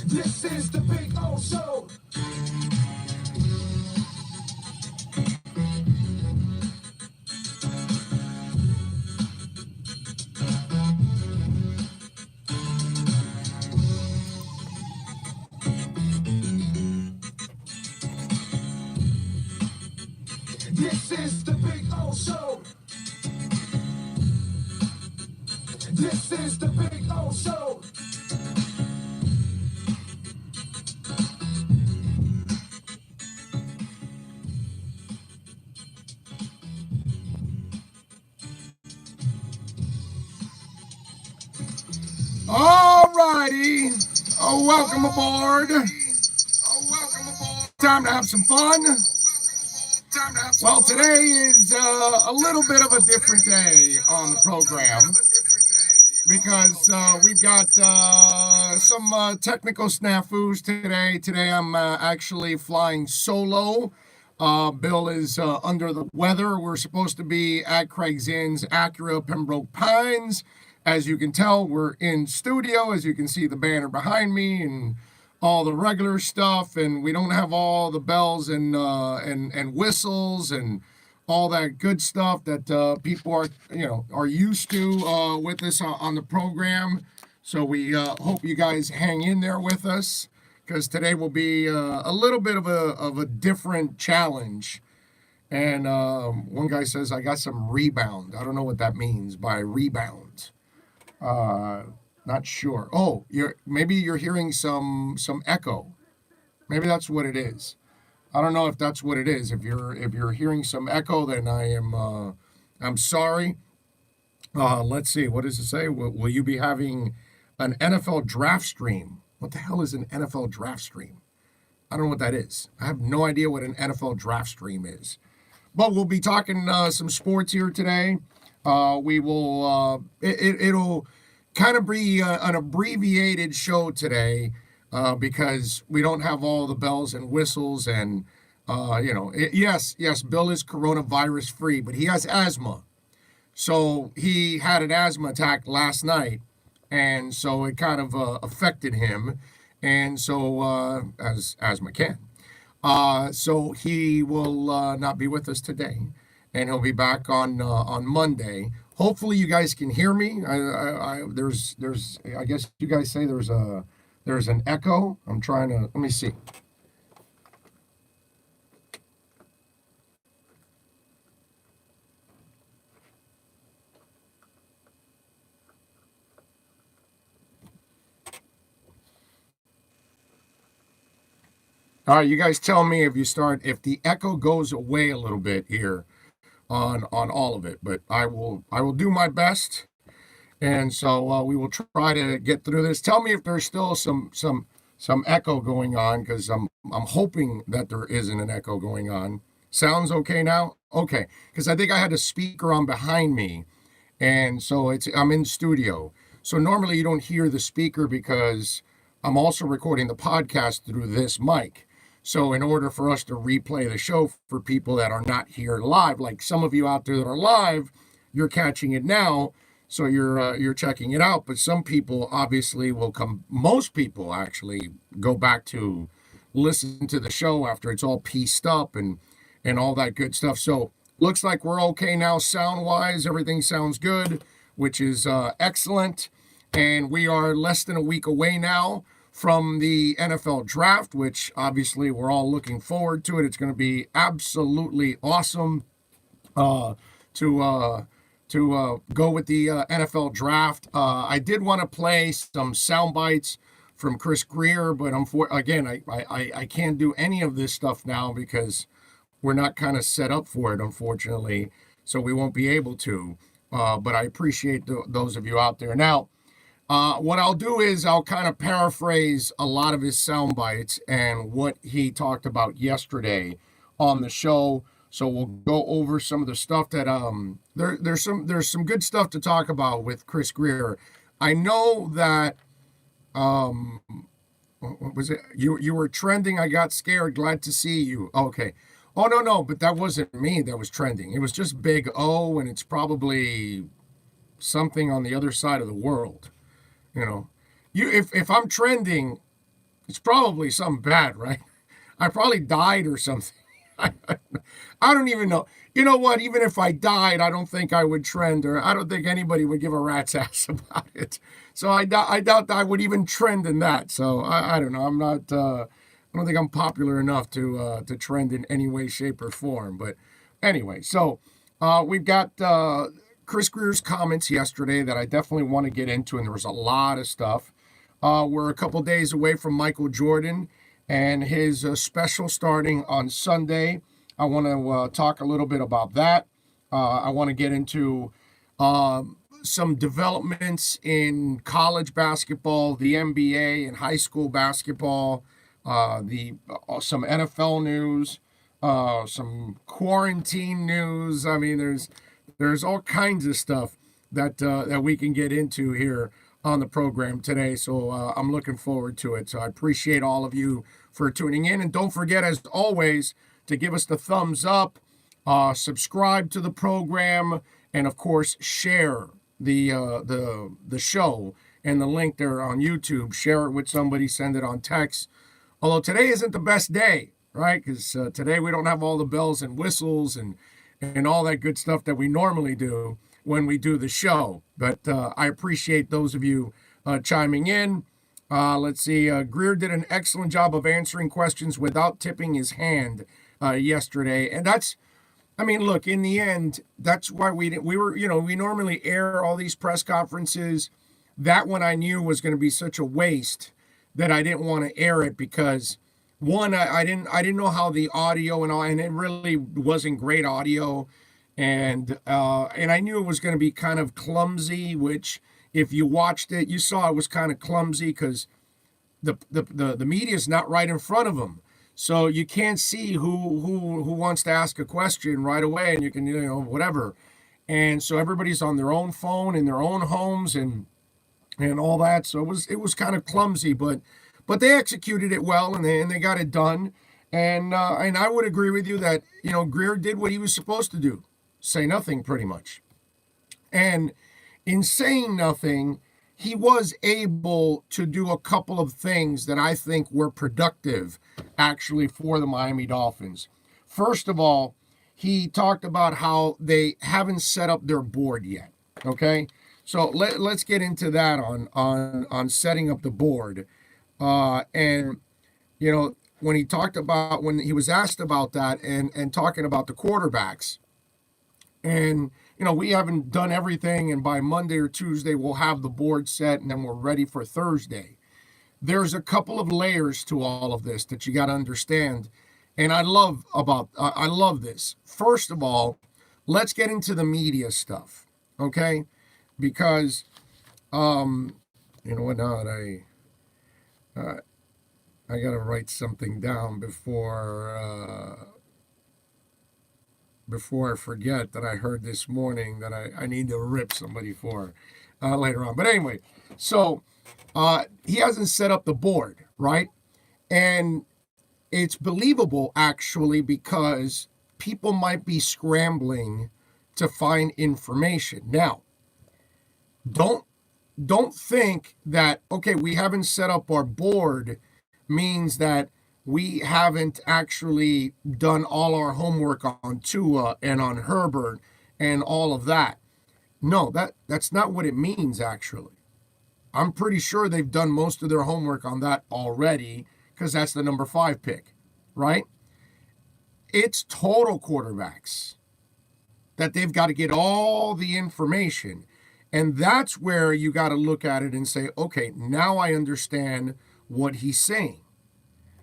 This is the Big O Show. This is the Big O Show. This is the Big O Show. All righty. Welcome aboard. Time to have some fun. Well, today is a little bit of a different day on the program because we've got some technical snafus today. Today I'm actually flying solo. Bill is under the weather. We're supposed to be at Craig's Inn's Acura Pembroke Pines. As you can tell, we're in studio. As you can see the banner behind me and all the regular stuff, and we don't have all the bells and whistles and all that good stuff that people are used to with us on the program. So we hope you guys hang in there with us, because today will be a little bit of a different challenge. And one guy says, I got some rebound. I don't know what that means by rebound. Not sure. Oh, maybe you're hearing some echo. Maybe that's what it is. I don't know if that's what it is. If you're hearing some echo, then I'm sorry. Let's see. What does it say? Will you be having an NFL draft stream? What the hell is an NFL draft stream? I don't know what that is. I have no idea what an NFL draft stream is. But we'll be talking some sports here today. We will. It'll kind of be an abbreviated show today because we don't have all the bells and whistles and yes, Bill is coronavirus free, but he has asthma. So he had an asthma attack last night, and so it kind of affected him, and so as asthma can. So he will not be with us today, and he'll be back on Monday. Hopefully you guys can hear me. There's I guess you guys say there's an echo. I'm trying to, let me see. All right, you guys tell me if the echo goes away a little bit here on all of it, but I will do my best, and so we will try to get through this. Tell me if there's still some echo going on, because I'm hoping that there isn't an echo going on. Sounds okay now? Okay, because I think I had a speaker on behind me, and so I'm in studio. So normally you don't hear the speaker because I'm also recording the podcast through this mic. So in order for us to replay the show for people that are not here live, like some of you out there that are live, you're catching it now, so you're checking it out. But some people obviously will come. Most people actually go back to listen to the show after it's all pieced up and all that good stuff. So looks like we're okay now sound-wise. Everything sounds good, which is excellent. And we are less than a week away now from the NFL draft, which obviously we're all looking forward to it. It's going to be absolutely awesome to go with the NFL draft. I did want to play some sound bites from Chris Greer, but again, I can't do any of this stuff now because we're not kind of set up for it, unfortunately, so we won't be able to. But I appreciate those of you out there. Now, what I'll do is I'll kind of paraphrase a lot of his sound bites and what he talked about yesterday on the show. So we'll go over some of the stuff that there's some good stuff to talk about with Chris Greer. I know that what was it? You were trending. I got scared. Glad to see you. Okay. Oh no, but that wasn't me that was trending. It was just Big O, and it's probably something on the other side of the world. You know, if I'm trending, it's probably something bad, right? I probably died or something. I, I don't even know. You know what? Even if I died, I don't think I would trend, or I don't think anybody would give a rat's ass about it. So I doubt I would even trend in that. So I don't know. I'm not. I don't think I'm popular enough to trend in any way, shape, or form. But anyway, so we've got Chris Greer's comments yesterday that I definitely want to get into, and there was a lot of stuff. We're a couple days away from Michael Jordan and his special starting on Sunday. I want to talk a little bit about that. I want to get into some developments in college basketball, the NBA, and high school basketball. The Some NFL news, some quarantine news. I mean, there's all kinds of stuff that we can get into here on the program today. So I'm looking forward to it. So I appreciate all of you for tuning in, and don't forget, as always, to give us the thumbs up, subscribe to the program, and of course share the show and the link there on YouTube. Share it with somebody, send it on text. Although today isn't the best day, right? Because today we don't have all the bells and whistles and all that good stuff that we normally do when we do the show. But I appreciate those of you chiming in. Let's see. Greer did an excellent job of answering questions without tipping his hand yesterday. And I mean, look, in the end, that's why we normally air all these press conferences. That one I knew was going to be such a waste that I didn't want to air it because one, I didn't know how the audio and all, and it really wasn't great audio. And I knew it was going to be kind of clumsy, which if you watched it, you saw it was kind of clumsy because the media is not right in front of them. So you can't see who wants to ask a question right away, and you can, whatever. And so everybody's on their own phone in their own homes and all that. So it was kind of clumsy, but they executed it well, and they got it done. And I would agree with you that, Greer did what he was supposed to do. Say nothing, pretty much. And in saying nothing, he was able to do a couple of things that I think were productive, actually, for the Miami Dolphins. First of all, he talked about how they haven't set up their board yet, okay? So let's get into that on setting up the board. And, when he was asked about that and talking about the quarterbacks, and, we haven't done everything, and by Monday or Tuesday, we'll have the board set, and then we're ready for Thursday. There's a couple of layers to all of this that you got to understand, and I love this. First of all, let's get into the media stuff, okay? Because, you know what, now that I got to write something down before I forget that I heard this morning that I need to rip somebody for later on. But anyway, so he hasn't set up the board, right? And it's believable, actually, because people might be scrambling to find information. Now, don't think that, okay, we haven't set up our board means that we haven't actually done all our homework on Tua and on Herbert and all of that. No, that's not what it means, actually. I'm pretty sure they've done most of their homework on that already because that's the number 5 pick, right? It's total quarterbacks that they've got to get all the information. And that's where you got to look at it and say, okay, now I understand what he's saying.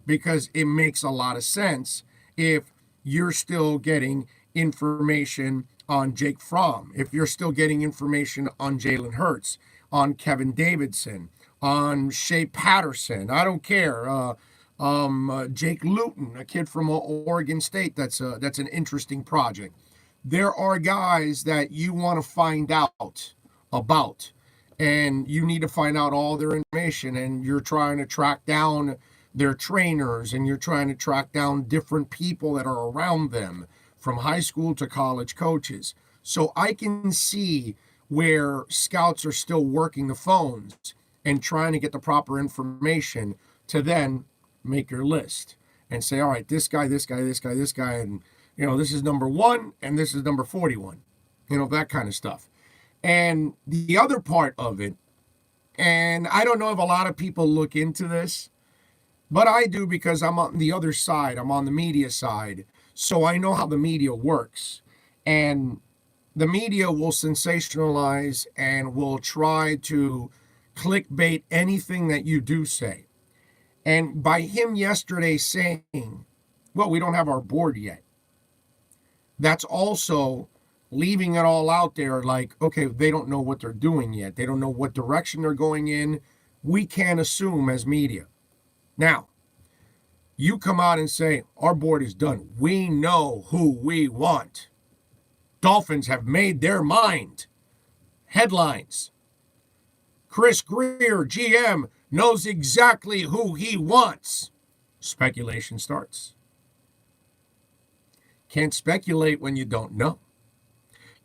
Because it makes a lot of sense if you're still getting information on Jake Fromm, if you're still getting information on Jalen Hurts, on Kevin Davidson, on Shea Patterson. I don't care. Jake Luton, a kid from Oregon State. That's an interesting project. There are guys that you want to find out about, and you need to find out all their information, and you're trying to track down their trainers, and you're trying to track down different people that are around them, from high school to college coaches. So I can see where scouts are still working the phones and trying to get the proper information to then make your list and say, all right, this guy, this guy, this guy, this guy, and, this is number 1 and this is number 41, that kind of stuff. And the other part of it, and I don't know if a lot of people look into this, but I do because I'm on the other side. I'm on the media side. So I know how the media works. And the media will sensationalize and will try to clickbait anything that you do say. And by him yesterday saying, well, we don't have our board yet, that's also leaving it all out there like, okay, they don't know what they're doing yet. They don't know what direction they're going in. We can't assume as media. Now, you come out and say, our board is done. We know who we want. Dolphins have made their mind. Headlines. Chris Greer, GM, knows exactly who he wants. Speculation starts. Can't speculate when you don't know.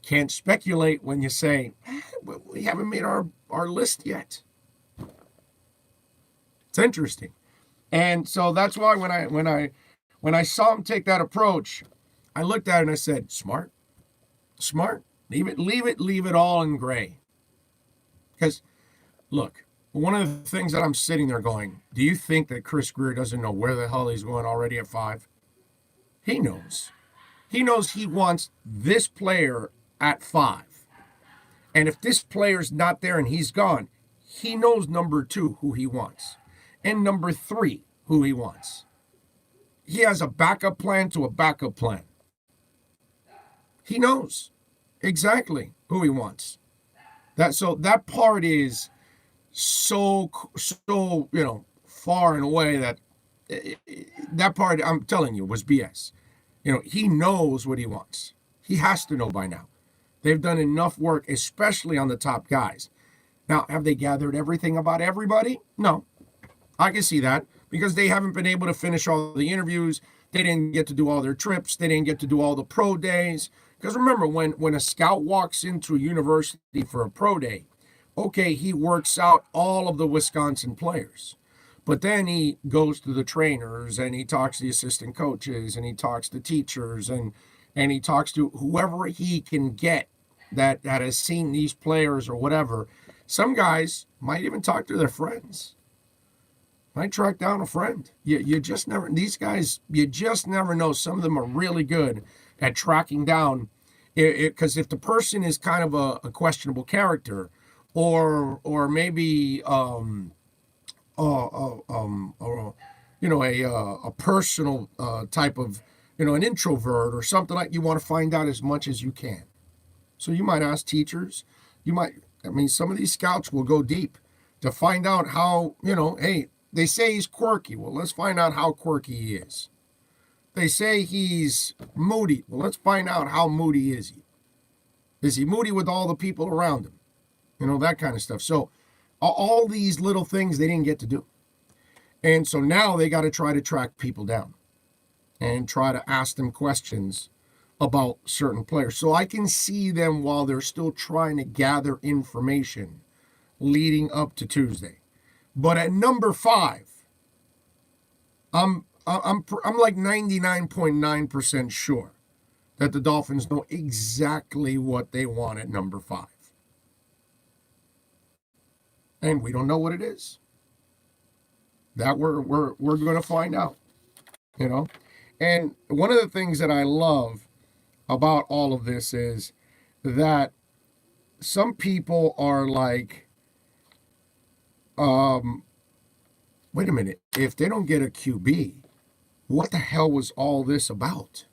Can't speculate when you say, we haven't made our list yet. It's interesting. And so that's why when I saw him take that approach, I looked at it and I said, smart. Leave it all in gray. Because, look, one of the things that I'm sitting there going, do you think that Chris Greer doesn't know where the hell he's going already at 5? He knows. He knows he wants this player at 5. And if this player's not there and he's gone, he knows number 2 who he wants. And number 3 who he wants. He has a backup plan to a backup plan. He knows exactly who he wants. That part is so far and away that part, I'm telling you, was BS. He knows what he wants. He has to know by now. They've done enough work, especially on the top guys. Now, have they gathered everything about everybody? No. I can see that because they haven't been able to finish all the interviews. They didn't get to do all their trips. They didn't get to do all the pro days. Because remember, when a scout walks into a university for a pro day, okay, he works out all of the Wisconsin players. But then he goes to the trainers and he talks to the assistant coaches and he talks to teachers and he talks to whoever he can get that has seen these players or whatever. Some guys might even talk to their friends. Might track down a friend. You just never, these guys, you just never know. Some of them are really good at tracking down. Because if the person is kind of a questionable character or maybe a personal type of, an introvert or something like, you want to find out as much as you can. So you might ask teachers, some of these scouts will go deep to find out how, hey, they say he's quirky. Well, let's find out how quirky he is. They say he's moody. Well, let's find out how moody is he. Is he moody with all the people around him? That kind of stuff. So all these little things they didn't get to do. And so now they got to try to track people down and try to ask them questions about certain players. So I can see them while they're still trying to gather information leading up to Tuesday. But at number 5, I'm like 99.9% sure that the Dolphins know exactly what they want at number 5. And we don't know what it is. That we're going to find out, And one of the things that I love about all of this is that some people are like, wait a minute, if they don't get a QB, what the hell was all this about?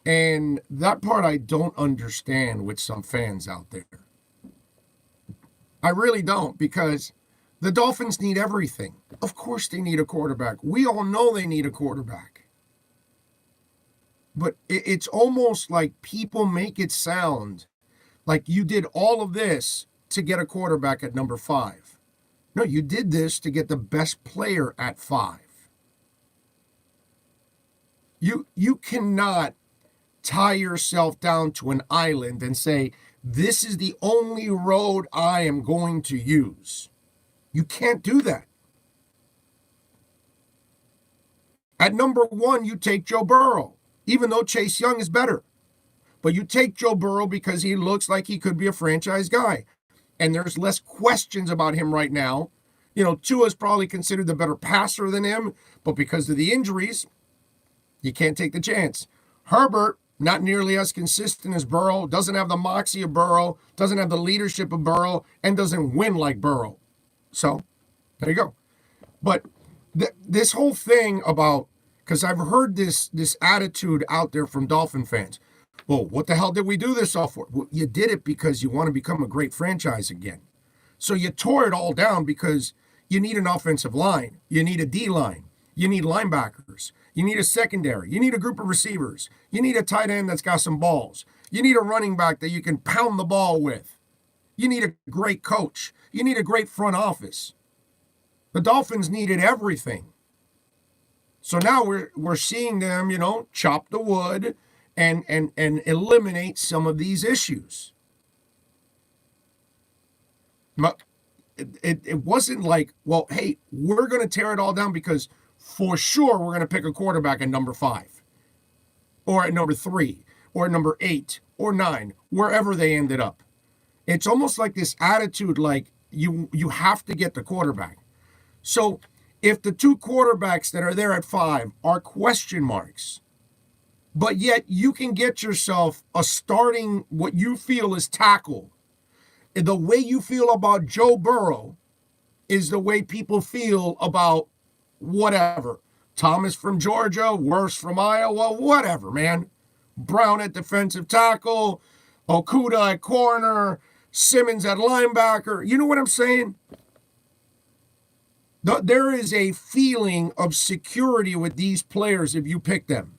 And that part I don't understand with some fans out there. I really don't, because the Dolphins need everything. Of course they need a quarterback. We all know they need a quarterback. But it's almost like people make it sound like you did all of this to get a quarterback at number 5. No, you did this to get the best player at 5. You cannot tie yourself down to an island and say, this is the only road I am going to use. You can't do that. At number 1, you take Joe Burrow, even though Chase Young is better. But you take Joe Burrow because he looks like he could be a franchise guy. And there's less questions about him right now. Tua's probably considered the better passer than him, but because of the injuries, you can't take the chance. Herbert, not nearly as consistent as Burrow, doesn't have the moxie of Burrow, doesn't have the leadership of Burrow, and doesn't win like Burrow. So, there you go. But this whole thing about, because I've heard this attitude out there from Dolphin fans. Well, what the hell did we do this all for? Well, you did it because you want to become a great franchise again. So you tore it all down because you need an offensive line. You need a D-line. You need linebackers. You need a secondary. You need a group of receivers. You need a tight end that's got some balls. You need a running back that you can pound the ball with. You need a great coach. You need a great front office. The Dolphins needed everything. So now we're seeing them, chop the wood and eliminate some of these issues. It wasn't like, well, hey, we're going to tear it all down because for sure we're going to pick a quarterback at number 5 or at number 3 or at number 8 or 9, wherever they ended up. It's almost like this attitude like you have to get the quarterback. So if the 2 quarterbacks that are there at 5 are question marks, but yet you can get yourself a starting what you feel is tackle, the way you feel about Joe Burrow is the way people feel about whatever. Thomas from Georgia, Worse from Iowa, whatever, man. Brown at defensive tackle, Okuda at corner, Simmons at linebacker. You know what I'm saying? There is a feeling of security with these players if you pick them.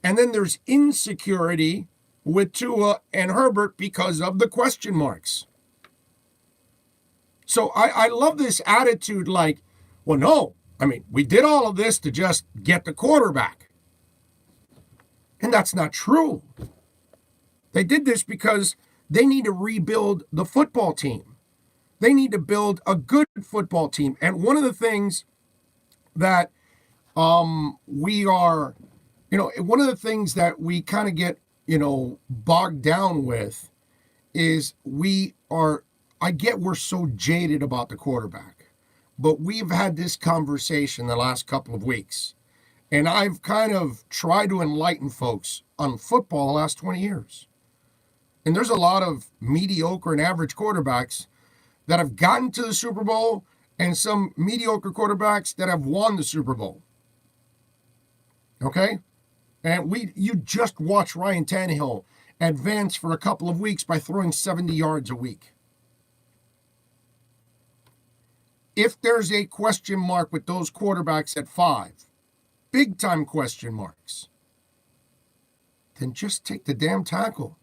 And then there's insecurity with Tua and Herbert because of the question marks. So I love this attitude like, well, no, we did all of this to just get the quarterback. And that's not true. They did this because they need to rebuild the football team. They need to build a good football team. And one of the things that we are, one of the things that we kind of get, bogged down with is I get we're so jaded about the quarterback, but we've had this conversation the last couple of weeks. And I've kind of tried to enlighten folks on football the last 20 years. And there's a lot of mediocre and average quarterbacks that have gotten to the Super Bowl and some mediocre quarterbacks that have won the Super Bowl. Okay? And you just watch Ryan Tannehill advance for a couple of weeks by throwing 70 yards a week. If there's a question mark with those quarterbacks at 5, big time question marks, then just take the damn tackle.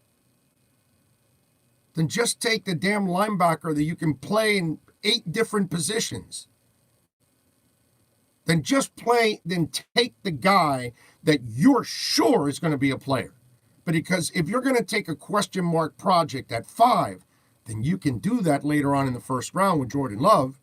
Then just take the damn linebacker that you can play in 8 different positions. Then take the guy that you're sure is going to be a player. But because if you're going to take a question mark project at 5, then you can do that later on in the first round with Jordan Love.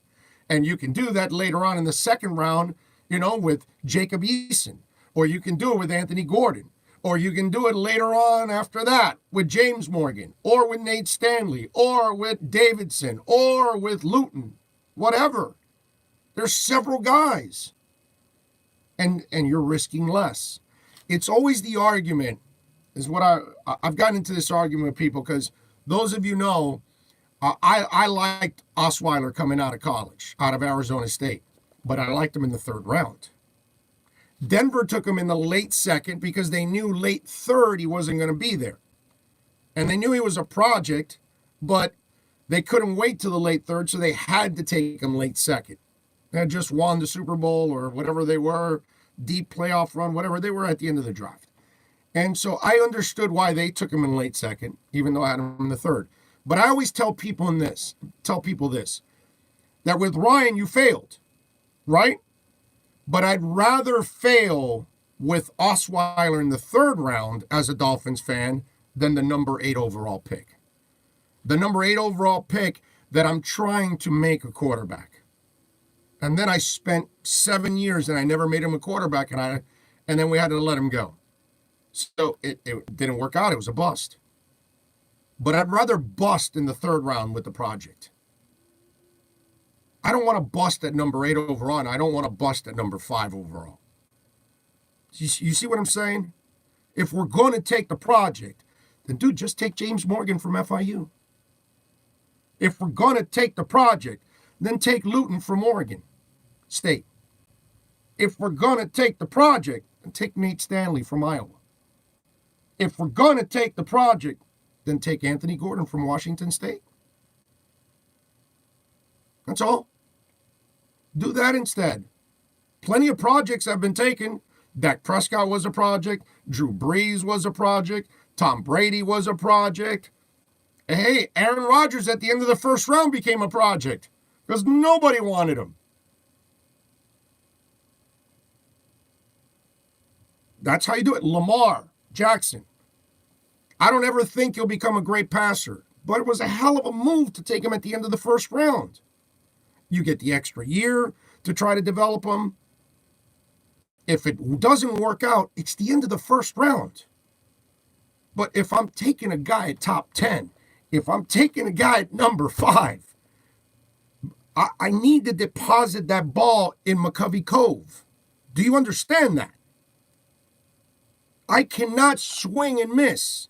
And you can do that later on in the second round, with Jacob Eason. Or you can do it with Anthony Gordon. Or you can do it later on after that with James Morgan. Or with Nate Stanley. Or with Davidson. Or with Luton. Whatever. There's several guys. And you're risking less. It's always the argument, is what I've gotten into this argument with people, because those of you know, I liked Osweiler coming out of college, out of Arizona State, but I liked him in the 3rd round. Denver took him in the late 2nd because they knew late 3rd he wasn't going to be there. And they knew he was a project, but they couldn't wait till the late 3rd, so they had to take him late 2nd. They had just won the Super Bowl or whatever they were, deep playoff run, whatever they were at the end of the draft. And so I understood why they took him in late 2nd, even though I had him in the 3rd. But I always tell people this, that with Ryan, you failed, right? But I'd rather fail with Osweiler in the 3rd round as a Dolphins fan than the number 8 overall pick. The number 8 overall pick, that I'm trying to make a quarterback. And then I spent 7 years and I never made him a quarterback, and then we had to let him go. So it didn't work out. It was a bust. But I'd rather bust in the third round with the project. I don't want to bust at number 8 overall, and I don't want to bust at number 5 overall. You see what I'm saying? If we're going to take the project, then, dude, just take James Morgan from FIU. If we're going to take the project, then take Luton from Oregon State. If we're going to take the project, then take Nate Stanley from Iowa. If we're going to take the project, then take Anthony Gordon from Washington State. That's all. Do that instead. Plenty of projects have been taken. Dak Prescott was a project. Drew Brees was a project. Tom Brady was a project. Hey, Aaron Rodgers at the end of the first round became a project because nobody wanted him. That's how you do it. Lamar Jackson. I don't ever think he'll become a great passer, but it was a hell of a move to take him at the end of the first round. You get the extra year to try to develop him. If it doesn't work out, it's the end of the first round. But if I'm taking a guy at top 10, if I'm taking a guy at number 5, I need to deposit that ball in McCovey Cove. Do you understand that? I cannot swing and miss.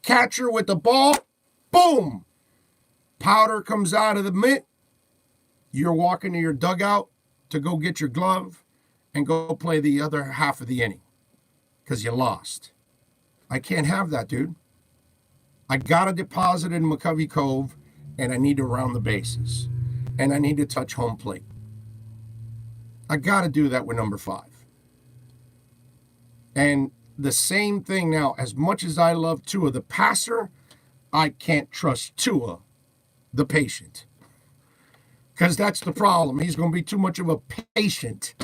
Catcher with the ball, boom. Powder comes out of the mitt. You're walking to your dugout to go get your glove and go play the other half of the inning because you lost. I can't have that, dude. I got to deposit in McCovey Cove, and I need to round the bases, and I need to touch home plate. I got to do that with number 5. And the same thing now, as much as I love Tua, the passer, I can't trust Tua, the patient. Because that's the problem. He's going to be too much of a patient.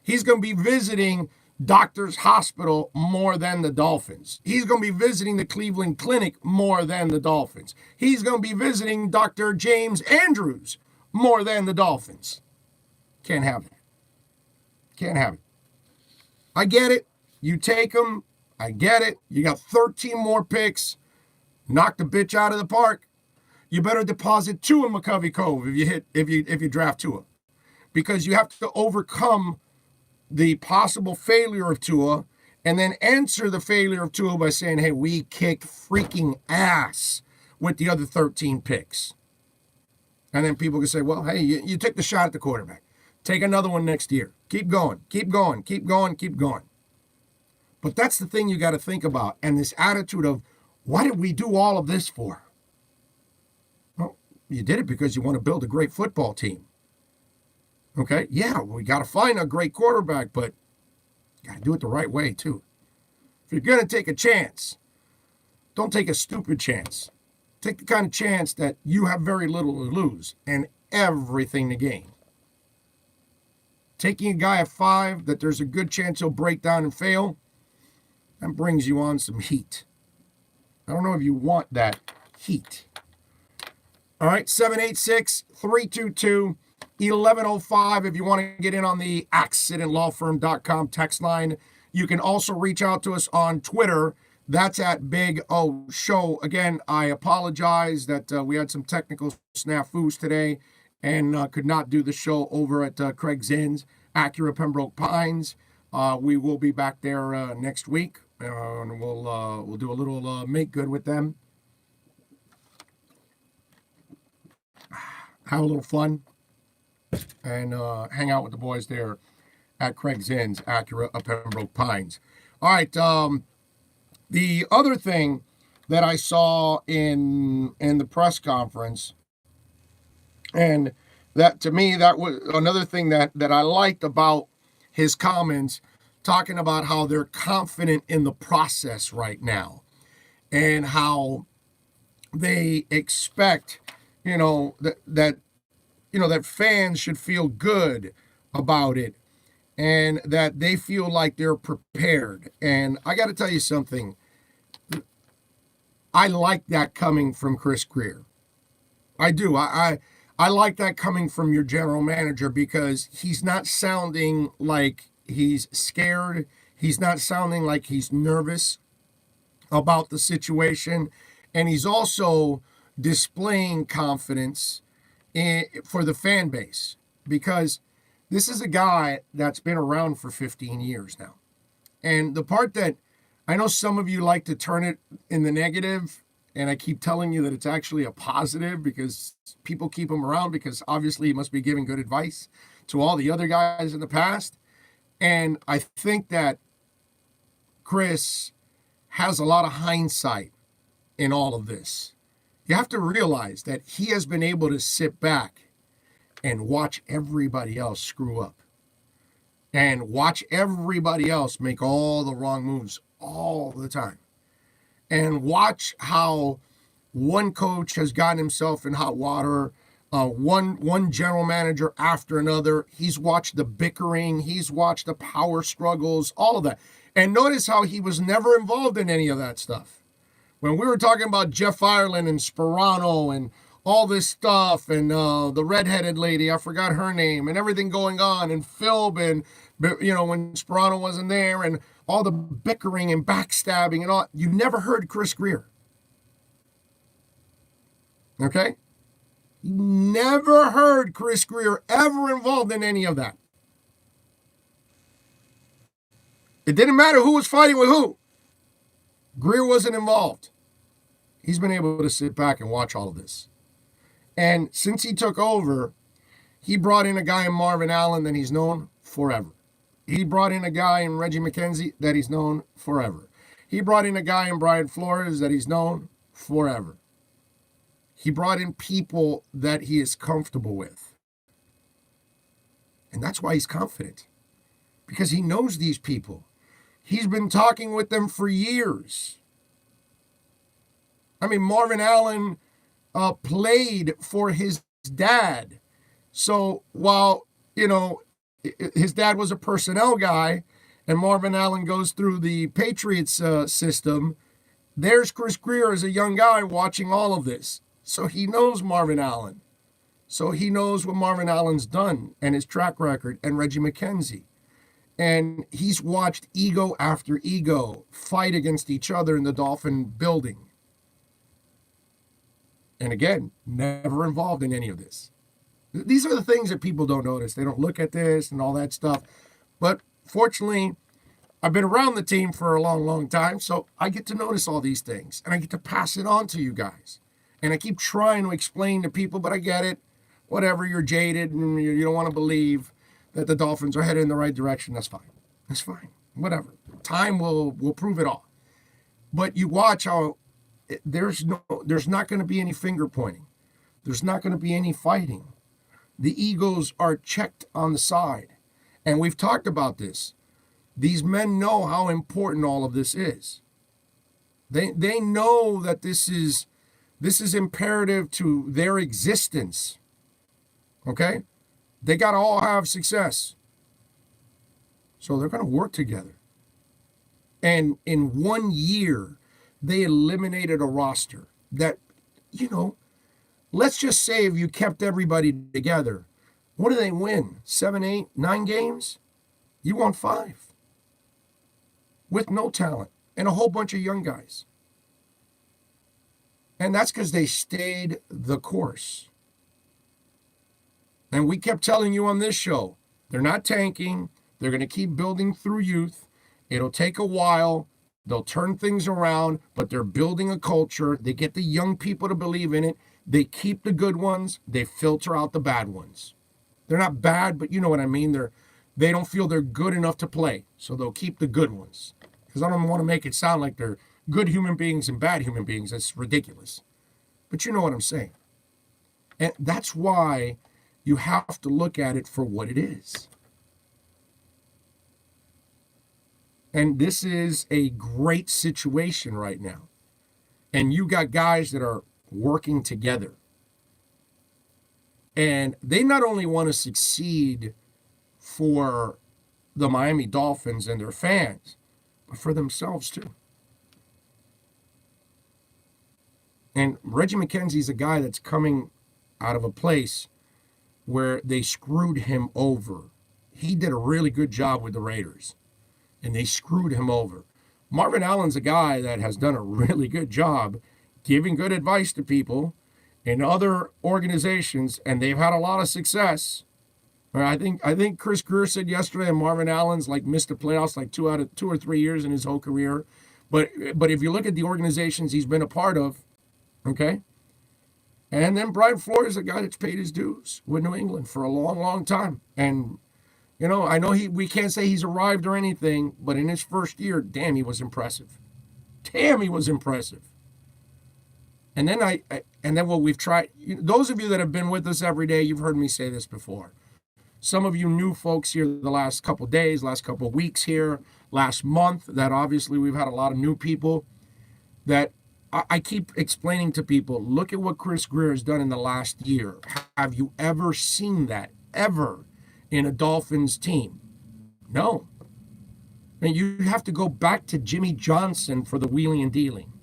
He's going to be visiting Doctor's Hospital more than the Dolphins. He's going to be visiting the Cleveland Clinic more than the Dolphins. He's going to be visiting Dr. James Andrews more than the Dolphins. Can't have that. Can't have it. I get it. You take him. I get it. You got 13 more picks. Knock the bitch out of the park. You better deposit 2 in McCovey Cove if you draft Tua, because you have to overcome the possible failure of Tua and then answer the failure of Tua by saying, hey, we kicked freaking ass with the other 13 picks. And then people can say, well, hey, you took the shot at the quarterback. Take another one next year. Keep going, keep going, keep going, keep going. But that's the thing you got to think about. And this attitude of, what did we do all of this for? Well, you did it because you want to build a great football team. Okay? Yeah, we got to find a great quarterback, but you got to do it the right way, too. If you're going to take a chance, don't take a stupid chance. Take the kind of chance that you have very little to lose and everything to gain. Taking a guy at 5 that there's a good chance he'll break down and fail, that brings you on some heat. I don't know if you want that heat. All right, 786-322-1105 if you want to get in on the accidentlawfirm.com text line. You can also reach out to us on Twitter. That's at Big O Show. Again, I apologize that we had some technical snafus today and could not do the show over at Craig Zinn's, Acura Pembroke Pines. We will be back there next week, and we'll do a little make good with them. Have a little fun and hang out with the boys there at Craig Zinn's, Acura of Pembroke Pines. All right, the other thing that I saw in the press conference, and that to me, that was another thing that I liked about his comments, talking about how they're confident in the process right now and how they expect, that fans should feel good about it and that they feel like they're prepared. And I got to tell you something. I like that coming from Chris Greer. I do. I like that coming from your general manager because he's not sounding like he's scared. He's not sounding like he's nervous about the situation. And he's also displaying confidence for the fan base because this is a guy that's been around for 15 years now. And the part that I know some of you like to turn it in the negative, and I keep telling you that it's actually a positive because people keep him around because obviously he must be giving good advice to all the other guys in the past. And I think that Chris has a lot of hindsight in all of this. You have to realize that he has been able to sit back and watch everybody else screw up and watch everybody else make all the wrong moves all the time and watch how one coach has gotten himself in hot water, one general manager after another. He's watched the bickering, he's watched the power struggles, all of that. And notice how he was never involved in any of that stuff. When we were talking about Jeff Ireland and Sperano and all this stuff and the redheaded lady, I forgot her name, and everything going on, and Phil, and, you know, when Sperano wasn't there, and all the bickering and backstabbing and all, you never heard Chris Greer. Okay? You never heard Chris Greer ever involved in any of that. It didn't matter who was fighting with who. Greer wasn't involved. He's been able to sit back and watch all of this. And since he took over, he brought in a guy in Marvin Allen that he's known forever. He brought in a guy in Reggie McKenzie that he's known forever. He brought in a guy in Brian Flores that he's known forever. He brought in people that he is comfortable with. And that's why he's confident. Because he knows these people. He's been talking with them for years. I mean, Marvin Allen played for his dad. So while, you know, his dad was a personnel guy and Marvin Allen goes through the Patriots system, there's Chris Greer as a young guy watching all of this. So he knows Marvin Allen. So he knows what Marvin Allen's done and his track record, and Reggie McKenzie. And he's watched ego after ego fight against each other in the Dolphin building. And again, never involved in any of this. These are the things that people don't notice. They don't look at this and all that stuff. But fortunately, I've been around the team for a long, long time, so I get to notice all these things. And I get to pass it on to you guys. And I keep trying to explain to people, but I get it. Whatever, you're jaded and you don't want to believe that the Dolphins are headed in the right direction. That's fine. That's fine. Whatever. Time will prove it all. But you watch how there's not going to be any finger pointing. There's not going to be any fighting. The egos are checked on the side. And we've talked about this. These men know how important all of this is. They know that this is imperative to their existence. Okay? They got to all have success. So they're going to work together. And in 1 year, they eliminated a roster that, you know, let's just say if you kept everybody together, what do they win? 7, 8, 9 games? You won 5. With no talent and a whole bunch of young guys. And that's because they stayed the course. And we kept telling you on this show, they're not tanking. They're going to keep building through youth. It'll take a while. They'll turn things around, but they're building a culture. They get the young people to believe in it. They keep the good ones. They filter out the bad ones. They're not bad, but you know what I mean. They don't feel they're good enough to play, so they'll keep the good ones. Because I don't want to make it sound like they're good human beings and bad human beings. That's ridiculous. But you know what I'm saying. And that's why you have to look at it for what it is. And this is a great situation right now. And you got guys that are working together. And they not only want to succeed for the Miami Dolphins and their fans, but for themselves too. And Reggie McKenzie's a guy that's coming out of a place where they screwed him over. He did a really good job with the Raiders, and they screwed him over. Marvin Allen's a guy that has done a really good job giving good advice to people in other organizations, and they've had a lot of success. I think Chris Greer said yesterday that Marvin Allen's like missed the playoffs like 2 or 3 years in his whole career. But if you look at the organizations he's been a part of, okay? And then Brian Flores is a guy that's paid his dues with New England for a long, long time. And, you know, I know we can't say he's arrived or anything, but in his first year, damn, he was impressive. Damn, he was impressive. And then what we've tried, those of you that have been with us every day, you've heard me say this before. Some of you new folks here the last couple of days, last couple of weeks here, last month, that obviously we've had a lot of new people, that I keep explaining to people, look at what Chris Greer has done in the last year. Have you ever seen that, ever, in a Dolphins team? No. And you have to go back to Jimmy Johnson for the wheeling and dealing.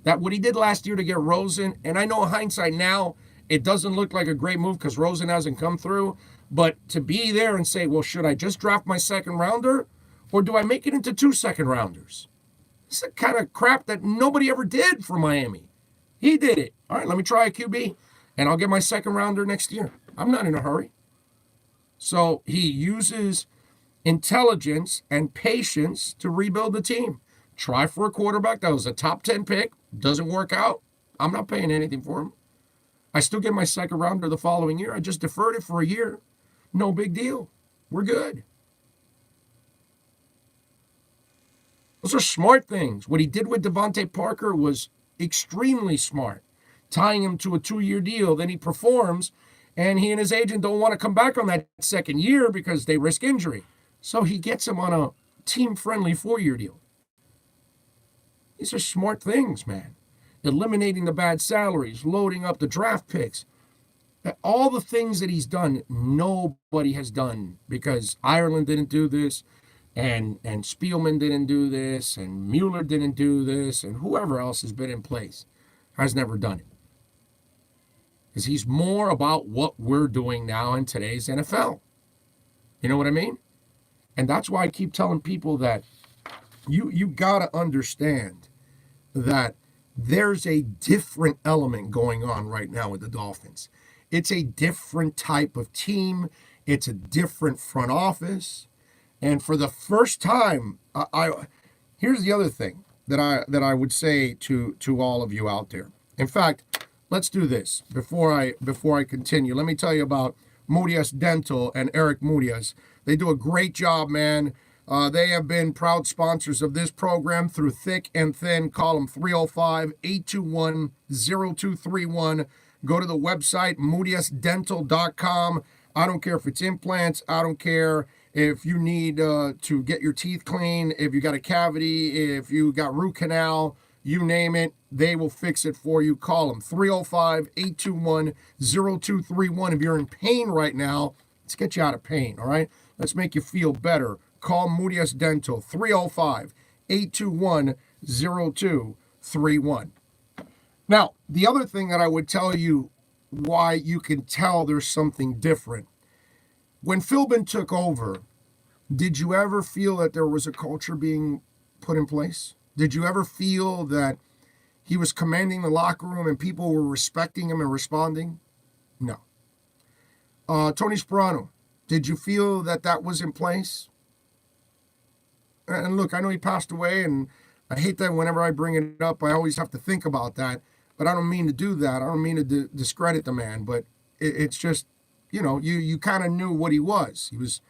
That what he did last year to get Rosen, and I know in hindsight now, it doesn't look like a great move because Rosen hasn't come through, but to be there and say, well, should I just draft my second rounder, or do I make it into 2 second rounders? It's the kind of crap that nobody ever did for Miami. He did it. All right, let me try a QB, and I'll get my second rounder next year. I'm not in a hurry. So he uses intelligence and patience to rebuild the team. Try for a quarterback that was a top 10 pick. Doesn't work out. I'm not paying anything for him. I still get my second rounder the following year. I just deferred it for a year. No big deal. We're good. Those are smart things. What he did with Devontae Parker was extremely smart. Tying him to a 2-year deal, then he performs, and he and his agent don't want to come back on that second year because they risk injury. So he gets him on a team-friendly 4-year deal. These are smart things, man. Eliminating the bad salaries, loading up the draft picks. All the things that he's done, nobody has done, because Ireland didn't do this, and Spielman didn't do this, and Mueller didn't do this, and whoever else has been in place has never done it. Because he's more about what we're doing now in today's NFL. You know what I mean? And that's why I keep telling people that you got to understand that there's a different element going on right now with the Dolphins. It's a different type of team. It's a different front office. And for the first time, here's the other thing that I would say to all of you out there. In fact, let's do this before I continue. Let me tell you about Mudias Dental and Eric Mudias. They do a great job, man. They have been proud sponsors of this program through thick and thin. Call them 305-821-0231. Go to the website, mudiasdental.com. I don't care if it's implants. I don't care if you need to get your teeth clean, if you got a cavity, if you got root canal, you name it, they will fix it for you. Call them, 305-821-0231. If you're in pain right now, let's get you out of pain, all right? Let's make you feel better. Call Mudias Dental, 305-821-0231. Now, the other thing that I would tell you why you can tell there's something different. When Philbin took over, did you ever feel that there was a culture being put in place? Did you ever feel that he was commanding the locker room and people were respecting him and responding? No. Tony Sperano, did you feel that that was in place? And look, I know he passed away, and I hate that whenever I bring it up, I always have to think about that. But I don't mean to do that. I don't mean to discredit the man, but it's just, you kind of knew what he was. He was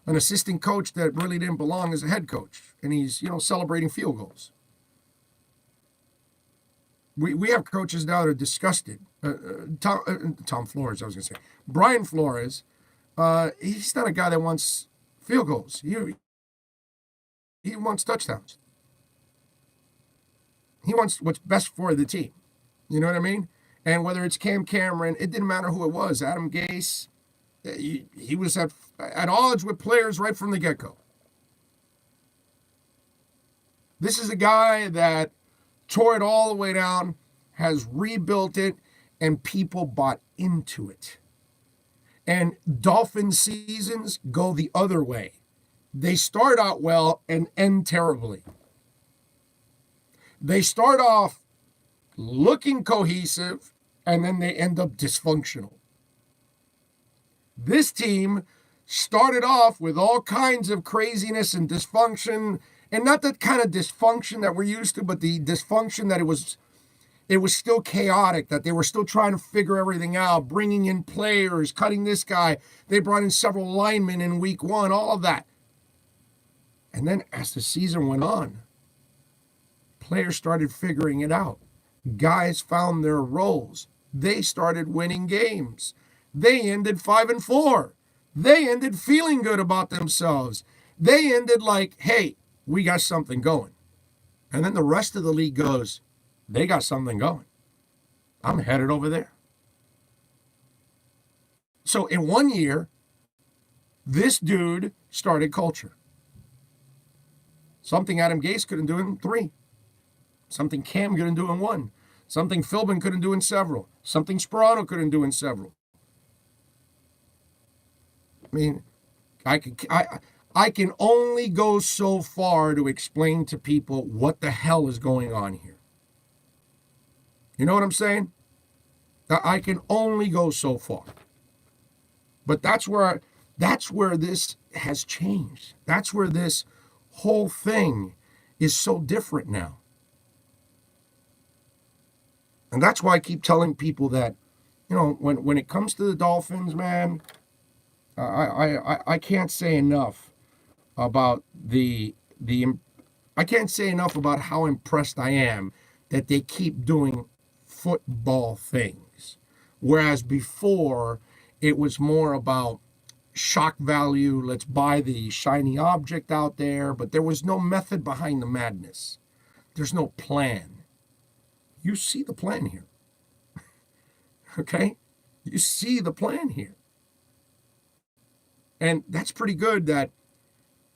an assistant coach that really didn't belong as a head coach, and he's, celebrating field goals. We have coaches now that are disgusted. Tom Flores, I was going to say. Brian Flores, he's not a guy that wants field goals. He wants touchdowns. He wants what's best for the team. You know what I mean? And whether it's Cam Cameron, it didn't matter who it was. Adam Gase, he was at odds with players right from the get-go. This is a guy that tore it all the way down, has rebuilt it, and people bought into it. And Dolphin seasons go the other way. They start out well and end terribly. They start off looking cohesive, and then they end up dysfunctional. This team started off with all kinds of craziness and dysfunction, and not that kind of dysfunction that we're used to, but the dysfunction that it was still chaotic, that they were still trying to figure everything out, bringing in players, cutting this guy. They brought in several linemen in week one, all of that. And then as the season went on, players started figuring it out. Guys found their roles. They started winning games. They ended 5-4. They ended feeling good about themselves. They ended like, hey, we got something going. And then the rest of the league goes, they got something going. I'm headed over there. So in 1 year, this dude started culture. Something Adam Gase couldn't do in 3. Something Cam couldn't do in 1. Something Philbin couldn't do in several. Something Sperano couldn't do in several. I mean, I can only go so far to explain to people what the hell is going on here. You know what I'm saying? I can only go so far. But that's where this has changed. That's where this whole thing is so different now. And that's why I keep telling people that, you know, when it comes to the Dolphins, man, I can't say enough about I can't say enough about how impressed I am that they keep doing football things. Whereas before, it was more about shock value. Let's buy the shiny object out there. But there was no method behind the madness. There's no plan. You see the plan here. Okay? You see the plan here. And that's pretty good that,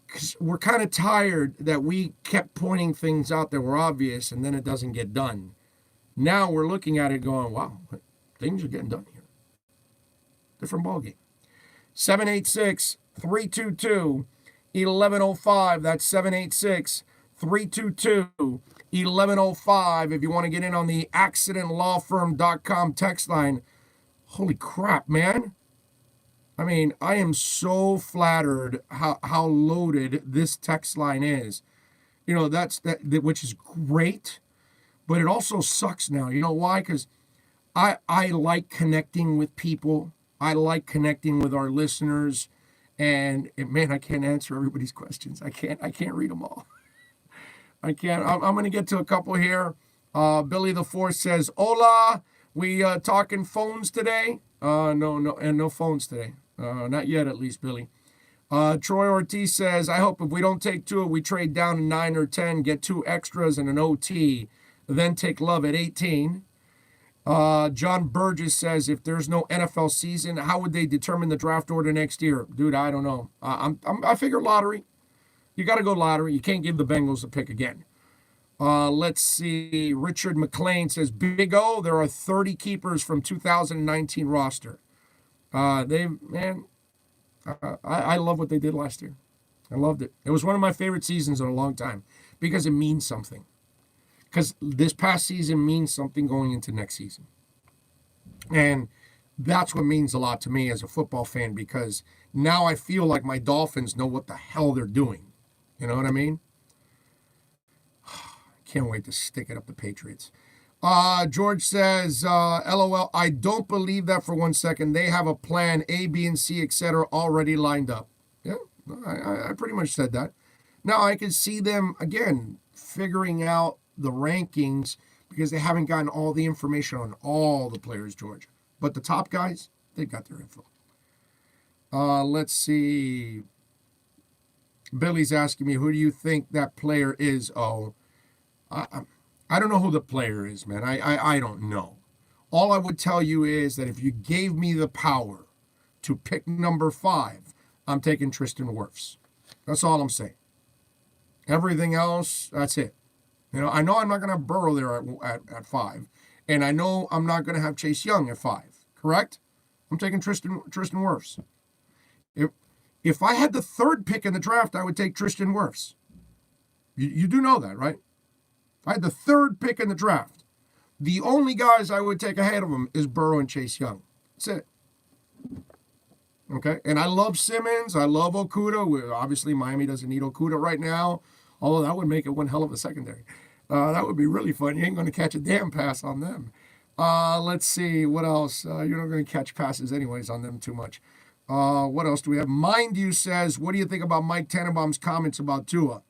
because we're kind of tired that we kept pointing things out that were obvious and then it doesn't get done. Now we're looking at it going, wow, things are getting done here. Different ballgame. 786-322-1105. That's 786-322-1105. If you want to get in on the accidentlawfirm.com text line. Holy crap, man. I mean, I am so flattered how loaded this text line is. You know, which is great, but it also sucks now. You know why? Because I like connecting with people. I like connecting with our listeners. And man, I can't answer everybody's questions. I can't read them all. I can't. I'm going to get to a couple here. Billy the Fourth says, "Hola, we talking phones today?" No phones today. Not yet, at least, Billy. Troy Ortiz says, "I hope if we don't take 2, we trade down to 9 or 10, get 2 extras and an OT, then take Love at 18. John Burgess says, "If there's no NFL season, how would they determine the draft order next year?" Dude, I don't know. I figure lottery. You got to go lottery. You can't give the Bengals a pick again. Let's see. Richard McLean says, "Big O, there are 30 keepers from 2019 roster." I love what they did last year. I loved it. It was one of my favorite seasons in a long time because it means something. Because this past season means something going into next season. And that's what means a lot to me as a football fan, because now I feel like my Dolphins know what the hell they're doing. You know what I mean? Can't wait to stick it up the Patriots. George says, LOL, I don't believe that for 1 second. They have a plan, A, B, and C, etc. already lined up. Yeah, I pretty much said that. Now, I can see them, again, figuring out the rankings because they haven't gotten all the information on all the players, George. But the top guys, they got their info. Let's see. Billy's asking me, who do you think that player is? Oh, I don't know who the player is, man. I don't know. All I would tell you is that if you gave me the power to pick number 5, I'm taking Tristan Wirfs. That's all I'm saying. Everything else, that's it. You know I'm not going to Burrow there at 5. And I know I'm not going to have Chase Young at 5, correct? I'm taking Tristan Wirfs. If I had the 3rd pick in the draft, I would take Tristan Wirfs. You do know that, right? If I had the 3rd pick in the draft, the only guys I would take ahead of him is Burrow and Chase Young. That's it. Okay? And I love Simmons. I love Okudah. Obviously, Miami doesn't need Okudah right now, although that would make it one hell of a secondary. That would be really fun. You ain't going to catch a damn pass on them. Let's see. What else? You're not going to catch passes anyways on them too much. What else do we have? Mind You says, what do you think about Mike Tannenbaum's comments about Tua?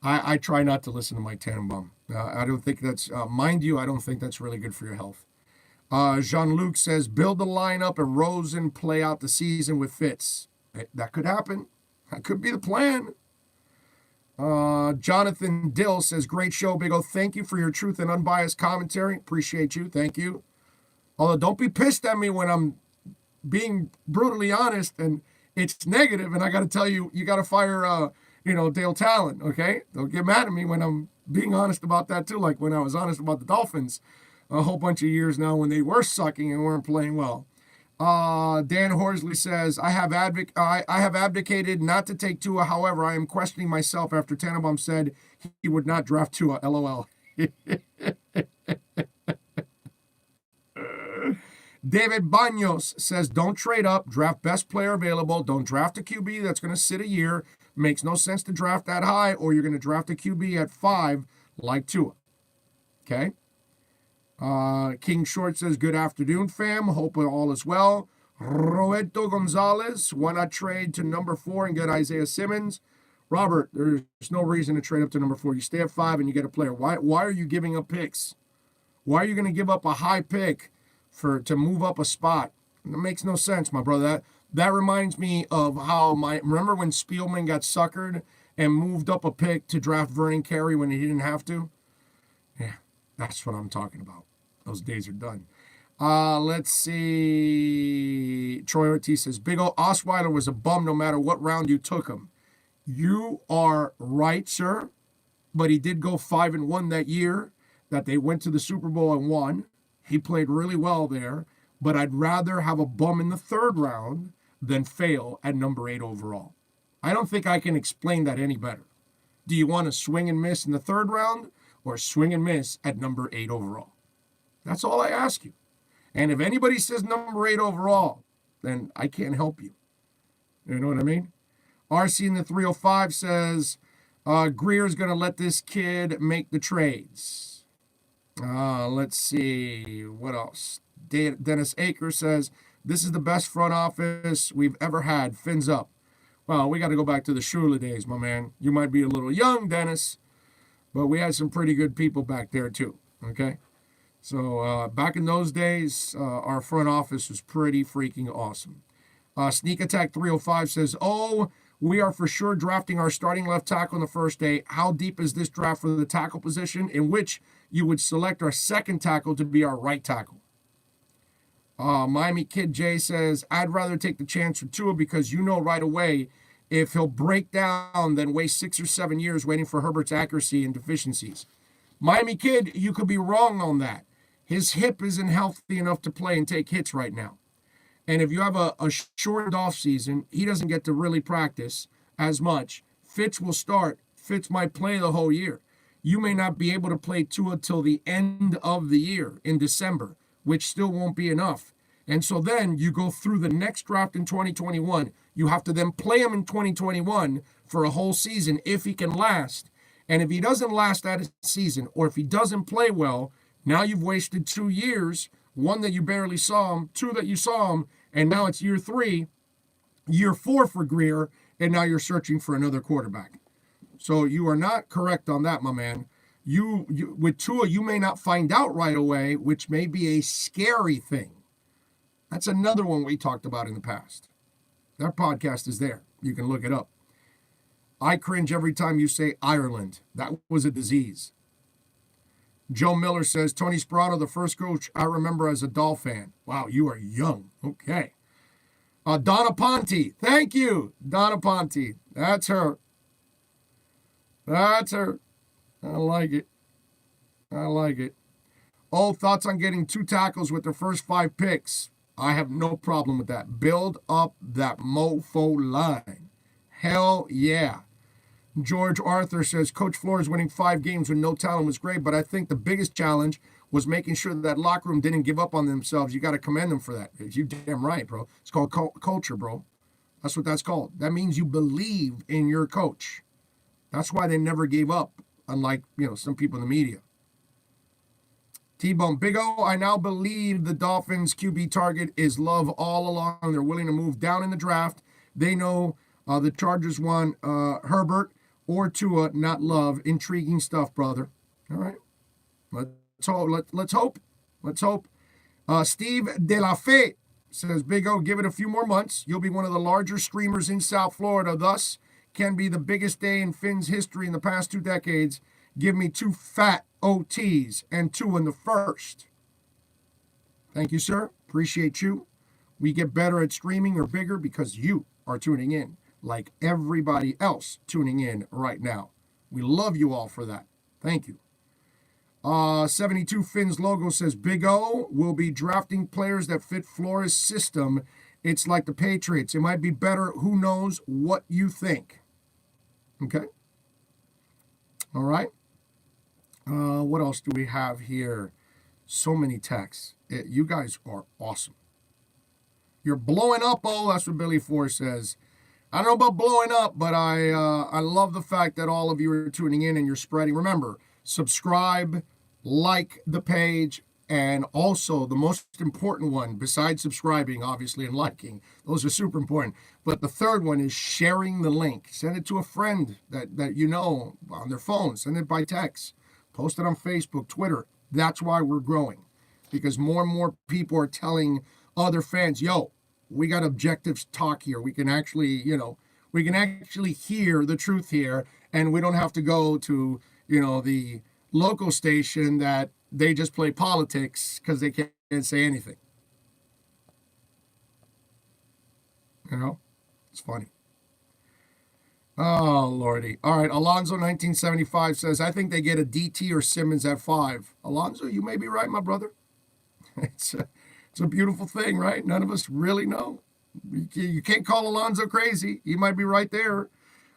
I try not to listen to Mike Tannenbaum. I don't think that's, mind you, I don't think that's really good for your health. Jean-Luc says, build the lineup and Rosen play out the season with Fitz. That could happen. That could be the plan. Jonathan Dill says, great show, Big O. Thank you for your truth and unbiased commentary. Appreciate you. Thank you. Although don't be pissed at me when I'm being brutally honest and it's negative and I got to tell you, you got to fire, Dale Talon, okay? Don't get mad at me when I'm being honest about that too, like when I was honest about the Dolphins a whole bunch of years now when they were sucking and weren't playing well. Dan Horsley says, I have abdicated not to take Tua. However, I am questioning myself after Tannenbaum said he would not draft Tua. LOL. David Banos says, don't trade up, draft best player available. Don't draft a QB that's going to sit a year. Makes no sense to draft that high, or you're going to draft a QB at 5 like Tua. Okay? King Short says, good afternoon, fam. Hope all is well. Roberto Gonzalez, why not trade to number 4 and get Isaiah Simmons? Robert, there's no reason to trade up to number 4. You stay at 5 and you get a player. Why are you giving up picks? Why are you going to give up a high pick to move up a spot? It makes no sense, my brother. That reminds me of how remember when Spielman got suckered and moved up a pick to draft Vernon Carey when he didn't have to? Yeah, that's what I'm talking about. Those days are done. Let's see. Troy Ortiz says, Big O, Osweiler was a bum no matter what round you took him. You are right, sir. But he did go 5-1 that year that they went to the Super Bowl and won. He played really well there. But I'd rather have a bum in the 3rd round than fail at number 8 overall. I don't think I can explain that any better. Do you want to swing and miss in the 3rd round or swing and miss at number 8 overall? That's all I ask you. And if anybody says number 8 overall, then I can't help you. You know what I mean? RC in the 305 says, Greer's going to let this kid make the trades. Let's see. What else? Dennis Aker says, this is the best front office we've ever had. Fins up. Well, we got to go back to the Shula days, my man. You might be a little young, Dennis, but we had some pretty good people back there too, okay? So back in those days, our front office was pretty freaking awesome. Sneak Attack 305 says, we are for sure drafting our starting left tackle on the first day. How deep is this draft for the tackle position in which you would select our second tackle to be our right tackle? Miami Kid J says, I'd rather take the chance for Tua because you know right away if he'll break down than waste 6 or 7 years waiting for Herbert's accuracy and deficiencies. Miami Kid, you could be wrong on that. His hip isn't healthy enough to play and take hits right now. And if you have a shortened off season, he doesn't get to really practice as much. Fitz will start. Fitz might play the whole year. You may not be able to play Tua till the end of the year in December, which still won't be enough. And so then you go through the next draft in 2021. You have to then play him in 2021 for a whole season if he can last. And if he doesn't last that season, or if he doesn't play well, now you've wasted 2 years, 1 that you barely saw him, 2 that you saw him, and now it's year 3, year 4 for Greer, and now you're searching for another quarterback. So you are not correct on that, my man. You with Tua, you may not find out right away, which may be a scary thing. That's another one we talked about in the past. That podcast is there. You can look it up. I cringe every time you say Ireland. That was a disease. Joe Miller says, Tony Sperano, the first coach I remember as a Doll fan. Wow, you are young. Okay. Donna Ponte. Thank you, Donna Ponte. That's her. That's her. I like it. I like it. Oh, thoughts on getting 2 tackles with their first 5 picks? I have no problem with that. Build up that mofo line. Hell yeah. George Arthur says, Coach Flores winning 5 games with no talent was great, but I think the biggest challenge was making sure that locker room didn't give up on themselves. You got to commend them for that. You damn right, bro. It's called culture, bro. That's what that's called. That means you believe in your coach. That's why they never gave up, unlike, some people in the media. T-Bone, Big O, I now believe the Dolphins' QB target is Love all along. They're willing to move down in the draft. They know the Chargers want Herbert or Tua, not Love. Intriguing stuff, brother. All right. Let's hope. Let's hope. Steve De La Fe says, Big O, give it a few more months. You'll be one of the larger streamers in South Florida. Thus, can be the biggest day in Finn's history in the past 2 decades. Give me 2 fat OTs and 2 in the first. Thank you, sir. Appreciate you. We get better at streaming or bigger because you are tuning in, like everybody else tuning in right now. We love you all for that. Thank you. 72 Finn's logo says, Big O will be drafting players that fit Flores' system. It's like the Patriots. It might be better. Who knows what you think? Okay. All right. What else do we have here? So many texts. You guys are awesome. You're blowing up, oh, that's what Billy Ford says. I don't know about blowing up, but I love the fact that all of you are tuning in and you're spreading. Remember, subscribe, like the page, and also the most important one, besides subscribing, obviously, and liking. Those are super important. But the third one is sharing the link. Send it to a friend that you know on their phone. Send it by text. Post it on Facebook, Twitter. That's why we're growing. Because more and more people are telling other fans, yo, we got objective talk here. We can actually, we can actually hear the truth here, and we don't have to go to, the local station that they just play politics because they can't say anything. It's funny. Oh, Lordy. All right, Alonzo 1975 says, I think they get a DT or Simmons at 5. Alonzo, you may be right, my brother. It's a beautiful thing, right? None of us really know. You can't call Alonzo crazy. He might be right there.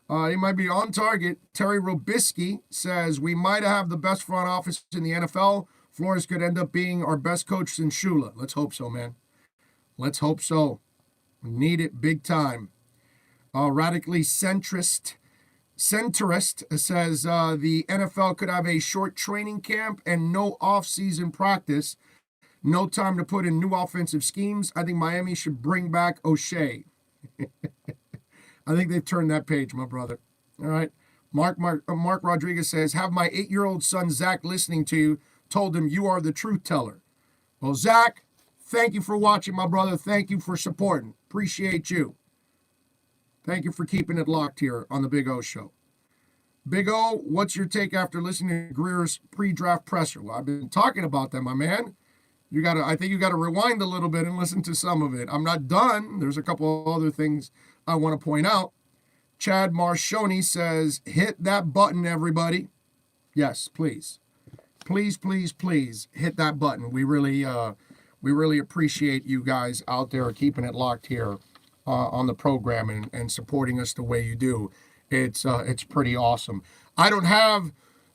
He might be on target. Terry Robisky says, we might have the best front office in the NFL. Flores could end up being our best coach since Shula. Let's hope so, man. Let's hope so. We need it big time. Radically centrist says the NFL could have a short training camp and no off-season practice. No time to put in new offensive schemes. I think Miami should bring back O'Shea. I think they've turned that page, my brother. All right. Mark Rodriguez says, have my 8-year-old son, Zach, listening to you. Told him you are the truth teller. Well, Zach, thank you for watching, my brother. Thank you for supporting. Appreciate you. Thank you for keeping it locked here on the Big O Show. Big O, what's your take after listening to Greer's pre-draft presser? Well, I've been talking about that, my man. I think you got to rewind a little bit and listen to some of it. I'm not done. There's a couple of other things I want to point out. Chad Marshoni says, hit that button, everybody. Yes, please. Please, please, please hit that button. We really appreciate you guys out there keeping it locked here on the program and supporting us the way you do. It's pretty awesome. I don't have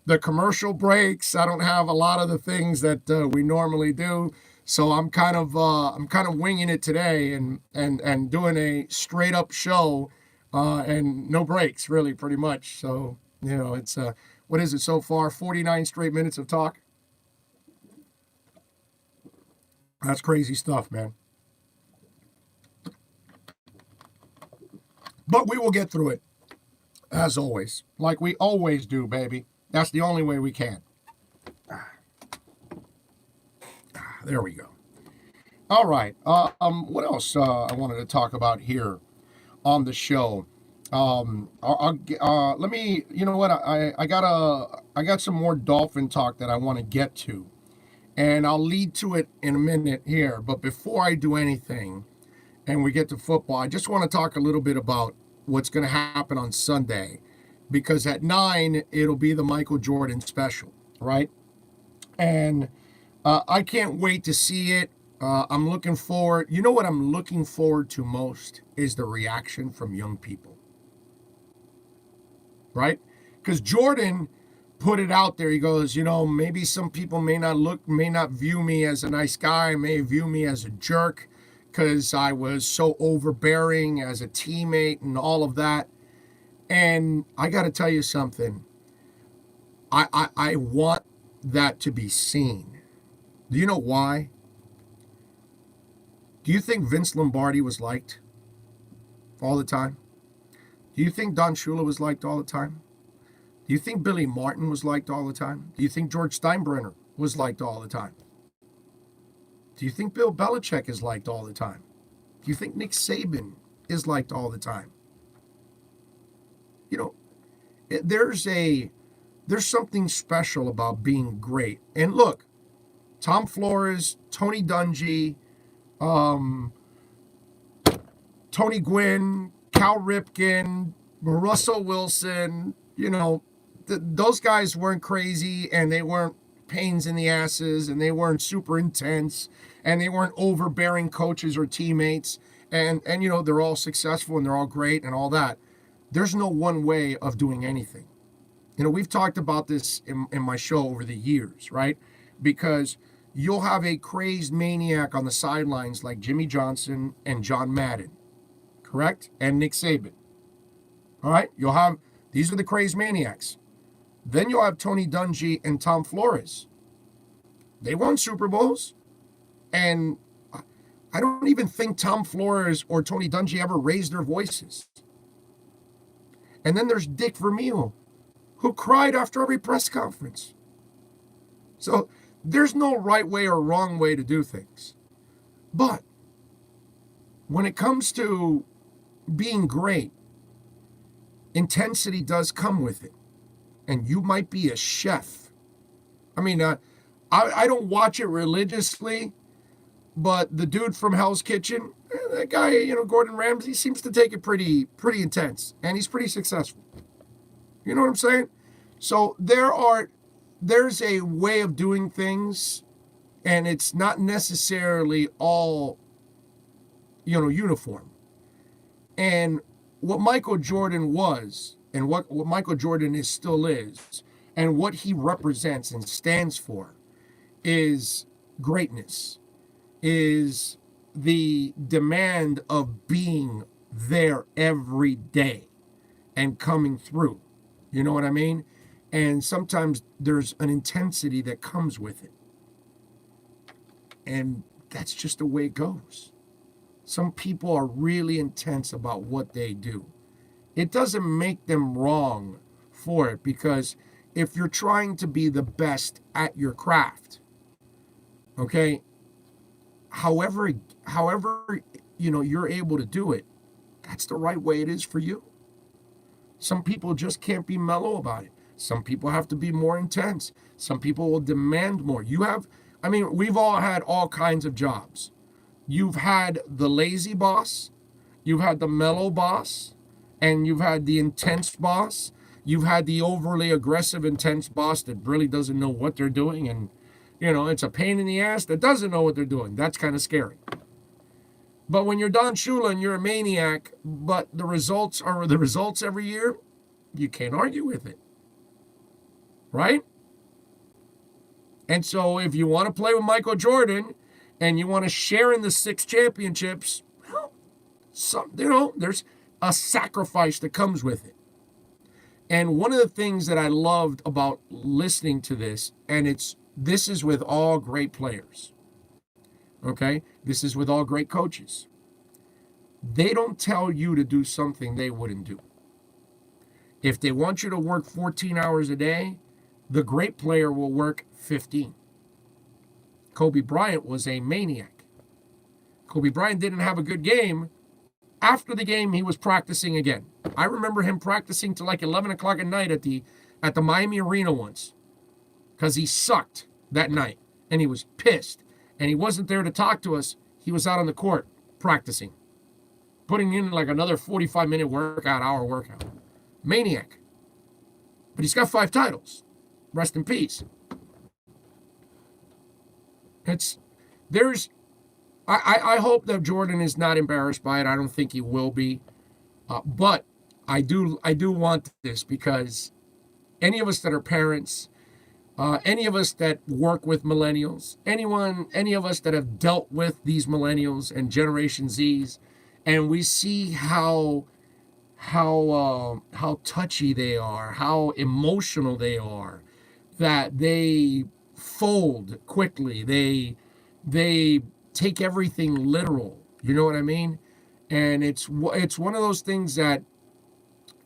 the commercial breaks. I don't have a lot of the things that we normally do. So I'm kind of winging it today and doing a straight up show and no breaks, really, pretty much. So, it's what is it so far? 49 straight minutes of talk. That's crazy stuff, man. But we will get through it, as always, like we always do, baby. That's the only way we can. There we go. All right. What else I wanted to talk about here on the show? Let me. You know what? I got some more Dolphin talk that I want to get to, and I'll lead to it in a minute here. But before I do anything, and we get to football, I just want to talk a little bit about what's going to happen on Sunday, because at 9 it'll be the Michael Jordan special, right? And I can't wait to see it. I'm looking forward. You know what I'm looking forward to most is the reaction from young people. Right? Because Jordan put it out there. He goes, maybe some people may not view me as a nice guy, may view me as a jerk because I was so overbearing as a teammate and all of that. And I got to tell you something. I want that to be seen. Do you know why? Do you think Vince Lombardi was liked all the time? Do you think Don Shula was liked all the time? Do you think Billy Martin was liked all the time? Do you think George Steinbrenner was liked all the time? Do you think Bill Belichick is liked all the time? Do you think Nick Saban is liked all the time? There's something special about being great. And look, Tom Flores, Tony Dungy, Tony Gwynn, Cal Ripken, Russell Wilson, those guys weren't crazy and they weren't pains in the asses and they weren't super intense and they weren't overbearing coaches or teammates. And they're all successful and they're all great and all that. There's no one way of doing anything. We've talked about this in my show over the years, right? Because you'll have a crazed maniac on the sidelines like Jimmy Johnson and John Madden, correct? And Nick Saban. All right? These are the crazed maniacs. Then you'll have Tony Dungy and Tom Flores. They won Super Bowls. And I don't even think Tom Flores or Tony Dungy ever raised their voices. And then there's Dick Vermeil, who cried after every press conference. So there's no right way or wrong way to do things. But when it comes to being great, intensity does come with it. And you might be a chef. I mean, I don't watch it religiously, but the dude from Hell's Kitchen, that guy, Gordon Ramsay, seems to take it pretty intense, and he's pretty successful. You know what I'm saying? So there's a way of doing things, and it's not necessarily all, uniform. And what Michael Jordan was, and what Michael Jordan still is, and what he represents and stands for is greatness, is the demand of being there every day and coming through. You know what I mean? And sometimes there's an intensity that comes with it. And that's just the way it goes. Some people are really intense about what they do. It doesn't make them wrong for it, because if you're trying to be the best at your craft, okay, however you're able to do it, that's the right way it is for you. Some people just can't be mellow about it. Some people have to be more intense. Some people will demand more. We've all had all kinds of jobs. You've had the lazy boss, you've had the mellow boss, and you've had the intense boss. You've had the overly aggressive, intense boss that really doesn't know what they're doing, and it's a pain in the ass that doesn't know what they're doing. That's kind of scary. But when you're Don Shula and you're a maniac, but the results are the results every year, you can't argue with it. Right? And so if you want to play with Michael Jordan and you want to share in the 6 championships, there's a sacrifice that comes with it. And one of the things that I loved about listening to this, and this is with all great players, okay? This is with all great coaches. They don't tell you to do something they wouldn't do. If they want you to work 14 hours a day, the great player will work 15. Kobe Bryant was a maniac. Kobe Bryant didn't have a good game. After the game, he was practicing again. I remember him practicing till like 11 o'clock at night at the Miami Arena once, because he sucked that night and he was pissed and he wasn't there to talk to us. He was out on the court practicing, putting in like another 45-minute hour workout. Maniac. But he's got 5 titles. Rest in peace. It's there's I hope that Jordan is not embarrassed by it. I don't think he will be. But I do want this because any of us that are parents, any of us that work with millennials, any of us that have dealt with these millennials and Generation Zs, and we see how touchy they are, how emotional they are, that they fold quickly. They take everything literal. You know what I mean? And it's one of those things that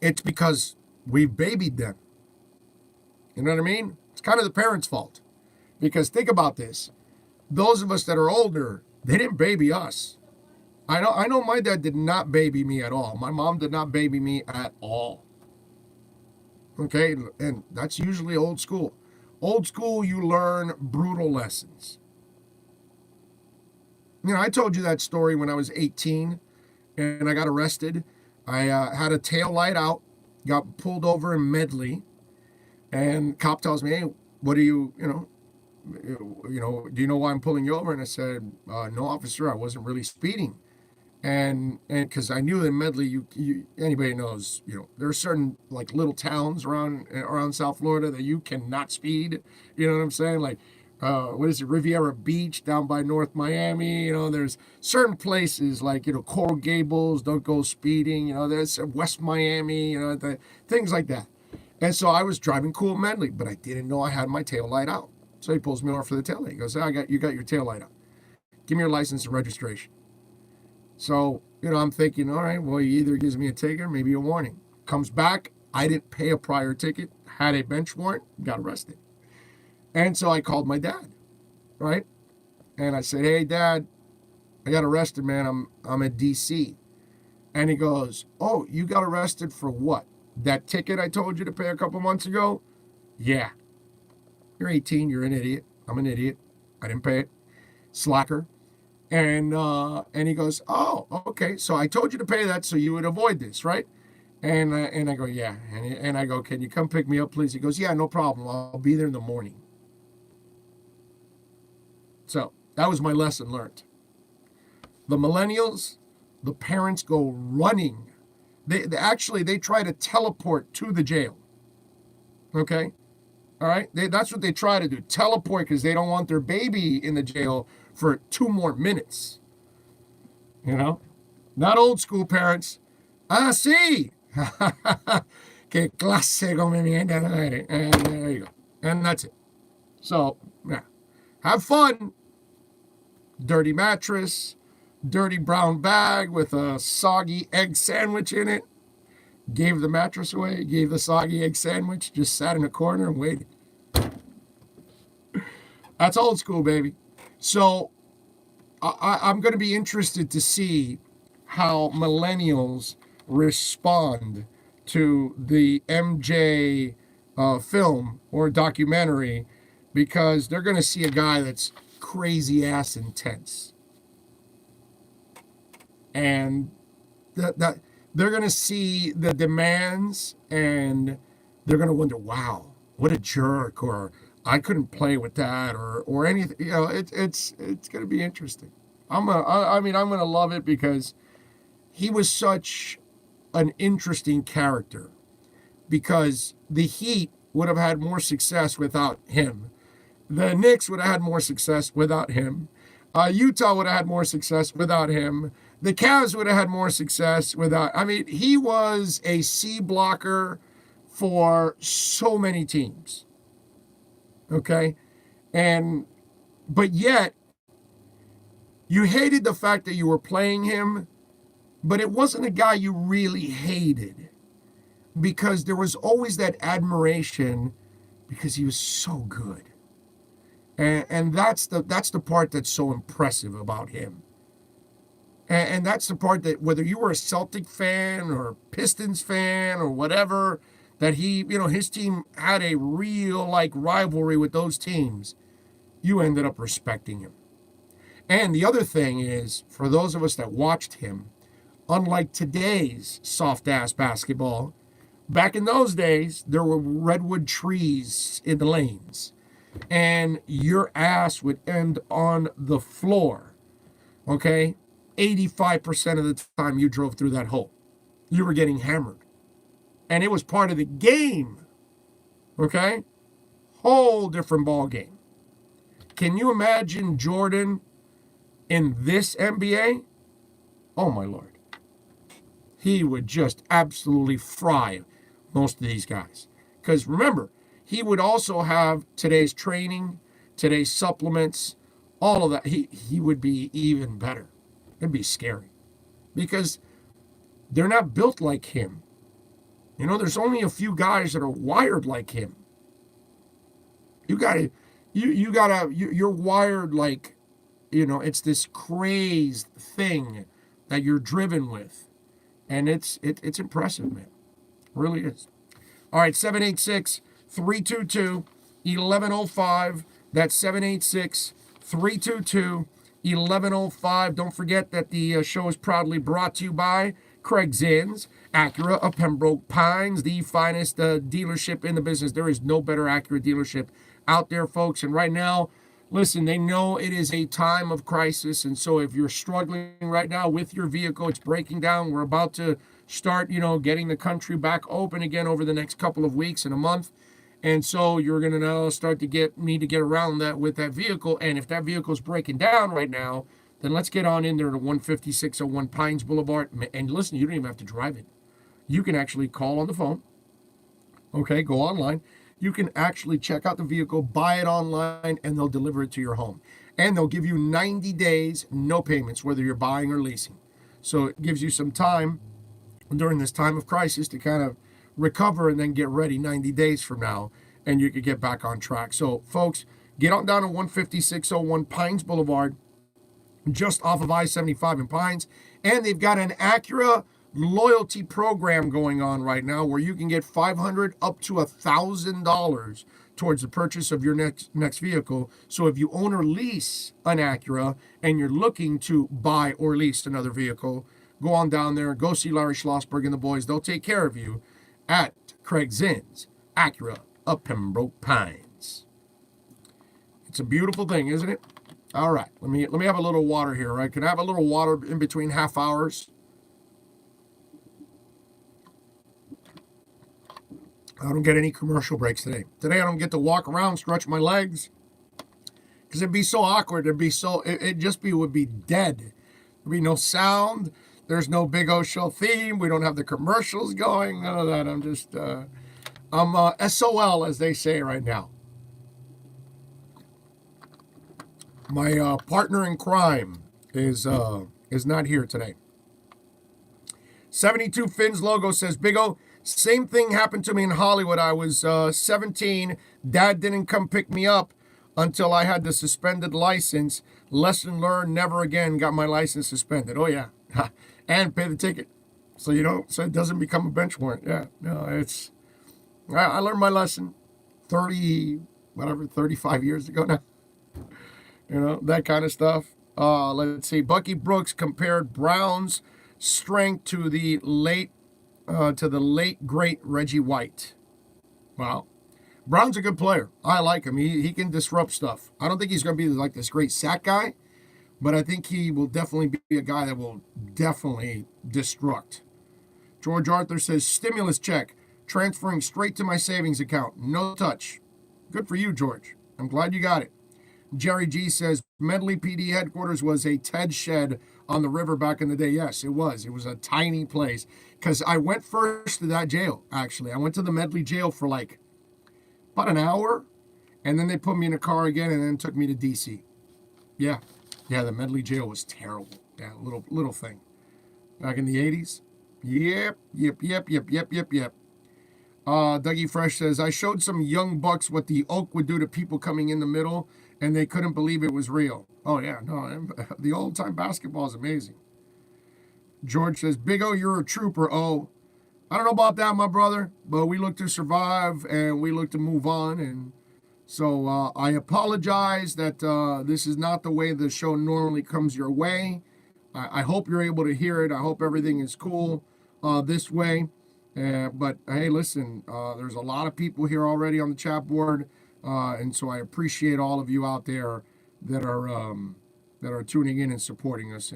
it's because we've babied them. You know what I mean? It's kind of the parents' fault. Because think about this. Those of us that are older, they didn't baby us. I know my dad did not baby me at all. My mom did not baby me at all. Okay? And that's usually old school. Old school, you learn brutal lessons. You know, I told you that story when I was 18 and I got arrested. I had a tail light out, got pulled over in Medley, and cop tells me, "Hey, what are you, do you know why I'm pulling you over?" And I said, "No, officer, I wasn't really speeding." And because I knew in Medley, you anybody knows, there are certain like little towns around South Florida that you cannot speed. You know what I'm saying? Like, what is it, Riviera Beach down by North Miami? There's certain places like, Coral Gables, don't go speeding. There's West Miami, things like that. And so I was driving cool Medley, but I didn't know I had my tail light out. So he pulls me over for the tail light. He goes, you got your tail light out. Give me your license and registration. So, I'm thinking, all right, well, he either gives me a ticket or maybe a warning. Comes back, I didn't pay a prior ticket, had a bench warrant, got arrested. And so I called my dad, right? And I said, "Hey, Dad, I got arrested, man. I'm in D.C." And he goes, "Oh, you got arrested for what? That ticket I told you to pay a couple months ago?" "Yeah." "You're 18. You're an idiot." "I'm an idiot. I didn't pay it. Slacker." And he goes, "Oh, okay. So I told you to pay that so you would avoid this, right?" And I go, "Yeah." And I go, "Can you come pick me up, please?" He goes, "Yeah, no problem. I'll be there in the morning." So that was my lesson learned. The millennials, the parents go running. They try to teleport to the jail. Okay? All right? That's what they try to do. Teleport because they don't want their baby in the jail for 2 more minutes. Not old school parents. "Ah, sí. Que clase come mierda." And there you go. And that's it. So, yeah. Have fun. Dirty mattress, dirty brown bag with a soggy egg sandwich in it. Gave the mattress away, gave the soggy egg sandwich, just sat in a corner and waited. That's old school, baby. So I'm going to be interested to see how millennials respond to the MJ film or documentary, because they're going to see a guy that's crazy ass intense. And that they're going to see the demands and they're going to wonder, wow, what a jerk, or I couldn't play with that, or anything. It's going to be interesting. I'm going to love it because he was such an interesting character, because the Heat would have had more success without him. The Knicks would have had more success without him. Utah would have had more success without him. The Cavs would have had more success without. He was a C blocker for so many teams. Okay? But yet, you hated the fact that you were playing him, but it wasn't a guy you really hated, because there was always that admiration because he was so good. And that's the part that's so impressive about him. And that's the part that, whether you were a Celtic fan or a Pistons fan or whatever, that his team had a real rivalry with those teams, you ended up respecting him. And the other thing is, for those of us that watched him, unlike today's soft-ass basketball, back in those days, there were redwood trees in the lanes. and your ass would end on the floor, okay? 85% of the time you drove through that hole, you were getting hammered. And it was part of the game, okay? Whole different ball game. Can you imagine Jordan in this NBA? Oh, my Lord. He would just absolutely fry most of these guys. Because remember, he would also have today's training, today's supplements, all of that. He would be even better. It'd be scary. Because they're not built like him. You know, there's only a few guys that are wired like him. You're wired like, you know, it's this crazed thing that you're driven with. And it's impressive, man. It really is. All right, 786-322-1105. That's 786-322-1105. Don't forget that the show is proudly brought to you by Craig Zins, Acura of Pembroke Pines, the finest dealership in the business. There is no better Acura dealership out there, folks. And right now, listen, they know it is a time of crisis. And so if you're struggling right now with your vehicle, it's breaking down. We're about to start, you know, getting the country back open again over the next couple of weeks and a month. And so you're going to now start to need to get around that with that vehicle. And if that vehicle is breaking down right now, then let's get on in there to 15601 Pines Boulevard. And listen, you don't even have to drive it. You can actually call on the phone. Okay, go online. You can actually check out the vehicle, buy it online, and they'll deliver it to your home. And they'll give you 90 days, no payments, whether you're buying or leasing. So it gives you some time during this time of crisis to kind of recover and then get ready 90 days from now, and you could get back on track. So, folks, get on down to 15601 Pines Boulevard, just off of I-75 in Pines. And they've got an Acura loyalty program going on right now where you can get $500 up to $1,000 towards the purchase of your next vehicle. So if you own or lease an Acura and you're looking to buy or lease another vehicle, go on down there, go see Larry Schlossberg and the boys. They'll take care of you at Craig Zins, Acura of Pembroke Pines. It's a beautiful thing, isn't it? All right, let me have a little water here, right? Can I have a little water in between half hours? I don't get any commercial breaks today. Today I don't get to walk around, stretch my legs, because it'd be so awkward. It would be dead. There'd be no sound. There's no Big O Show theme. We don't have the commercials going. None of that. I'm just, I'm SOL, as they say right now. My partner in crime is not here today. 72 Finn's logo says, Big O, same thing happened to me in Hollywood. I was 17. Dad didn't come pick me up until I had the suspended license. Lesson learned, never again. Got my license suspended. Oh, yeah. And pay the ticket. So it doesn't become a bench warrant. Yeah, no, I learned my lesson 35 years ago now. You know, that kind of stuff. Let's see. Bucky Brooks compared Brown's strength to the late great Reggie White. Wow. Brown's a good player. I like him. He can disrupt stuff. I don't think he's going to be like this great sack guy, but I think he will definitely be a guy that will definitely destruct. George Arthur says, stimulus check, transferring straight to my savings account. No touch. Good for you, George. I'm glad you got it. Jerry G says, Medley PD headquarters was a Ted shed on the river back in the day. Yes, it was. It was a tiny place. Because I went first to that jail, actually. I went to the Medley jail for like about an hour. And then they put me in a car again and then took me to D.C. Yeah, the Medley jail was terrible. Yeah, little thing. Back in the 80s. Yep. Dougie Fresh says, I showed some young bucks what the oak would do to people coming in the middle, and they couldn't believe it was real. Oh, yeah, no, the old-time basketball is amazing. George says, Big O, you're a trooper. Oh, I don't know about that, my brother, but we look to survive, and we look to move on, and so I apologize that this is not the way the show normally comes your way. I hope you're able to hear it. I hope everything is cool this way. But hey, listen, there's a lot of people here already on the chat board. And so I appreciate all of you out there that are tuning in and supporting us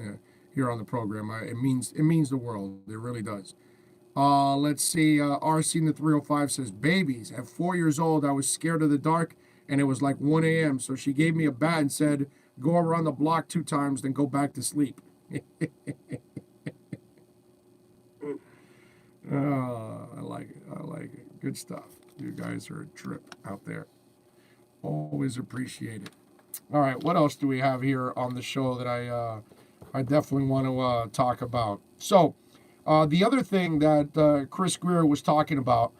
here on the program. It means the world. It really does. Let's see. RC in the 305 says, babies. At 4 years old, I was scared of the dark, and it was like 1 a.m. So she gave me a bat and said, go around the block 2 times, then go back to sleep. I like it. I like it. Good stuff. You guys are a trip out there. Always appreciate it. All right, what else do we have here on the show that I definitely want to talk about? So, the other thing that Chris Greer was talking about,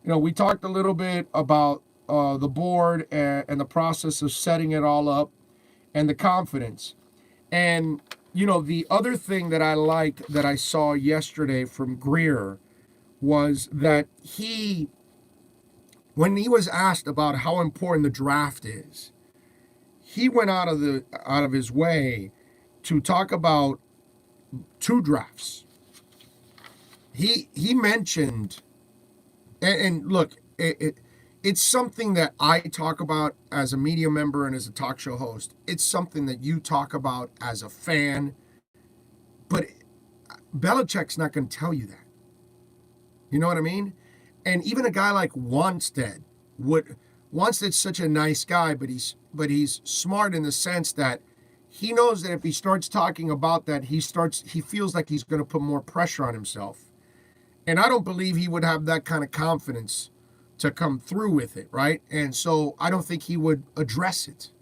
we talked a little bit about the board and the process of setting it all up and the confidence. And, the other thing that I liked that I saw yesterday from Greer was that when he was asked about how important the draft is, he went out of his way to talk about 2 drafts. He mentioned, and look, it's something that I talk about as a media member and as a talk show host. It's something that you talk about as a fan, but Belichick's not going to tell you that. You know what I mean? And even a guy like Wanstead's such a nice guy, but he's smart in the sense that he knows that if he starts talking about that, he feels like he's going to put more pressure on himself. And I don't believe he would have that kind of confidence to come through with it, right? And so I don't think he would address it.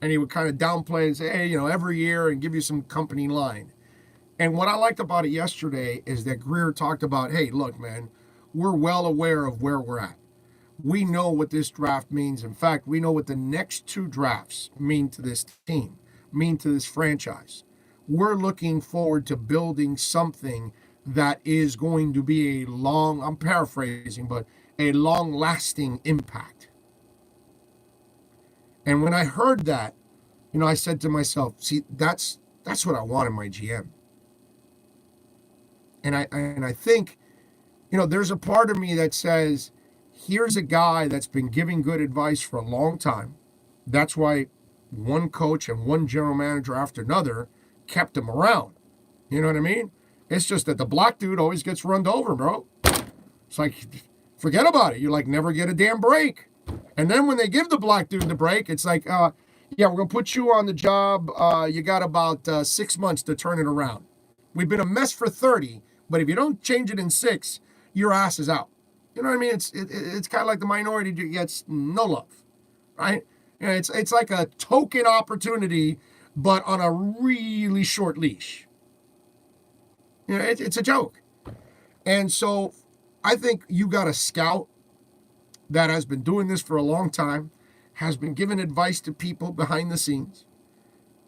And he would kind of downplay and say, hey, every year, and give you some company line. And what I liked about it yesterday is that Greer talked about, hey, look, man, we're well aware of where we're at. We know what this draft means. In fact, we know what the next 2 drafts mean to this team, mean to this franchise. We're looking forward to building something that is going to be I'm paraphrasing, but a long-lasting impact. And when I heard that, I said to myself, see, that's what I want in my GM. And I think, there's a part of me that says, here's a guy that's been giving good advice for a long time. That's why one coach and one general manager after another kept him around. You know what I mean? It's just that the black dude always gets run over, bro. It's like, forget about it. You never get a damn break. And then when they give the black dude the break, it's like, yeah, we're going to put you on the job. You got about 6 months to turn it around. We've been a mess for 30, but if you don't change it in 6, your ass is out. You know what I mean? It's kind of like the minority gets no love, right? It's like a token opportunity, but on a really short leash. It's a joke. And so I think you got a scout that has been doing this for a long time, has been giving advice to people behind the scenes.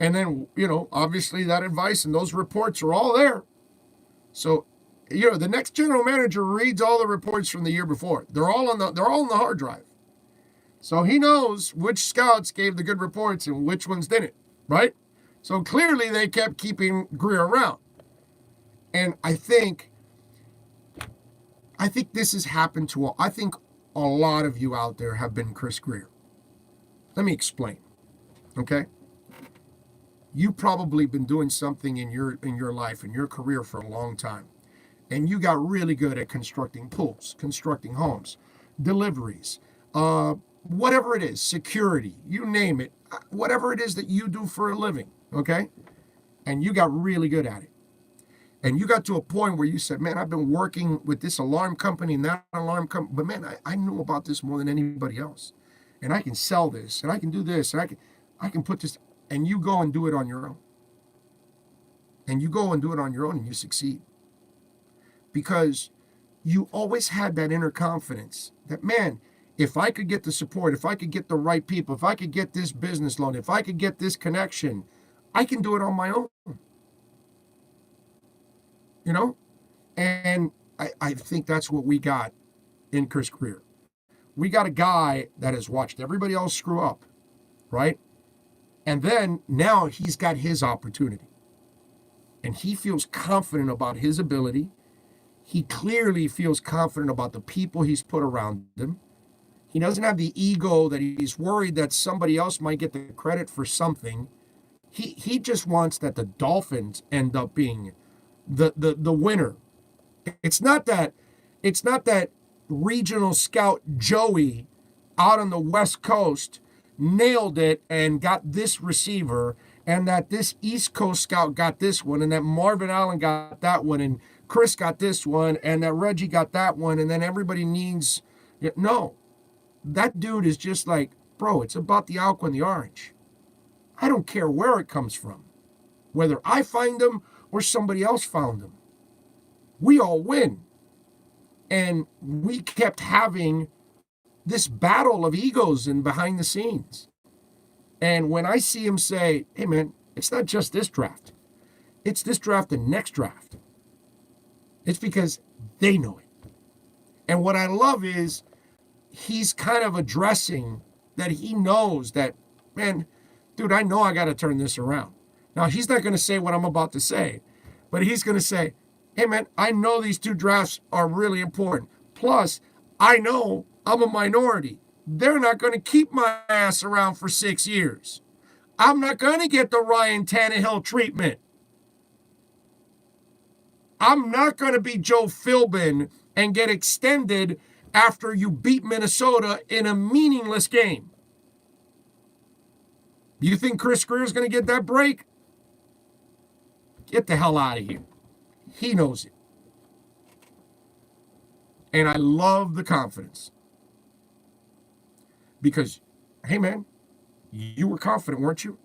And then, obviously that advice and those reports are all there. So, the next general manager reads all the reports from the year before. They're all on the hard drive. So he knows which scouts gave the good reports and which ones didn't, right? So clearly they kept keeping Greer around. And I think this has happened to I think a lot of you out there have been Chris Greer. Let me explain. Okay? You've probably been doing something in your life, in your career for a long time. And you got really good at constructing pools, constructing homes, deliveries, whatever it is, security, you name it, whatever it is that you do for a living, okay? And you got really good at it. And you got to a point where you said, man, I've been working with this alarm company and that alarm company, but man, I knew about this more than anybody else. And I can sell this, and I can do this, and I can put this, and you go and do it on your own. And you go and do it on your own, and you succeed. Because you always had that inner confidence that, man, if I could get the support, if I could get the right people, if I could get this business loan, if I could get this connection, I can do it on my own. And I think that's what we got in Chris Greer. We got a guy that has watched everybody else screw up, right? And then now he's got his opportunity. And he feels confident about his ability. He clearly feels confident about the people he's put around him. He doesn't have the ego that he's worried that somebody else might get the credit for something. He just wants that the Dolphins end up being the winner. It's not that regional scout Joey out on the West Coast nailed it and got this receiver, and that this East Coast scout got this one, and that Marvin Allen got that one, and Chris got this one, and that Reggie got that one, and then everybody needs. No, that dude is just like, bro, it's about the aqua and the orange. I don't care where it comes from, whether I find them or somebody else found them. We all win. And we kept having this battle of egos and behind the scenes. And when I see him say, hey, man, it's not just this draft. It's this draft and next draft. It's because they know it. And what I love is he's kind of addressing that he knows that, man, dude, I know I got to turn this around. Now, he's not going to say what I'm about to say, but he's going to say, hey, man, I know these two drafts are really important. Plus, I know I'm a minority. They're not going to keep my ass around for 6 years. I'm not going to get the Ryan Tannehill treatment. I'm not going to be Joe Philbin and get extended after you beat Minnesota in a meaningless game. You think Chris Greer's going to get that break? Get the hell out of here. He knows it. And I love the confidence. Because, hey, man, you were confident, weren't you?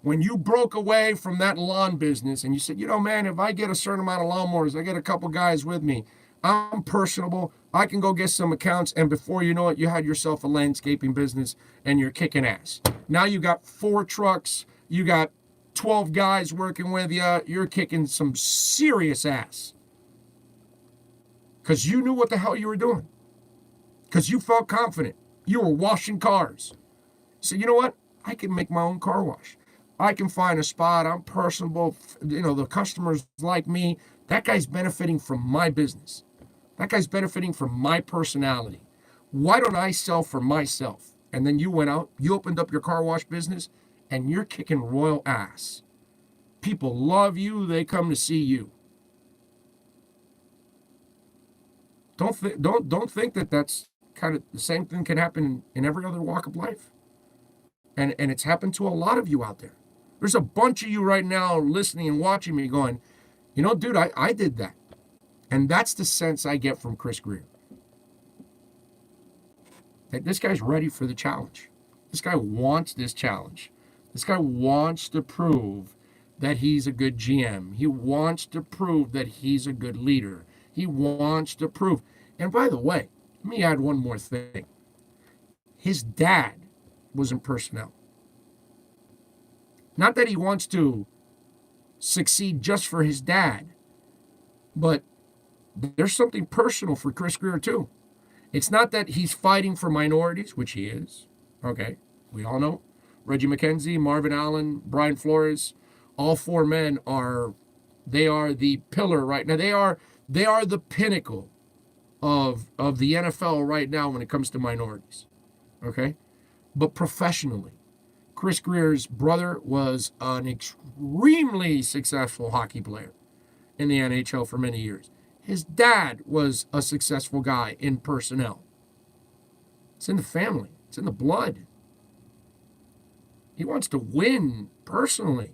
When you broke away from that lawn business and you said, you know, man, if I get a certain amount of lawnmowers, I get a couple guys with me, I'm personable, I can go get some accounts, and before you know it, you had yourself a landscaping business and you're kicking ass. Now you got 4 trucks, you got 12 guys working with you, you're kicking some serious ass. Because you knew what the hell you were doing. Because you felt confident. You were washing cars. So you know what? I can make my own car wash. I can find a spot. I'm personable. You know, the customers like me. That guy's benefiting from my business. That guy's benefiting from my personality. Why don't I sell for myself? And then you went out, you opened up your car wash business, and you're kicking royal ass. People love you. They come to see you. Don't think that that's kind of the same thing can happen in every other walk of life. And it's happened to a lot of you out there. There's a bunch of you right now listening and watching me going, you know, dude, I did that. And that's the sense I get from Chris Greer. That this guy's ready for the challenge. This guy wants this challenge. This guy wants to prove that he's a good GM. He wants to prove that he's a good leader. He wants to prove. And by the way, let me add one more thing. His dad was in personnel. Not that he wants to succeed just for his dad, but there's something personal for Chris Greer too. It's not that he's fighting for minorities, which he is. Okay, we all know. Reggie McKenzie, Marvin Allen, Brian Flores, all 4 men they are the pillar right now. They are the pinnacle of the NFL right now when it comes to minorities. Okay? But professionally, Chris Greer's brother was an extremely successful hockey player in the NHL for many years. His dad was a successful guy in personnel. It's in the family. It's in the blood. He wants to win personally.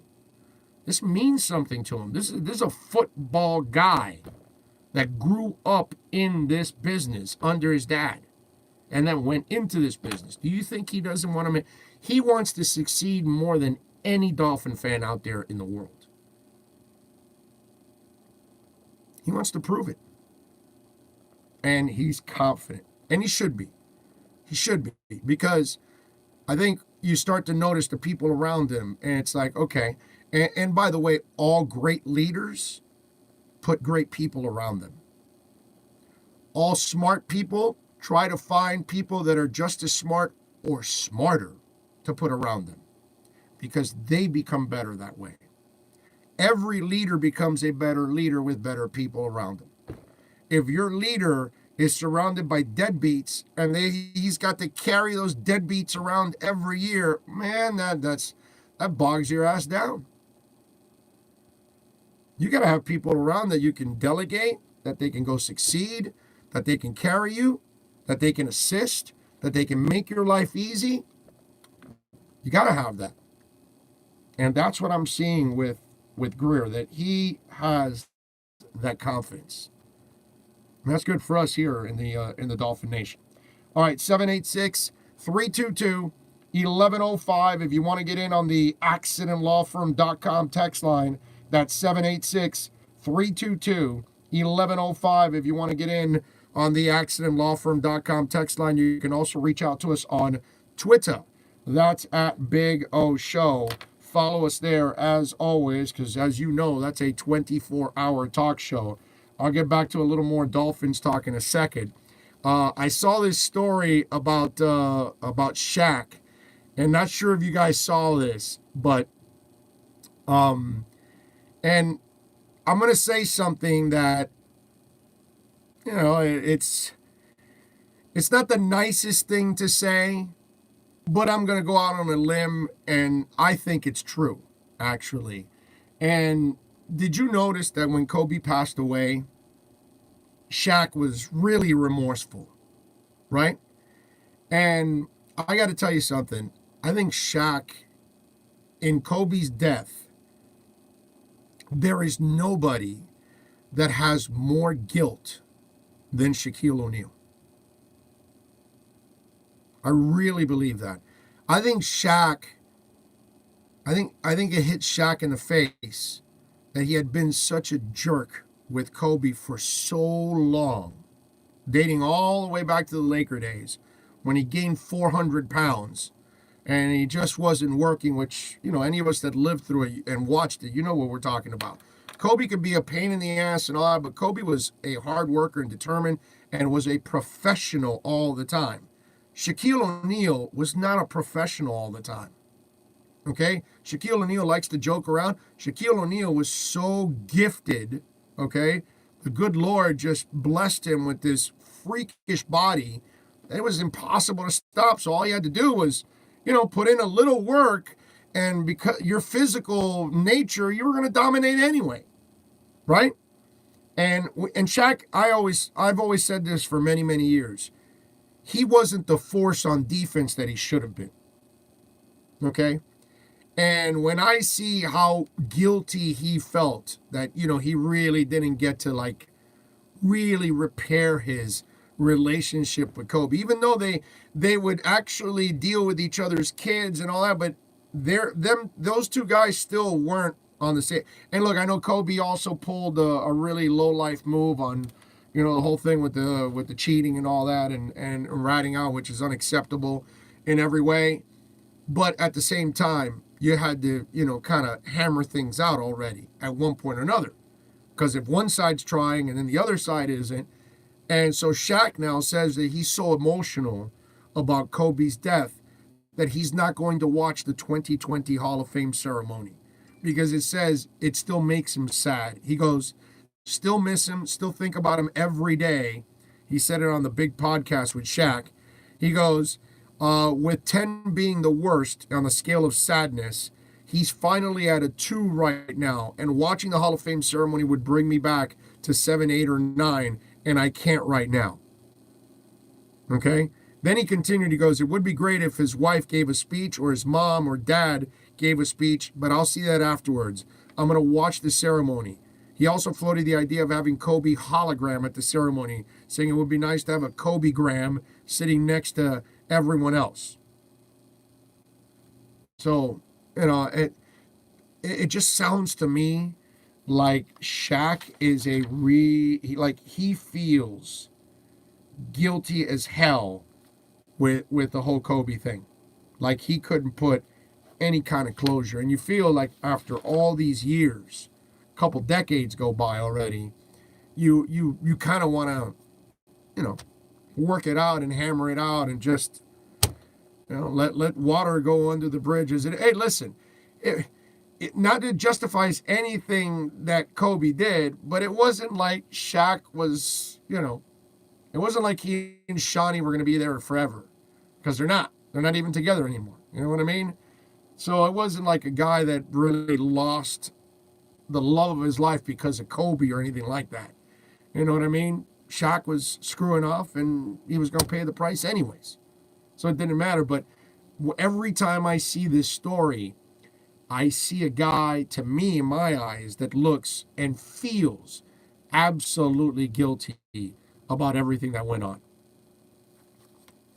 This means something to him. This is a football guy that grew up in this business under his dad and then went into this business. Do you think he doesn't want to? He wants to succeed more than any Dolphin fan out there in the world. He wants to prove it. And he's confident. And he should be. He should be. Because I think you start to notice the people around him, and it's like, okay. And by the way, all great leaders put great people around them. All smart people try to find people that are just as smart or smarter to put around them, because they become better that way. Every leader becomes a better leader with better people around them. If your leader is surrounded by deadbeats, and he's got to carry those deadbeats around every year, man, that bogs your ass down. You got to have people around that you can delegate, that they can go succeed, that they can carry you, that they can assist, that they can make your life easy. You got to have that. And that's what I'm seeing with Greer, that he has that confidence. And that's good for us here in the Dolphin Nation. All right, 786-322-1105. If you want to get in on the accidentlawfirm.com text line, that's 786-322-1105. If you want to get in on the accidentlawfirm.com text line, you can also reach out to us on Twitter. That's at Big O Show. Follow us there as always, because as you know, that's a 24-hour talk show. I'll get back to a little more Dolphins talk in a second. I saw this story about Shaq, and not sure if you guys saw this, but and I'm gonna say something that, you know, it's not the nicest thing to say, but I'm gonna go out on a limb, and I think it's true, actually. And did you notice that when Kobe passed away, Shaq was really remorseful, right? And I got to tell you something. I think Shaq, in Kobe's death, there is nobody that has more guilt than Shaquille O'Neal. I really believe that. I think Shaq, I think it hit Shaq in the face that he had been such a jerk with Kobe for so long, dating all the way back to the Laker days, when he gained 400 pounds and he just wasn't working, which, you know, any of us that lived through it and watched it, you know what we're talking about. Kobe could be a pain in the ass and all that, but Kobe was a hard worker and determined and was a professional all the time. Shaquille O'Neal was not a professional all the time. Okay? Shaquille O'Neal likes to joke around. Shaquille O'Neal was so gifted. Okay, the good Lord just blessed him with this freakish body. It was impossible to stop. So all you had to do was, you know, put in a little work, and because your physical nature, you were going to dominate anyway, right? And Shaq, I've always said this for many, many years. He wasn't the force on defense that he should have been. Okay. And when I see how guilty he felt that, you know, he really didn't get to like really repair his relationship with Kobe, even though they would actually deal with each other's kids and all that, but those two guys still weren't on the same. And look, I know Kobe also pulled a really low life move on, you know, the whole thing with the cheating and all that and ratting out, which is unacceptable in every way. But at the same time, you had to, you know, kind of hammer things out already at one point or another. Because if one side's trying and then the other side isn't. And so Shaq now says that he's so emotional about Kobe's death that he's not going to watch the 2020 Hall of Fame ceremony. Because it says it still makes him sad. He goes, still miss him, still think about him every day. He said it on the big podcast with Shaq. He goes, with 10 being the worst on the scale of sadness, he's finally at a 2 right now. And watching the Hall of Fame ceremony would bring me back to 7, 8, or 9, and I can't right now. Okay? Then he continued, he goes, it would be great if his wife gave a speech or his mom or dad gave a speech, but I'll see that afterwards. I'm going to watch the ceremony. He also floated the idea of having Kobe hologram at the ceremony, saying it would be nice to have a Kobe-gram sitting next to everyone else. So, you know, it just sounds to me like Shaq is he feels guilty as hell with the whole Kobe thing. Like he couldn't put any kind of closure. And you feel like after all these years, a couple decades go by already, you kind of want to, you know, work it out and hammer it out and just, you know, let water go under the bridges. And hey, listen, it not that it justifies anything that Kobe did, but it wasn't like Shaq was, you know, It wasn't like he and Shawnee were going to be there forever, because they're not. They're not even together anymore. You know what I mean? So it wasn't like a guy that really lost the love of his life because of Kobe or anything like that. You know what I mean? Shaq was screwing off, and he was going to pay the price anyways. So it didn't matter. But every time I see this story, I see a guy, to me, in my eyes, that looks and feels absolutely guilty about everything that went on.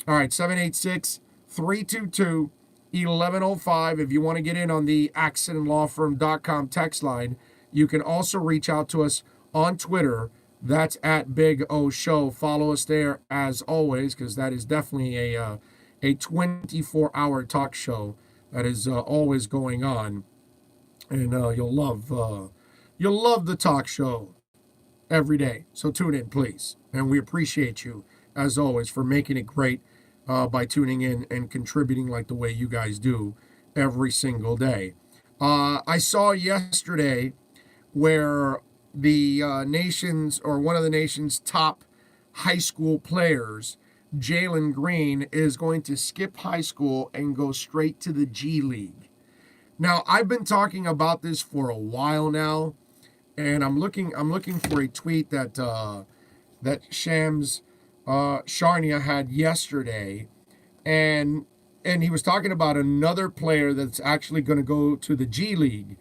All right, 786-322-1105. If you want to get in on the accidentlawfirm.com text line, you can also reach out to us on Twitter. That's at Big O Show. Follow us there as always, because that is definitely a 24-hour talk show that is always going on, and you'll love the talk show every day. So tune in, please, and we appreciate you as always for making it great by tuning in and contributing like the way you guys do every single day. I saw yesterday where the nation's, or one of the nation's top high school players, Jalen Green, is going to skip high school and go straight to the G League. Now, I've been talking about this for a while now, and I'm looking for a tweet that Shams Charania had yesterday, and he was talking about another player that's actually going to go to the G League.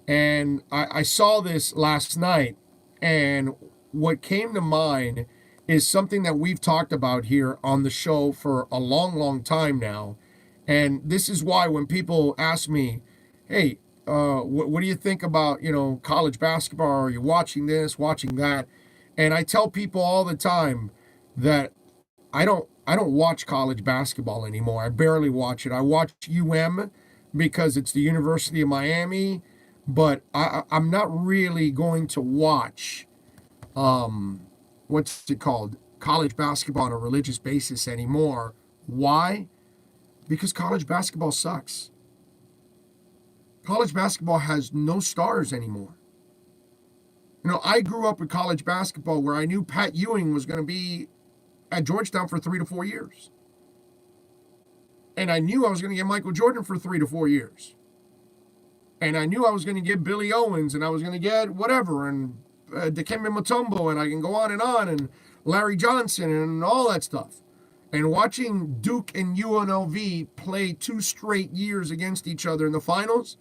And I saw this last night, and what came to mind is something that we've talked about here on the show for a long, long time now. And this is why when people ask me, hey, what do you think about, college basketball? Are you watching this, watching that? And I tell people all the time that I don't watch college basketball anymore. I barely watch it. I watch UM because it's the University of Miami, but I'm not really going to watch what's it called? College basketball on a religious basis anymore. Why? Because college basketball sucks. College basketball has no stars anymore. I grew up with college basketball where I knew Pat Ewing was going to be at Georgetown for 3 to 4 years. And I knew I was going to get Michael Jordan for 3 to 4 years. And I knew I was going to get Billy Owens, and I was going to get whatever, and Dikembe Mutombo, and I can go on, and Larry Johnson, and all that stuff. And watching Duke and UNLV play 2 straight years against each other in the finals,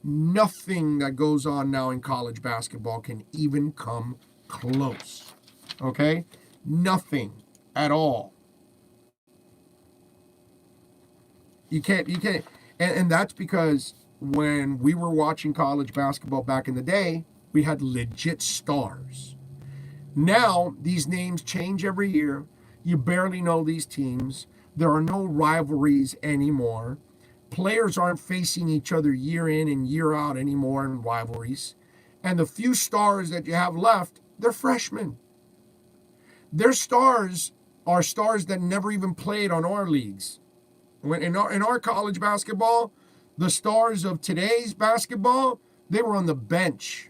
nothing that goes on now in college basketball can even come close. Okay? Nothing at all. You can't, and that's because when we were watching college basketball back in the day, we had legit stars. Now, these names change every year. You barely know these teams. There are no rivalries anymore. Players aren't facing each other year in and year out anymore in rivalries. And the few stars that you have left, they're freshmen. Their stars are stars that never even played on our leagues. In our college basketball, the stars of today's basketball, they were on the bench.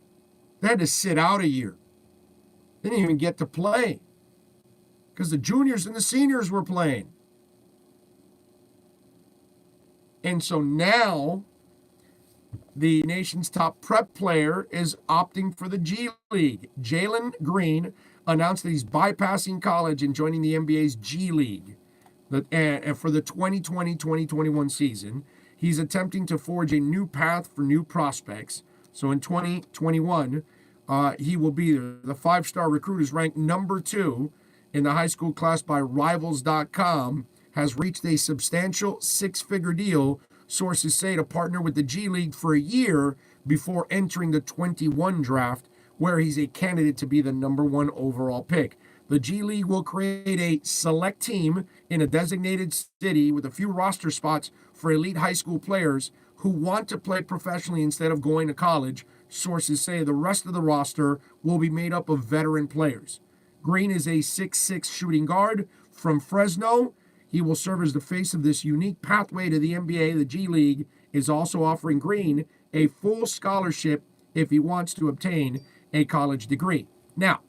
They had to sit out a year. They didn't even get to play because the juniors and the seniors were playing. And so now the nation's top prep player is opting for the G League. Jalen Green announced that he's bypassing college and joining the NBA's G League for the 2020-2021 season. He's attempting to forge a new path for new prospects. So in 2021, he will be there. The 5-star recruit is ranked number 2 in the high school class by Rivals.com, has reached a substantial 6-figure deal, sources say, to partner with the G League for a year before entering the 21 draft, where he's a candidate to be the number 1 overall pick. The G League will create a select team in a designated city with a few roster spots for elite high school players who want to play professionally instead of going to college. Sources say the rest of the roster will be made up of veteran players. Green is a 6'6" shooting guard from Fresno. He will serve as the face of this unique pathway to the NBA. The G League is also offering Green a full scholarship if he wants to obtain a college degree. Now,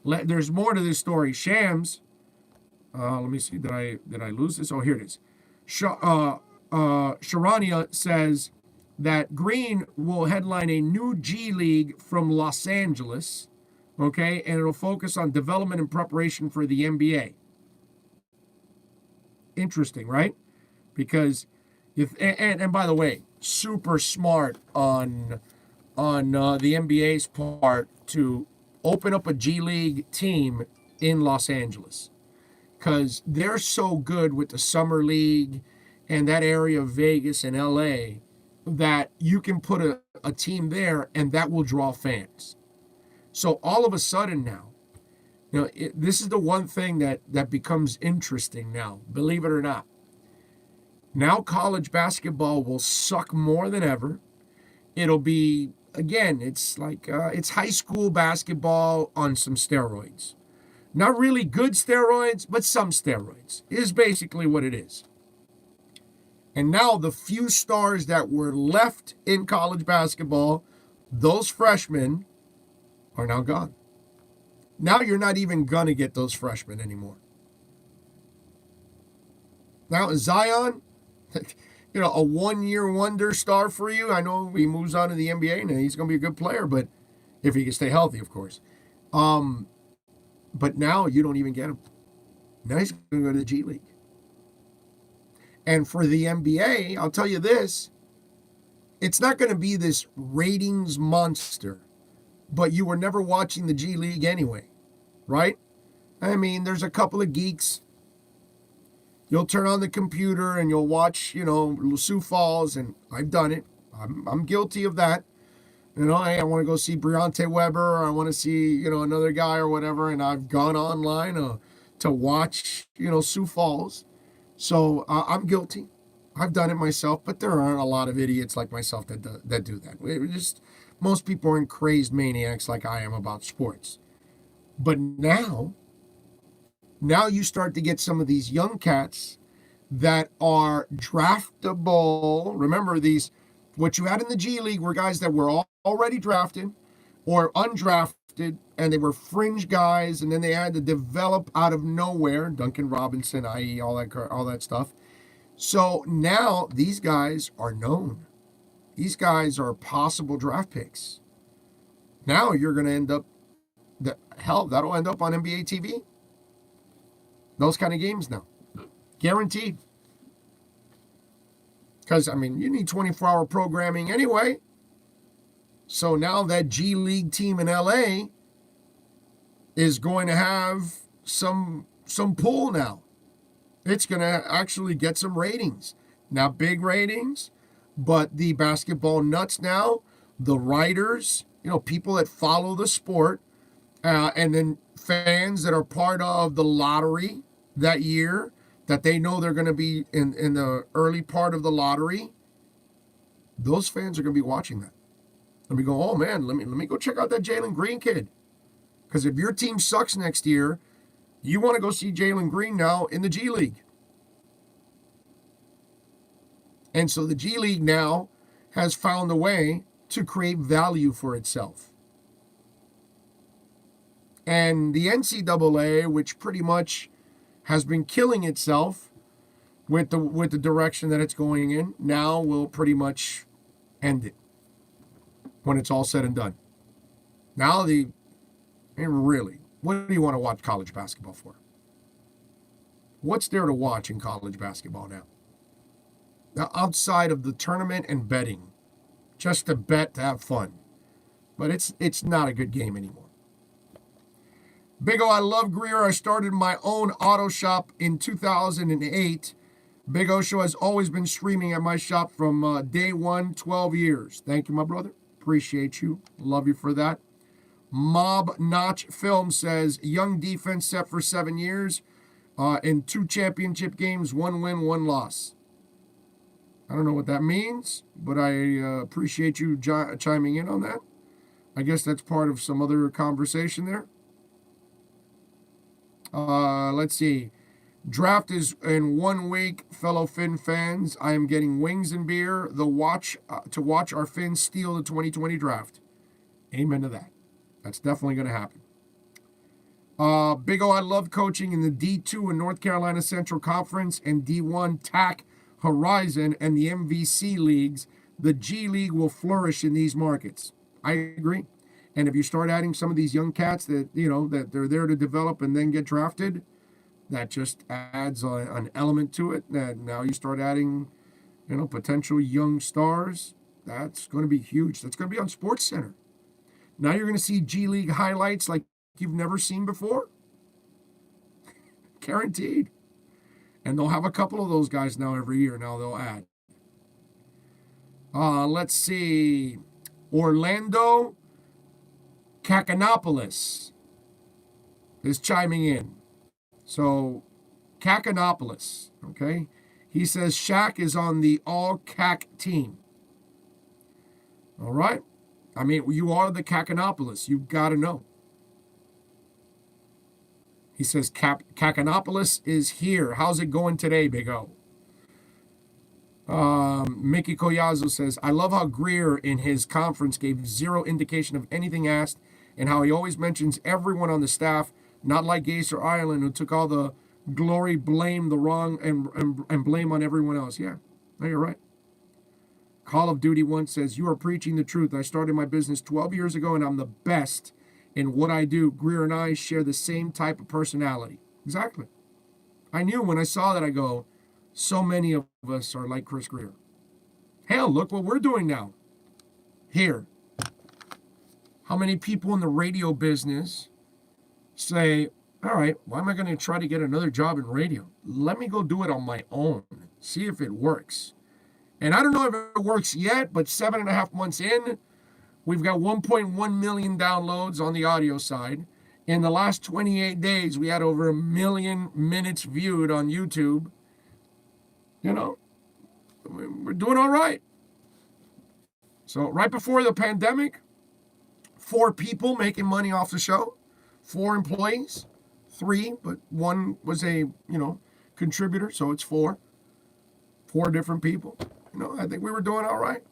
There's more to this story. Shams, let me see. Did I lose this? Oh, here it is. Sharania says that Green will headline a new G League from Los Angeles, okay, and it'll focus on development and preparation for the NBA. Interesting, right? Because and by the way, super smart on the NBA's part to open up a G League team in Los Angeles, because they're so good with the summer league and that area of Vegas and LA that you can put a team there and that will draw fans. So all of a sudden now, this is the one thing that becomes interesting now, believe it or not. Now college basketball will suck more than ever. It'll be, again, it's like it's high school basketball on some steroids. Not really good steroids, but some steroids is basically what it is. And now the few stars that were left in college basketball, those freshmen are now gone. Now you're not even going to get those freshmen anymore. Now Zion, a one-year wonder star for you. I know he moves on to the NBA and he's going to be a good player, but if he can stay healthy, of course. But now you don't even get him. Now he's going to go to the G League. And for the NBA, I'll tell you this, it's not going to be this ratings monster, but you were never watching the G League anyway, right? I mean, there's a couple of geeks. You'll turn on the computer and you'll watch, Sioux Falls, and I've done it. I'm guilty of that. Hey, I want to go see Breonte Weber, or I want to see, another guy or whatever, and I've gone online to watch, Sioux Falls. So I'm guilty. I've done it myself, but there aren't a lot of idiots like myself that do that. Most people aren't crazed maniacs like I am about sports. But now you start to get some of these young cats that are draftable. Remember, what you had in the G League were guys that were already drafted or undrafted, and they were fringe guys, and then they had to develop out of nowhere. Duncan Robinson, i.e., all that stuff. So now these guys are known. These guys are possible draft picks. Now you're going to end up, that'll end up on NBA TV. Those kind of games now. Guaranteed. Because, you need 24-hour programming anyway. So now that G League team in LA is going to have some pull now. It's going to actually get some ratings. Not big ratings, but the basketball nuts now, the writers, people that follow the sport, and then fans that are part of the lottery that year, that they know they're going to be in the early part of the lottery, those fans are going to be watching that. Let me go, oh man, let me go check out that Jalen Green kid. Because if your team sucks next year, you want to go see Jalen Green now in the G League. And so the G League now has found a way to create value for itself. And the NCAA, which pretty much has been killing itself with the direction that it's going in, now will pretty much end it when it's all said and done. Now really, what do you want to watch college basketball for? What's there to watch in college basketball now? Now, outside of the tournament and betting, just to bet to have fun. But it's not a good game anymore. Big O, I love Greer. I started my own auto shop in 2008. Big O Show has always been streaming at my shop from day one, 12 years. Thank you, my brother. Appreciate you. Love you for that. Mob Notch Film says, young defense set for 7 years. In 2 championship games, 1 win, 1 loss. I don't know what that means, but I appreciate you chiming in on that. I guess that's part of some other conversation there. Let's see. Draft is in 1 week, fellow Finn fans. I am getting wings and beer to watch our Finns steal the 2020 draft. Amen to that. That's definitely going to happen. Big O, I love coaching in the D2 in North Carolina Central Conference and D1 TAC Horizon and the MVC leagues. The G League will flourish in these markets. I agree. And if you start adding some of these young cats that, that they're there to develop and then get drafted, that just adds an element to it. That now you start adding, potential young stars. That's going to be huge. That's going to be on SportsCenter. Now you're going to see G League highlights like you've never seen before. Guaranteed. And they'll have a couple of those guys now every year. Now they'll add. Let's see. Orlando Kakanopoulos is chiming in. So, Kakanopoulos, okay? He says Shaq is on the all-CAC team. All right? I mean, you are the Kakanopoulos. You've got to know. He says Kakanopoulos is here. How's it going today, Big O? Mickey Koyazo says, I love how Greer in his conference gave zero indication of anything asked and how he always mentions everyone on the staff, not like Gase or Ireland who took all the glory, blame the wrong, and blame on everyone else. Yeah, no, you're right. Call of Duty 1 says, you are preaching the truth. I started my business 12 years ago and I'm the best in what I do. Greer and I share the same type of personality. Exactly. I knew when I saw that, I go, so many of us are like Chris Greer. Hell, look what we're doing now. Here. How many people in the radio business say, all right, why am I going to try to get another job in radio? Let me go do it on my own. See if it works. And I don't know if it works yet, but 7.5 months in, we've got 1.1 million downloads on the audio side. In the last 28 days, we had over 1 million minutes viewed on YouTube. We're doing all right. So right before the pandemic, 4 people making money off the show, 4 employees, 3, but 1 was a, contributor. So it's 4 different people. I think we were doing all right.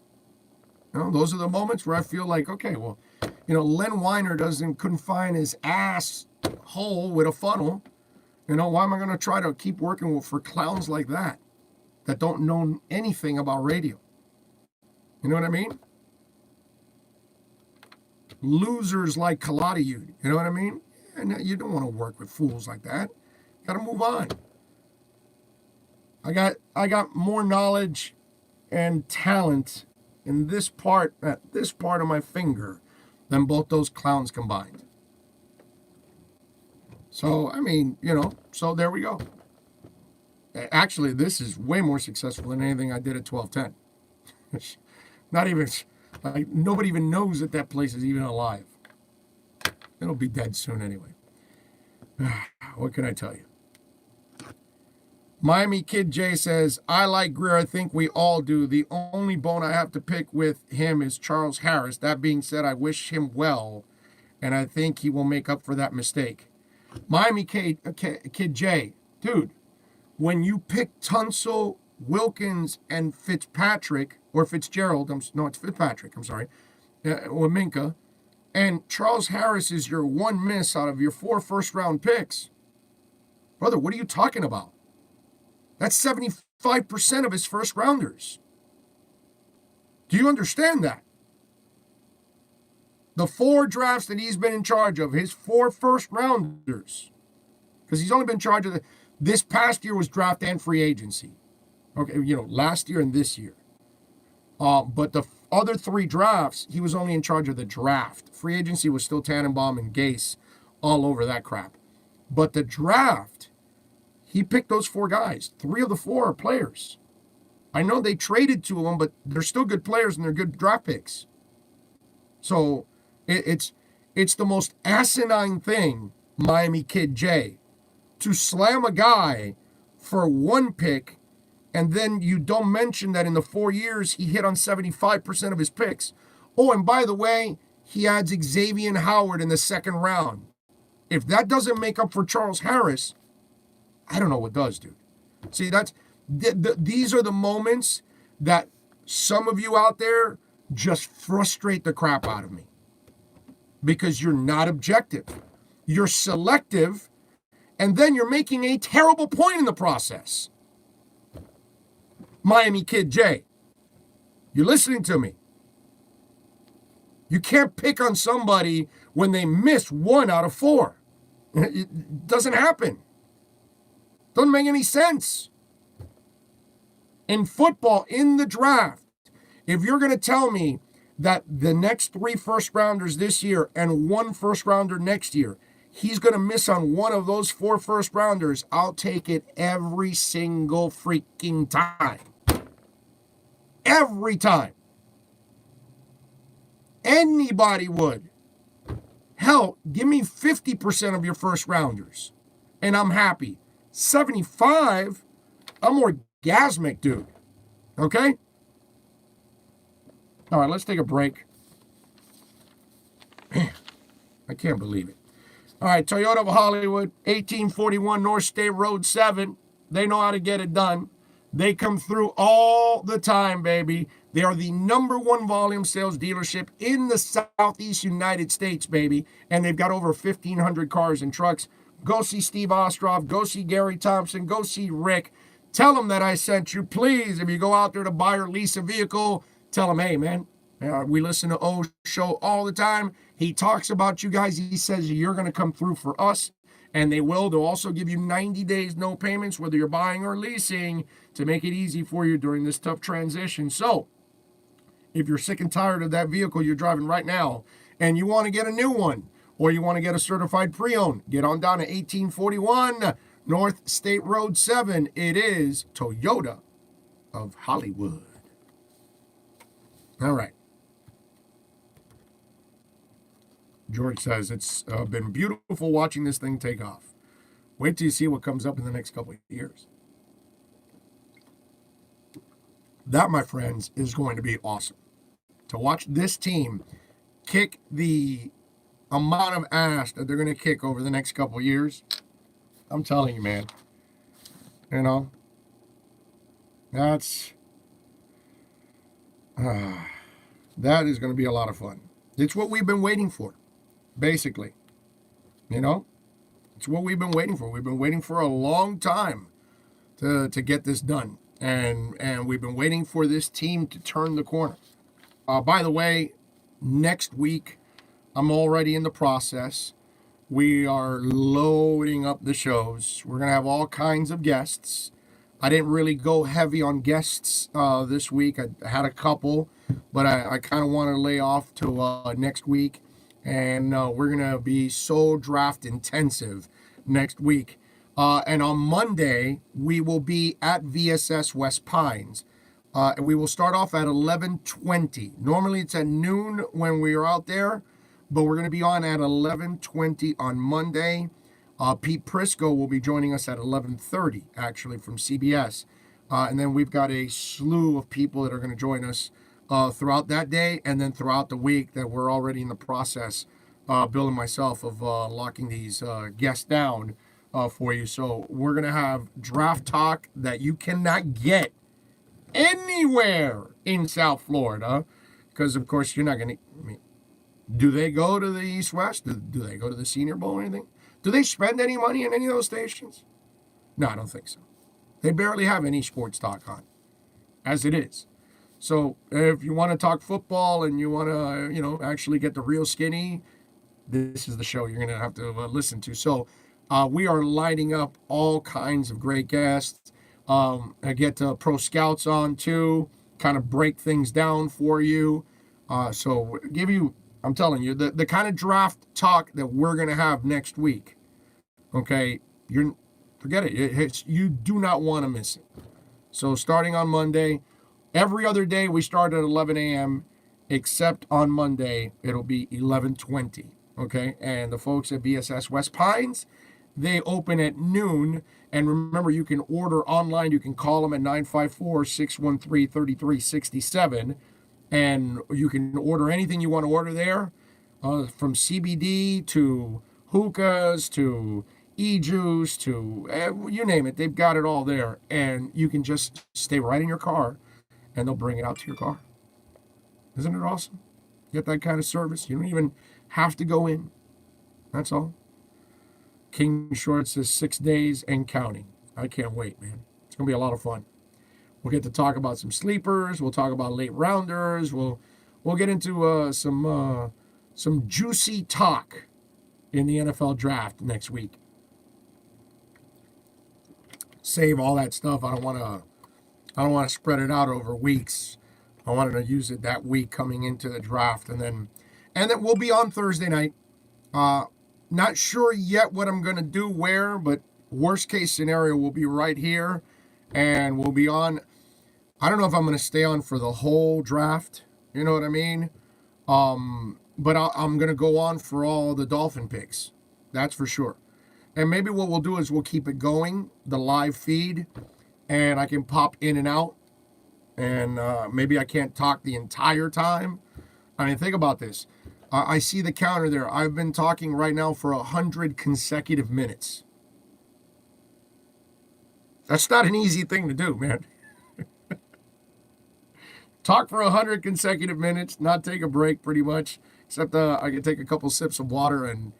Those are the moments where I feel like, okay, well, Len Weiner couldn't find his ass hole with a funnel. Why am I going to try to keep working for clowns like that don't know anything about radio? You know what I mean? Losers like Kaladiud, you know what I mean? And you don't want to work with fools like that. Got to move on. I got more knowledge and talent in this part of my finger than both those clowns combined. So, I mean, so there we go. Actually, this is way more successful than anything I did at 1210. Not even, like, nobody even knows that place is even alive. It'll be dead soon anyway. What can I tell you? Miami Kid J says, I like Greer. I think we all do. The only bone I have to pick with him is Charles Harris. That being said, I wish him well, and I think he will make up for that mistake. Miami Kid J, dude, when you pick Tunsil, Wilkins, and Fitzpatrick, or Fitzgerald, it's Fitzpatrick, I'm sorry, or Minka, and Charles Harris is your 1 miss out of your 4 first-round picks. Brother, what are you talking about? That's 75% of his first-rounders. Do you understand that? The 4 drafts that he's been in charge of, his 4 first-rounders, because he's only been in charge of this past year was draft and free agency. Okay, last year and this year. But the other 3 drafts, he was only in charge of the draft. Free agency was still Tannenbaum and Gase all over that crap. But the draft, he picked those 4 guys. 3 of the 4 are players. I know they traded 2 of them, but they're still good players and they're good draft picks. So it's the most asinine thing, Miami Kid J, to slam a guy for 1 pick, and then you don't mention that in the 4 years he hit on 75% of his picks. Oh, and by the way, he adds Xavier Howard in the 2nd round. If that doesn't make up for Charles Harris, I don't know what does, dude. See, these are the moments that some of you out there just frustrate the crap out of me because you're not objective. you're selective, and then you're making a terrible point in the process. Miami Kid J, you're listening to me. You can't pick on somebody when they miss 1 out of 4. It doesn't happen. Doesn't make any sense. In football, in the draft, if you're going to tell me that the next 3 first-rounders this year and 1 first-rounder next year, he's going to miss on 1 of those 4 first-rounders, I'll take it every single freaking time. Every time. Anybody would. Hell, give me 50% of your first-rounders, and I'm happy. 75, I'm orgasmic, dude. Okay? All right, let's take a break. Man, I can't believe it. All right, Toyota of Hollywood, 1841 North State Road 7. They know how to get it done. They come through all the time, baby. They are the #1 volume sales dealership in the Southeast United States, baby. And they've got over 1,500 cars and trucks. Go see Steve Ostroff. Go see Gary Thompson. Go see Rick. Tell them that I sent you. Please, if you go out there to buy or lease a vehicle, tell them, hey, man, we listen to O's show all the time. He talks about you guys. He says you're going to come through for us. And they will. They'll also give you 90 days, no payments, whether you're buying or leasing, to make it easy for you during this tough transition. So, if you're sick and tired of that vehicle you're driving right now, and you want to get a new one, or you want to get a certified pre-owned, get on down to 1841 North State Road 7. It is Toyota of Hollywood. All right. George says, it's been beautiful watching this thing take off. Wait till you see what comes up in the next couple of years. That, my friends, is going to be awesome. To watch this team kick the amount of ass that they're going to kick over the next couple of years, I'm telling you, man. You know, that is going to be a lot of fun. It's what we've been waiting for. Basically, you know, it's what we've been waiting for. We've been waiting for a long time to get this done, and we've been waiting for this team to turn the corner. By the way, next week, I'm already in the process. We are loading up the shows. We're gonna have all kinds of guests. I didn't really go heavy on guests this week. I had a couple, but I kind of want to lay off to next week. And we're going to be so draft intensive next week. And on Monday, we will be at VSS West Pines. And we will start off at 11:20. Normally, it's at noon when we are out there, but we're going to be on at 11:20 on Monday. Pete Prisco will be joining us at 11:30, actually, from CBS. And then we've got a slew of people that are going to join us throughout that day, and then throughout the week that we're already in the process, Bill and myself, of locking these guests down for you. So we're going to have draft talk that you cannot get anywhere in South Florida, because, of course, you're not going to... I mean, do they go to the East-West? Do they go to the Senior Bowl or anything? Do they spend any money in any of those stations? No, I don't think so. They barely have any sports talk on, as it is. So if you want to talk football and you want to, actually get the real skinny, this is the show you're going to have to listen to. So we are lining up all kinds of great guests. I get pro scouts on too, kind of break things down for you. So give you, I'm telling you, the kind of draft talk that we're going to have next week. Okay, forget it. You do not want to miss it. So starting on Monday, every other day we start at 11 a.m., except on Monday, it'll be 11:20, okay? And the folks at VSS West Pines, they open at noon. And remember, you can order online. You can call them at 954-613-3367. And you can order anything you want to order there, from CBD to hookahs to e-juice to you name it. They've got it all there. And you can just stay right in your car, and they'll bring it out to your car. Isn't it awesome? Get that kind of service. You don't even have to go in. That's all. King Short says 6 days and counting. I can't wait, man. It's going to be a lot of fun. We'll get to talk about some sleepers. We'll talk about late rounders. We'll get into some juicy talk in the NFL draft next week. Save all that stuff. I don't want to spread it out over weeks. I wanted to use it that week coming into the draft, and then we'll be on Thursday night. Not sure yet what I'm going to do where, but worst case scenario, we'll be right here, and we'll be on. I don't know if I'm going to stay on for the whole draft. You know what I mean? But I'm going to go on for all the Dolphin picks. That's for sure. And maybe what we'll do is we'll keep it going, the live feed, and I can pop in and out. And maybe I can't talk the entire time. I mean, think about this. I see the counter there. I've been talking right now for 100 consecutive minutes. That's not an easy thing to do, man. Talk for 100 consecutive minutes, not take a break, pretty much. Except I can take a couple sips of water and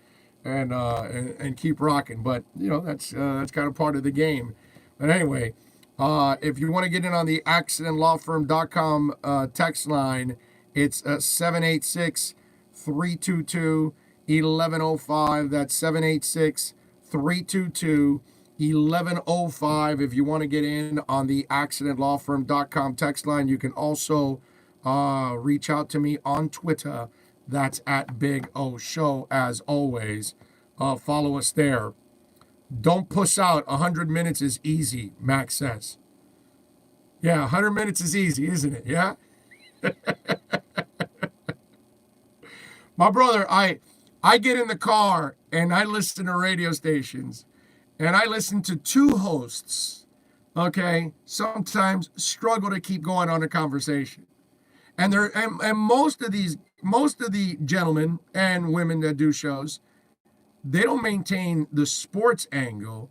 keep rocking. But you know that's kind of part of the game. But anyway, if you want to get in on the accidentlawfirm.com text line, it's 786-322-1105. That's 786-322-1105. If you want to get in on the accidentlawfirm.com text line, you can also reach out to me on Twitter. That's at Big O Show, as always. Follow us there. Don't puss out. 100 minutes is easy, Max says. Yeah, 100 minutes is easy, isn't it? Yeah? My brother, I get in the car and I listen to radio stations. And I listen to two hosts, okay, sometimes struggle to keep going on a conversation. And most of the gentlemen and women that do shows, they don't maintain the sports angle.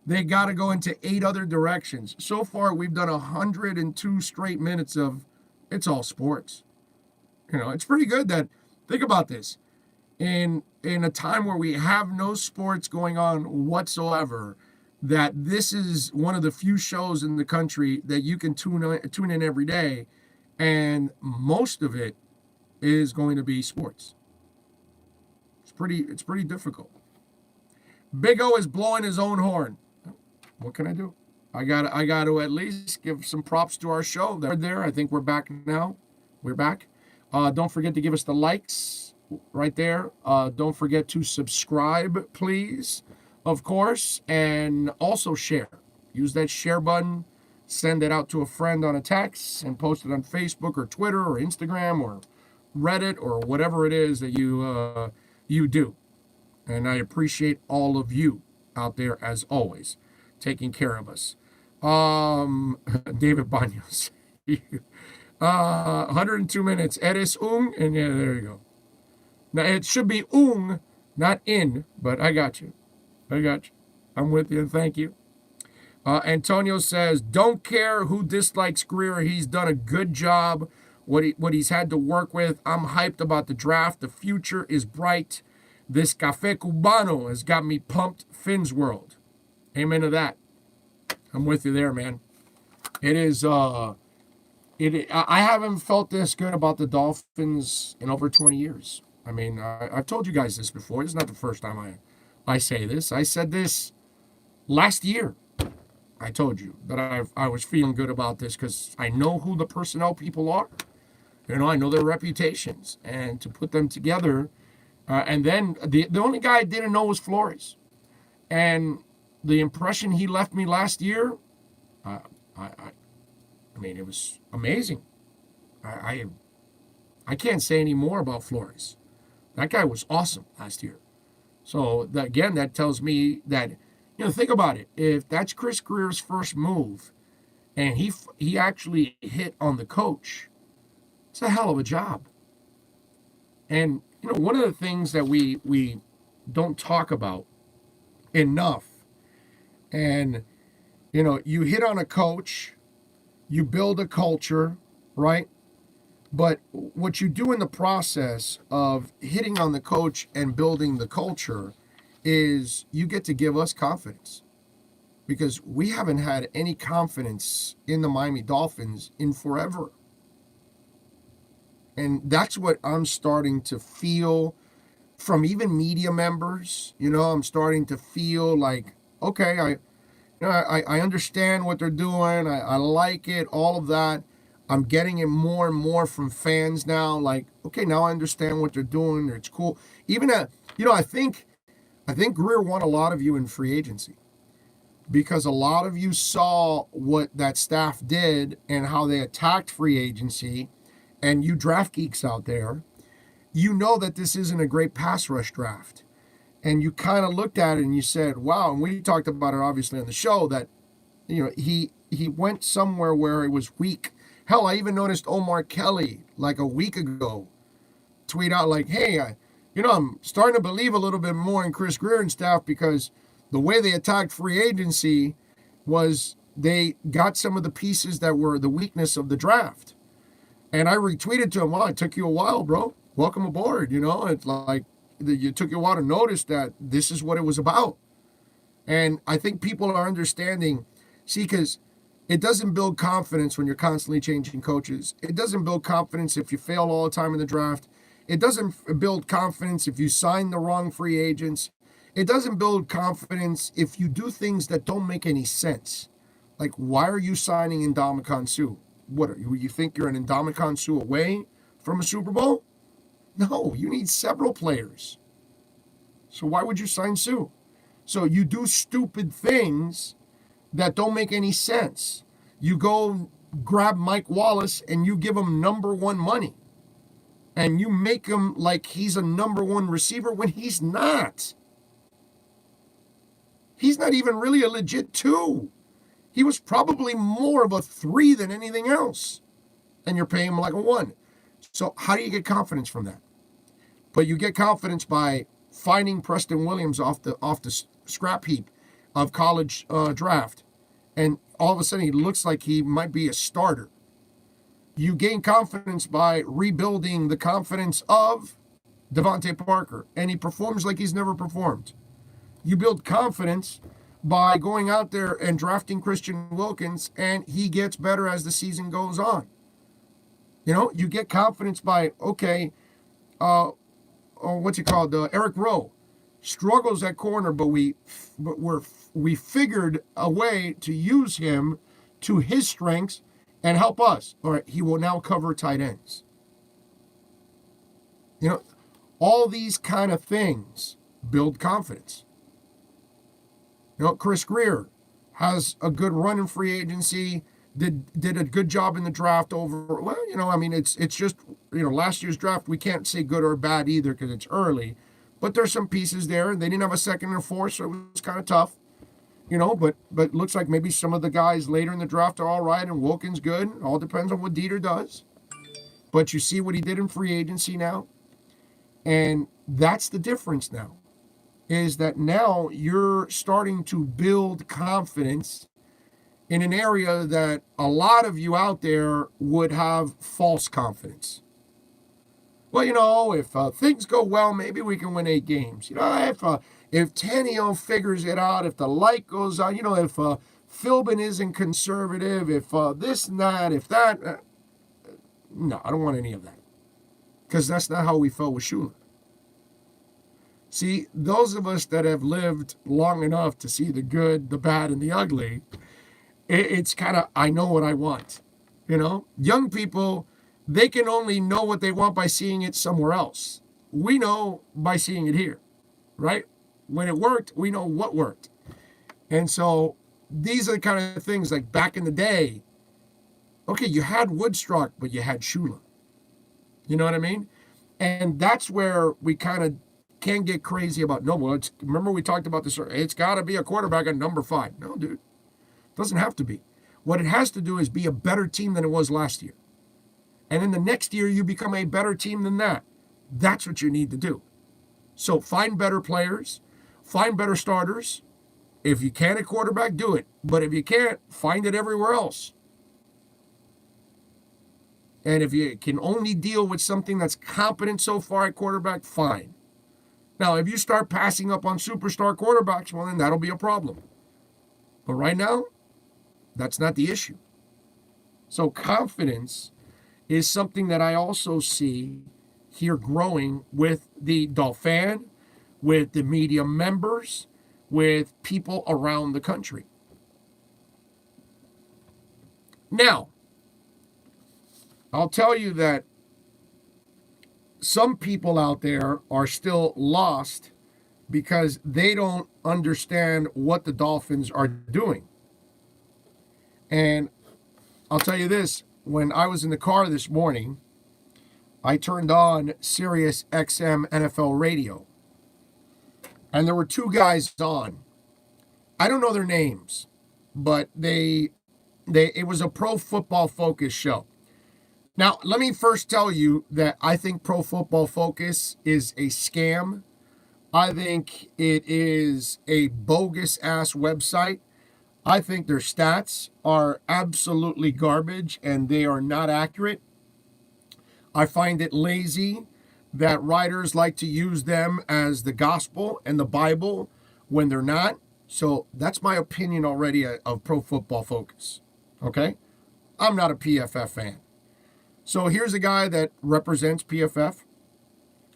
They got to go into 8 other directions. So far, we've done 102 straight minutes of it's all sports. You know, it's pretty good that, think about this. In a time where we have no sports going on whatsoever, that this is one of the few shows in the country that you can tune in every day, and most of it is going to be sports. It's pretty difficult. Big O is blowing his own horn. What can I do? I got to at least give some props to our show. There, I think we're back now. We're back. Don't forget to give us the likes right there. Don't forget to subscribe, please, of course, and also share. Use that share button. Send it out to a friend on a text and post it on Facebook or Twitter or Instagram or Reddit or whatever it is that you do. And I appreciate all of you out there, as always, taking care of us. David Banos. 102 minutes. Eres un, and yeah, there you go. Now, it should be not in, but I got you. I'm with you, and thank you. Antonio says, don't care who dislikes Greer. He's done a good job, what he's had to work with. I'm hyped about the draft. The future is bright. This Café Cubano has got me pumped. Finn's World. Amen to that. I'm with you there, man. It is, I haven't felt this good about the Dolphins in over 20 years. I mean, I've told you guys this before. It's not the first time I say this. I said this last year. I told you that I was feeling good about this because I know who the personnel people are. You know, I know their reputations. And to put them together, and then the only guy I didn't know was Flores. And the impression he left me last year, I mean, it was amazing. I can't say any more about Flores. That guy was awesome last year. So, again, that tells me that, you know, think about it. If that's Chris Greer's first move, and he actually hit on the coach, it's a hell of a job. And, you know, one of the things that we don't talk about enough, and, you know, you hit on a coach, you build a culture, right? But what you do in the process of hitting on the coach and building the culture is you get to give us confidence, because we haven't had any confidence in the Miami Dolphins in forever. And that's what I'm starting to feel from even media members. I'm starting to feel like, okay, I understand what they're doing. I like it, all of that. I'm getting it more and more from fans now. Like, okay, now I understand what they're doing. It's cool. Even I think Greer won a lot of you in free agency, because a lot of you saw what that staff did and how they attacked free agency, and you draft geeks out there, that this isn't a great pass rush draft. And you kind of looked at it and you said, wow, and we talked about it obviously on the show, that, he went somewhere where it was weak. Hell, I even noticed Omar Kelly like a week ago tweet out like, hey, I'm starting to believe a little bit more in Chris Greer and staff, because the way they attacked free agency was they got some of the pieces that were the weakness of the draft. And I retweeted to him, well, it took you a while, bro. Welcome aboard. It's like you took you a while to notice that this is what it was about. And I think people are understanding, because it doesn't build confidence when you're constantly changing coaches. It doesn't build confidence if you fail all the time in the draft. It doesn't build confidence if you sign the wrong free agents. It doesn't build confidence if you do things that don't make any sense. Like, why are you signing Ndamukong Suh? What, you think you're an Ndamukong Suh away from a Super Bowl? No, you need several players. So why would you sign Suh? So you do stupid things that don't make any sense. You go grab Mike Wallace and you give him number one money. And you make him like he's a number one receiver when he's not. He's not even really a legit 2. He was probably more of a 3 than anything else. And you're paying him like a 1. So how do you get confidence from that? But you get confidence by finding Preston Williams off the scrap heap of college draft. And all of a sudden he looks like he might be a starter. You gain confidence by rebuilding the confidence of Devontae Parker, and he performs like he's never performed. You build confidence by going out there and drafting Christian Wilkins, and he gets better as the season goes on. You get confidence by, okay, Eric Rowe struggles at corner, but we figured a way to use him to his strengths and help us. All right, he will now cover tight ends. All these kind of things build confidence. Chris Greer has a good run in free agency, did a good job in the draft over, it's just, last year's draft, we can't say good or bad either because it's early, but there's some pieces there, and they didn't have a second or fourth, so it was kind of tough. But it looks like maybe some of the guys later in the draft are all right, and Wilkins good. It all depends on what Dieter does. But you see what he did in free agency now. And that's the difference now, is that now you're starting to build confidence in an area that a lot of you out there would have false confidence. Well, if things go well, maybe we can win 8 games. If Tannehill figures it out, if the light goes on, if Philbin isn't conservative, if this and that, if that. No, I don't want any of that. Because that's not how we felt with Shula. See, those of us that have lived long enough to see the good, the bad, and the ugly, it's kind of, I know what I want. Young people, they can only know what they want by seeing it somewhere else. We know by seeing it here, right? When it worked, we know what worked. And so these are the kind of things like back in the day, okay, you had Woodstruck, but you had Shula. You know what I mean? And that's where we kind of can get crazy about, no, well, remember we talked about this, it's got to be a quarterback at number 5. No, dude, it doesn't have to be. What it has to do is be a better team than it was last year. And then the next year, you become a better team than that. That's what you need to do. So find better players, find better starters. If you can at quarterback, do it. But if you can't, find it everywhere else. And if you can only deal with something that's competent so far at quarterback, fine. Now, if you start passing up on superstar quarterbacks, well, then that'll be a problem. But right now, that's not the issue. So confidence is something that I also see here growing with the Dolphin, with the media members, with people around the country. Now, I'll tell you that some people out there are still lost because they don't understand what the Dolphins are doing. And I'll tell you this, when I was in the car this morning, I turned on Sirius XM NFL radio. And there were two guys on. I don't know their names, but it was a Pro Football Focus show. Now, let me first tell you that I think Pro Football Focus is a scam. I think it is a bogus-ass website. I think their stats are absolutely garbage and they are not accurate. I find it lazy that writers like to use them as the gospel and the Bible when they're not. So that's my opinion already of Pro Football Focus. Okay? I'm not a PFF fan. So here's a guy that represents PFF,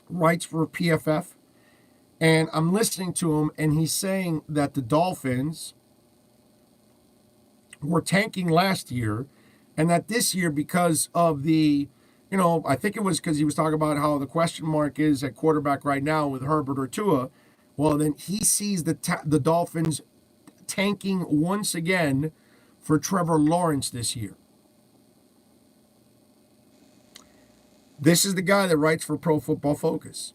writes for PFF, and I'm listening to him, and he's saying that the Dolphins were tanking last year, and that this year, because of the, I think it was because he was talking about how the question mark is at quarterback right now with Herbert or Tua, well, then he sees the Dolphins tanking once again for Trevor Lawrence this year. This is the guy that writes for Pro Football Focus.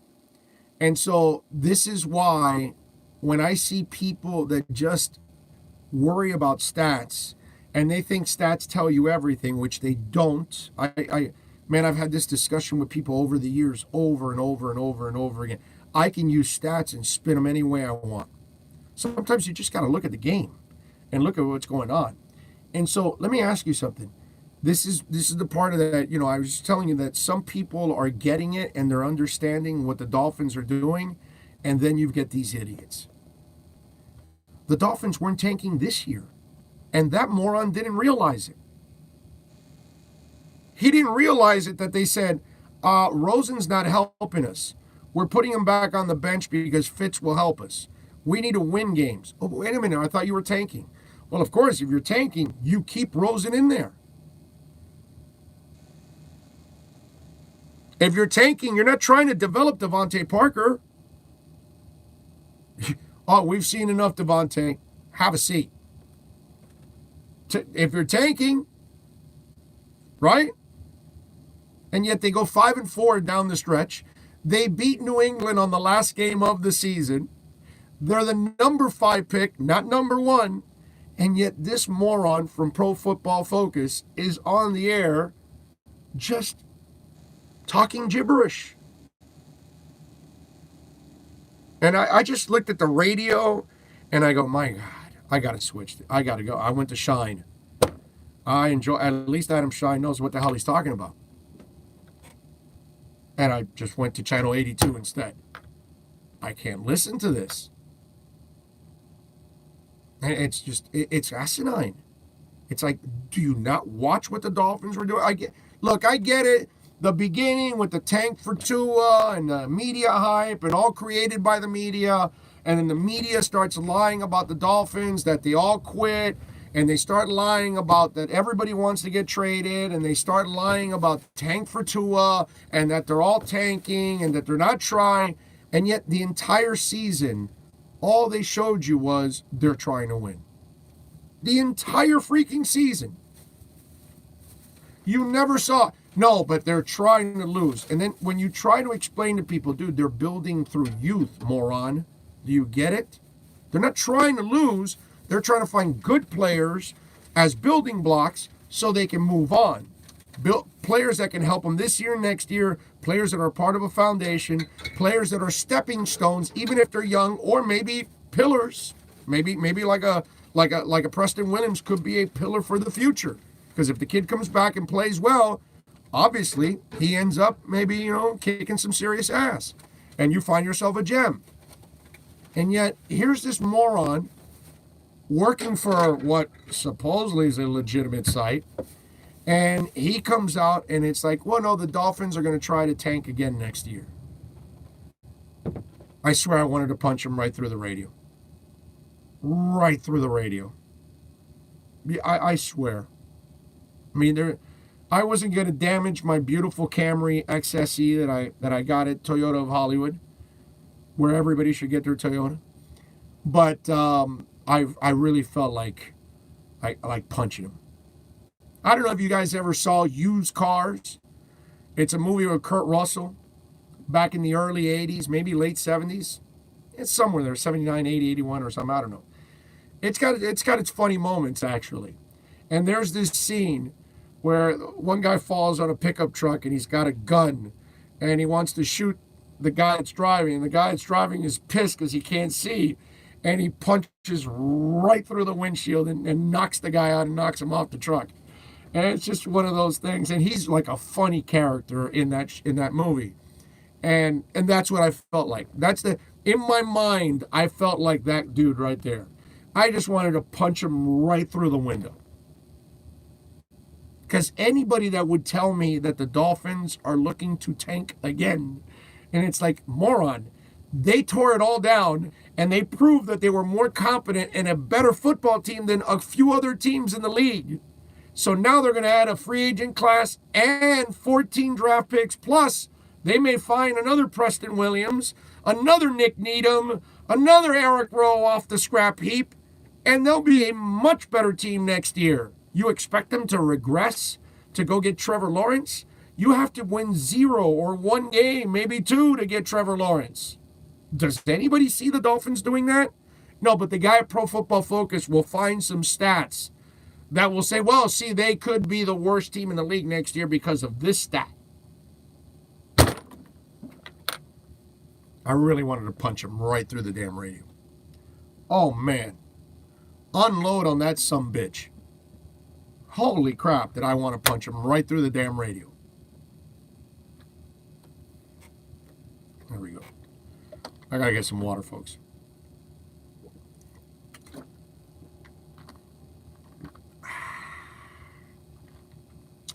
And so this is why when I see people that just worry about stats and they think stats tell you everything, which they don't. I've had this discussion with people over the years, over and over and over and over again. I can use stats and spin them any way I want. Sometimes you just got to look at the game and look at what's going on. And so let me ask you something. This is the part of that, I was just telling you that some people are getting it and they're understanding what the Dolphins are doing, and then you get these idiots. The Dolphins weren't tanking this year, and that moron didn't realize it. He didn't realize it that they said, Rosen's not helping us. We're putting him back on the bench because Fitz will help us. We need to win games. Oh, wait a minute, I thought you were tanking. Well, of course, if you're tanking, you keep Rosen in there. If you're tanking, you're not trying to develop Devontae Parker. Oh, we've seen enough, Devontae. Have a seat. If you're tanking, right? And yet they go 5-4 down the stretch. They beat New England on the last game of the season. They're the number 5 pick, not number 1. And yet this moron from Pro Football Focus is on the air just talking gibberish. And I just looked at the radio and I go, my God, I got to switch. I got to go. I went to Shine. I enjoy, at least Adam Shine knows what the hell he's talking about. And I just went to channel 82 instead. I can't listen to this. And it's asinine. It's like, do you not watch what the Dolphins were doing? I get it. The beginning with the tank for Tua and the media hype and all created by the media. And then the media starts lying about the Dolphins, that they all quit. And they start lying about that everybody wants to get traded. And they start lying about tank for Tua and that they're all tanking and that they're not trying. And yet the entire season, all they showed you was they're trying to win. The entire freaking season. You never saw, no, but they're trying to lose. And then when you try to explain to people, dude, they're building through youth, moron. Do you get it? They're not trying to lose. They're trying to find good players as building blocks so they can move on. Players that can help them this year, next year, players that are part of a foundation, players that are stepping stones, even if they're young, or maybe pillars. Maybe like a Preston Williams could be a pillar for the future. Because if the kid comes back and plays well, obviously he ends up maybe, kicking some serious ass. and you find yourself a gem. And yet, here's this moron working for what supposedly is a legitimate site, and he comes out and it's like, well, no, the Dolphins are going to try to tank again next year. I swear I wanted to punch him right through the radio. Right through the radio. I swear. I mean, I wasn't going to damage my beautiful Camry XSE that I got at Toyota of Hollywood, where everybody should get their Toyota. But I really felt like I like punching him. I don't know if you guys ever saw Used Cars. It's a movie with Kurt Russell back in the early 80s, maybe late 70s. It's somewhere there, 79, 80, 81 or something, I don't know. It's got its funny moments, actually. And there's this scene where one guy falls on a pickup truck and he's got a gun and he wants to shoot the guy that's driving. And the guy that's driving is pissed because he can't see. And he punches right through the windshield and knocks the guy out and knocks him off the truck. And it's just one of those things. And he's like a funny character in that movie. And that's what I felt like. In my mind, I felt like that dude right there. I just wanted to punch him right through the window. Because anybody that would tell me that the Dolphins are looking to tank again, and it's like, moron, they tore it all down, and they proved that they were more competent and a better football team than a few other teams in the league. So now they're going to add a free agent class and 14 draft picks, plus they may find another Preston Williams, another Nick Needham, another Eric Rowe off the scrap heap, and they'll be a much better team next year. You expect them to regress to go get Trevor Lawrence? You have to win 0 or 1 game, maybe 2 to get Trevor Lawrence. Does anybody see the Dolphins doing that? No, but the guy at Pro Football Focus will find some stats that will say, well, see, they could be the worst team in the league next year because of this stat. I really wanted to punch him right through the damn radio. Oh, man. Unload on that sumbitch. Holy crap, did I want to punch him right through the damn radio. There we go. I gotta get some water, folks.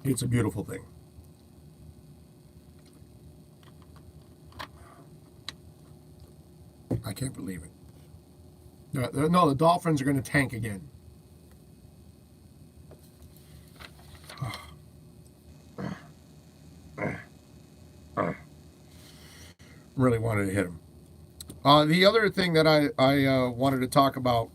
It's a beautiful thing. I can't believe it. No, the Dolphins are going to tank again. Really wanted to hit him. The other thing that I wanted to talk about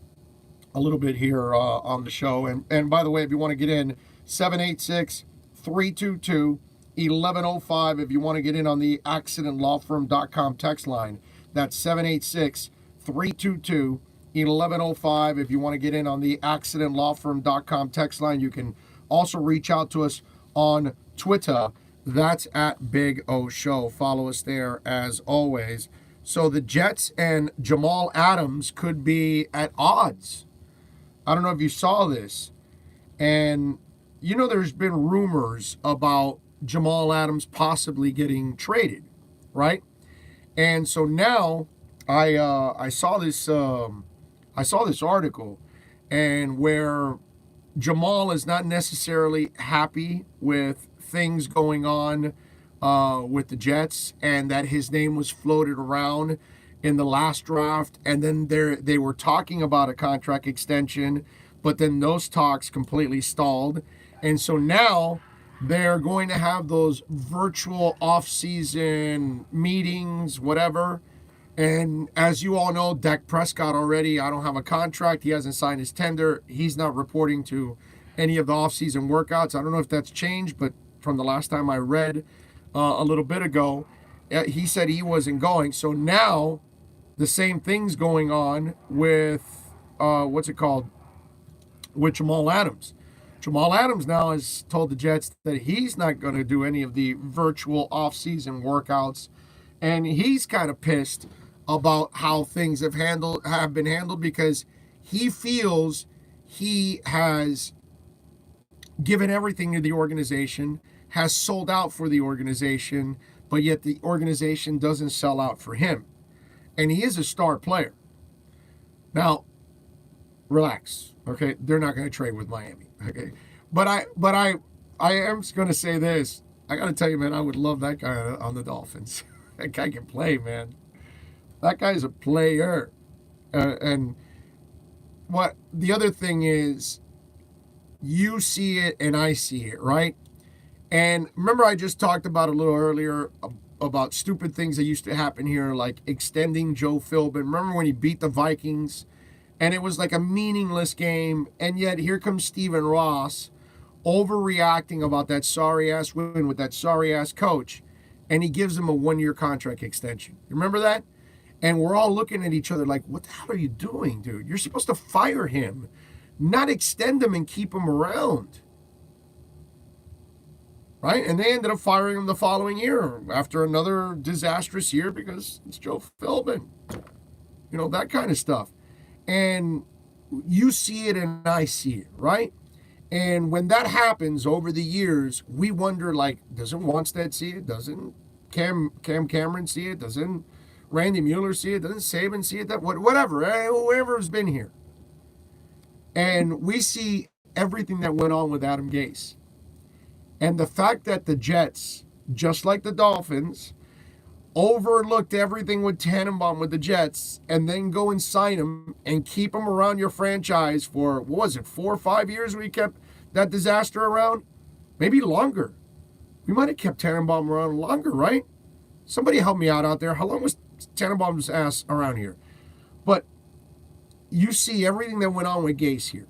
a little bit here on the show, and by the way, if you want to get in, 786-322-1105 if you want to get in on the accidentlawfirm.com text line. That's 786-322-1105 if you want to get in on the accidentlawfirm.com text line. You can also reach out to us on Twitter. That's at Big O Show. Follow us there as always. So the Jets and Jamal Adams could be at odds. I don't know if you saw this. And, you know, there's been rumors about Jamal Adams possibly getting traded, right? And so now I saw this article, and where Jamal is not necessarily happy with things going on with the Jets, and that his name was floated around in the last draft, and then they were talking about a contract extension, but then those talks completely stalled, and so now they're going to have those virtual off-season meetings, whatever. And as you all know, Dak Prescott already, I don't have a contract. He hasn't signed his tender. He's not reporting to any of the off-season workouts. I don't know if that's changed, but from the last time I read a little bit ago, he said he wasn't going. So now the same thing's going on with, with Jamal Adams. Jamal Adams now has told the Jets that he's not going to do any of the virtual off-season workouts, and he's kind of pissed about how things have been handled because he feels he has given everything to the organization, has sold out for the organization. but yet the organization doesn't sell out for him. And he is a star player. Now, relax, okay? They're not going to trade with Miami, okay? But I am going to say this. I got to tell you, man, I would love that guy on the Dolphins. That guy can play, man. That guy's a player. And what the other thing is, you see it and I see it, right? And remember, I just talked about a little earlier about stupid things that used to happen here, like extending Joe Philbin. Remember when he beat the Vikings and it was like a meaningless game, and yet here comes Stephen Ross overreacting about that sorry-ass win with that sorry-ass coach, and he gives him a one-year contract extension. You remember that? And we're all looking at each other like, what the hell are you doing, dude? You're supposed to fire him, not extend him and keep him around. Right? And they ended up firing him the following year after another disastrous year because it's Joe Philbin. You know, that kind of stuff. And you see it and I see it, right? And when that happens over the years, we wonder, like, doesn't Wanstead see it? Doesn't Cam Cameron see it? Doesn't Randy Mueller see it? Doesn't Saban see it? That whatever, whoever's been here. And we see everything that went on with Adam Gase. And the fact that the Jets, just like the Dolphins, overlooked everything with Tannenbaum with the Jets and then go and sign him and keep him around your franchise for, what was it, 4 or 5 years we kept that disaster around? Maybe longer. We might have kept Tannenbaum around longer, right? Somebody help me out there. How long was Tannenbaum's ass around here? But you see everything that went on with Gase here.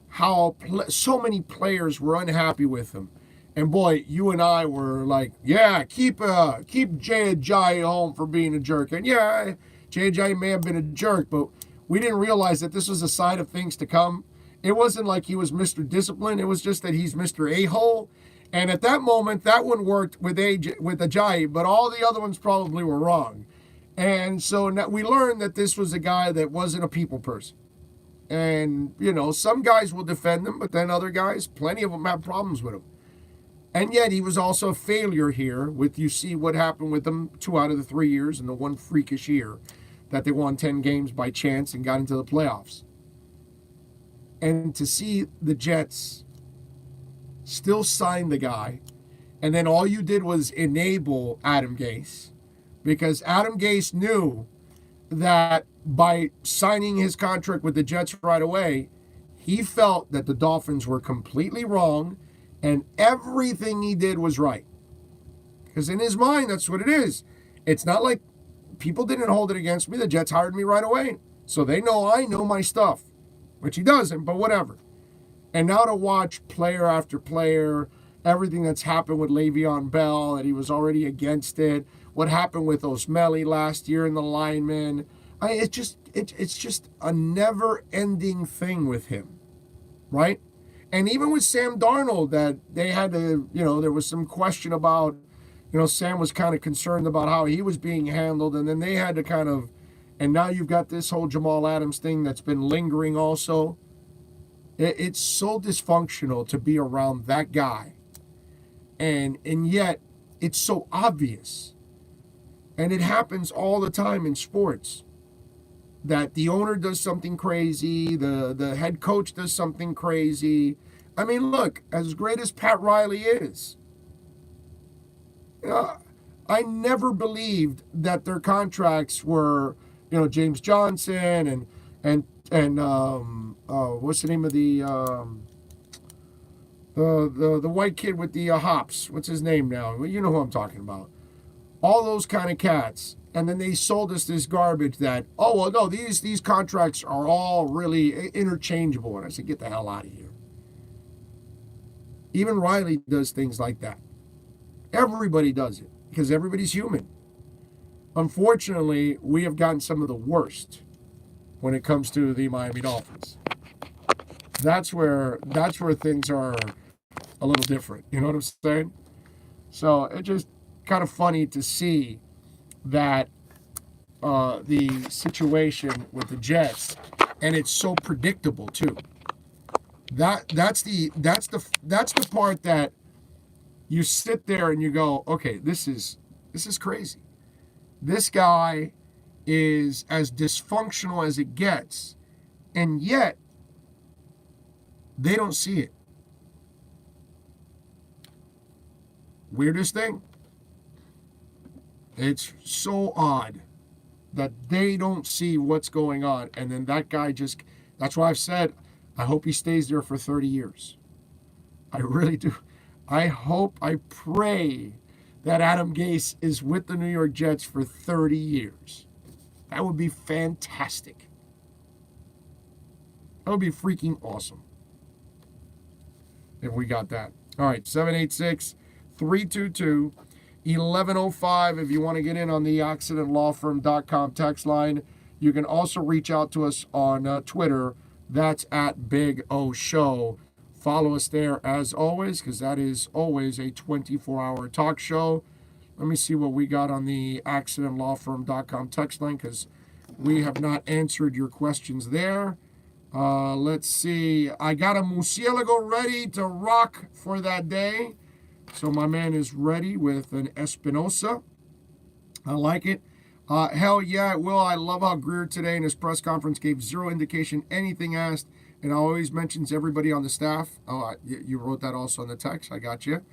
How so many players were unhappy with him. And boy, you and I were like, yeah, keep Jay Ajayi home for being a jerk. And yeah, Jay Ajayi may have been a jerk, but we didn't realize that this was a sign of things to come. It wasn't like he was Mr. Discipline. It was just that he's Mr. A-hole. And at that moment, that one worked with Ajayi, but all the other ones probably were wrong. And so now we learned that this was a guy that wasn't a people person. And, you know, some guys will defend him, but then other guys, plenty of them have problems with him. And yet he was also a failure here with, you see what happened with them 2 out of the 3 years and the one freakish year that they won 10 games by chance and got into the playoffs. And to see the Jets still sign the guy, and then all you did was enable Adam Gase, because Adam Gase knew that by signing his contract with the Jets right away, he felt that the Dolphins were completely wrong and everything he did was right. Because in his mind, that's what it is. It's not like people didn't hold it against me. The Jets hired me right away. So they know I know my stuff, which he doesn't, but whatever. And now to watch player after player, everything that's happened with Le'Veon Bell, that he was already against it, what happened with Osmelly last year in the linemen. It's just a never-ending thing with him, right? And even with Sam Darnold, that they had to, there was some question about, Sam was kind of concerned about how he was being handled, and then they had to kind of, and now you've got this whole Jamal Adams thing that's been lingering also. It's so dysfunctional to be around that guy. And yet, it's so obvious. And it happens all the time in sports. That the owner does something crazy, the head coach does something crazy. I mean, look, as great as Pat Riley is, I never believed that their contracts were, James Johnson and what's the name of the white kid with the hops? What's his name now? You know who I'm talking about. All those kind of cats. And then they sold us this garbage that, oh, well, no, these contracts are all really interchangeable. And I said, get the hell out of here. Even Riley does things like that. Everybody does it because everybody's human. Unfortunately, we have gotten some of the worst when it comes to the Miami Dolphins. That's where things are a little different. You know what I'm saying? So it's just kind of funny to see that the situation with the Jets, and it's so predictable too. That's the part that you sit there and you go, okay, this is This is crazy. This guy is as dysfunctional as it gets, and yet they don't see it. Weirdest thing. It's so odd that they don't see what's going on, and then that guy just, that's why I've said, I hope he stays there for 30 years. I really do. I pray that Adam Gase is with the New York Jets for 30 years. That would be fantastic. That would be freaking awesome if we got that. All right, 786-322-1105 if you want to get in on the accidentlawfirm.com text line. You can also reach out to us on Twitter. That's at Big O Show. Follow us there as always, because that is always a 24-hour talk show. Let me see what we got on the accidentlawfirm.com text line, because we have not answered your questions there. Let's see. I got a Murcielago ready to rock for that day. So my man is ready with an Espinosa. I like it. Hell yeah, it will. I love how Greer today in his press conference gave zero indication anything asked, and always mentions everybody on the staff. Oh, you wrote that also in the text. I got you.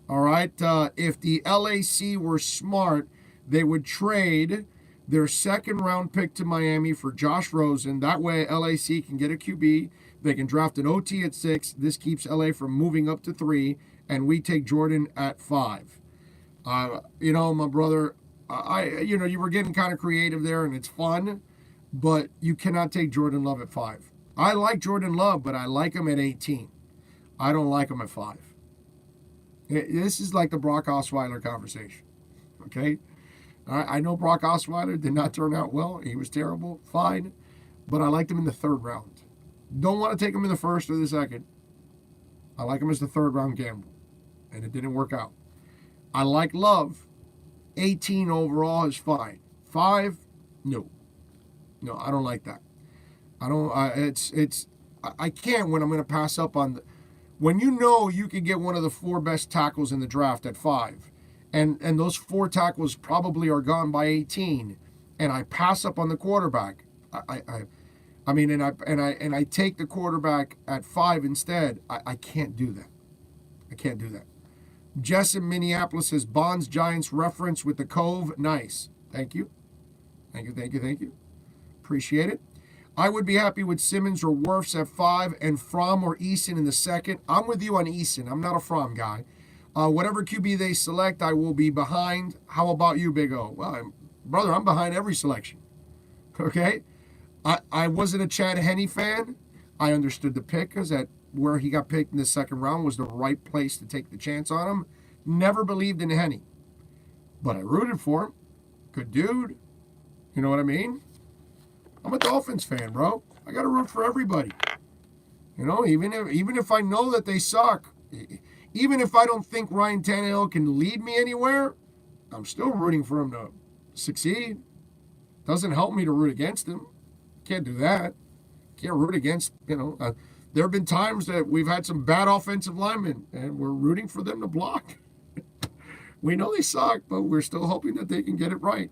All right. If the LAC were smart, they would trade their second-round pick to Miami for Josh Rosen. That way, LAC can get a QB. They can draft an OT at 6. This keeps LA from moving up to 3, and we take Jordan at 5. My brother, you were getting kind of creative there, and it's fun, but you cannot take Jordan Love at 5. I like Jordan Love, but I like him at 18. I don't like him at 5. This is like the Brock Osweiler conversation, okay? I know Brock Osweiler did not turn out well. He was terrible, fine, but I liked him in the 3rd round. Don't want to take him in the 1st or the 2nd. I like him as the 3rd round gamble, and it didn't work out. I like Love. 18 overall is fine. 5, no, I don't like that. I don't. I can't when I'm going to pass up on when you can get one of the 4 best tackles in the draft at 5, and those 4 tackles probably are gone by 18, and I pass up on the quarterback. I take the quarterback at 5 instead. I can't do that. I can't do that. Jess in Minneapolis says Bonds Giants reference with the Cove. Nice. Thank you. Appreciate it. I would be happy with Simmons or Wirfs at 5 and Fromm or Eason in the 2nd. I'm with you on Eason. I'm not a Fromm guy. Whatever QB they select, I will be behind. How about you, Big O? Well, brother, I'm behind every selection. Okay? I wasn't a Chad Henne fan. I understood the pick because that where he got picked in the 2nd round was the right place to take the chance on him. Never believed in Henne. But I rooted for him. Good dude. You know what I mean? I'm a Dolphins fan, bro. I got to root for everybody. Even if I know that they suck, even if I don't think Ryan Tannehill can lead me anywhere, I'm still rooting for him to succeed. Doesn't help me to root against him. Can't do that. Can't root against, there have been times that we've had some bad offensive linemen, and we're rooting for them to block. We know they suck, but we're still hoping that they can get it right.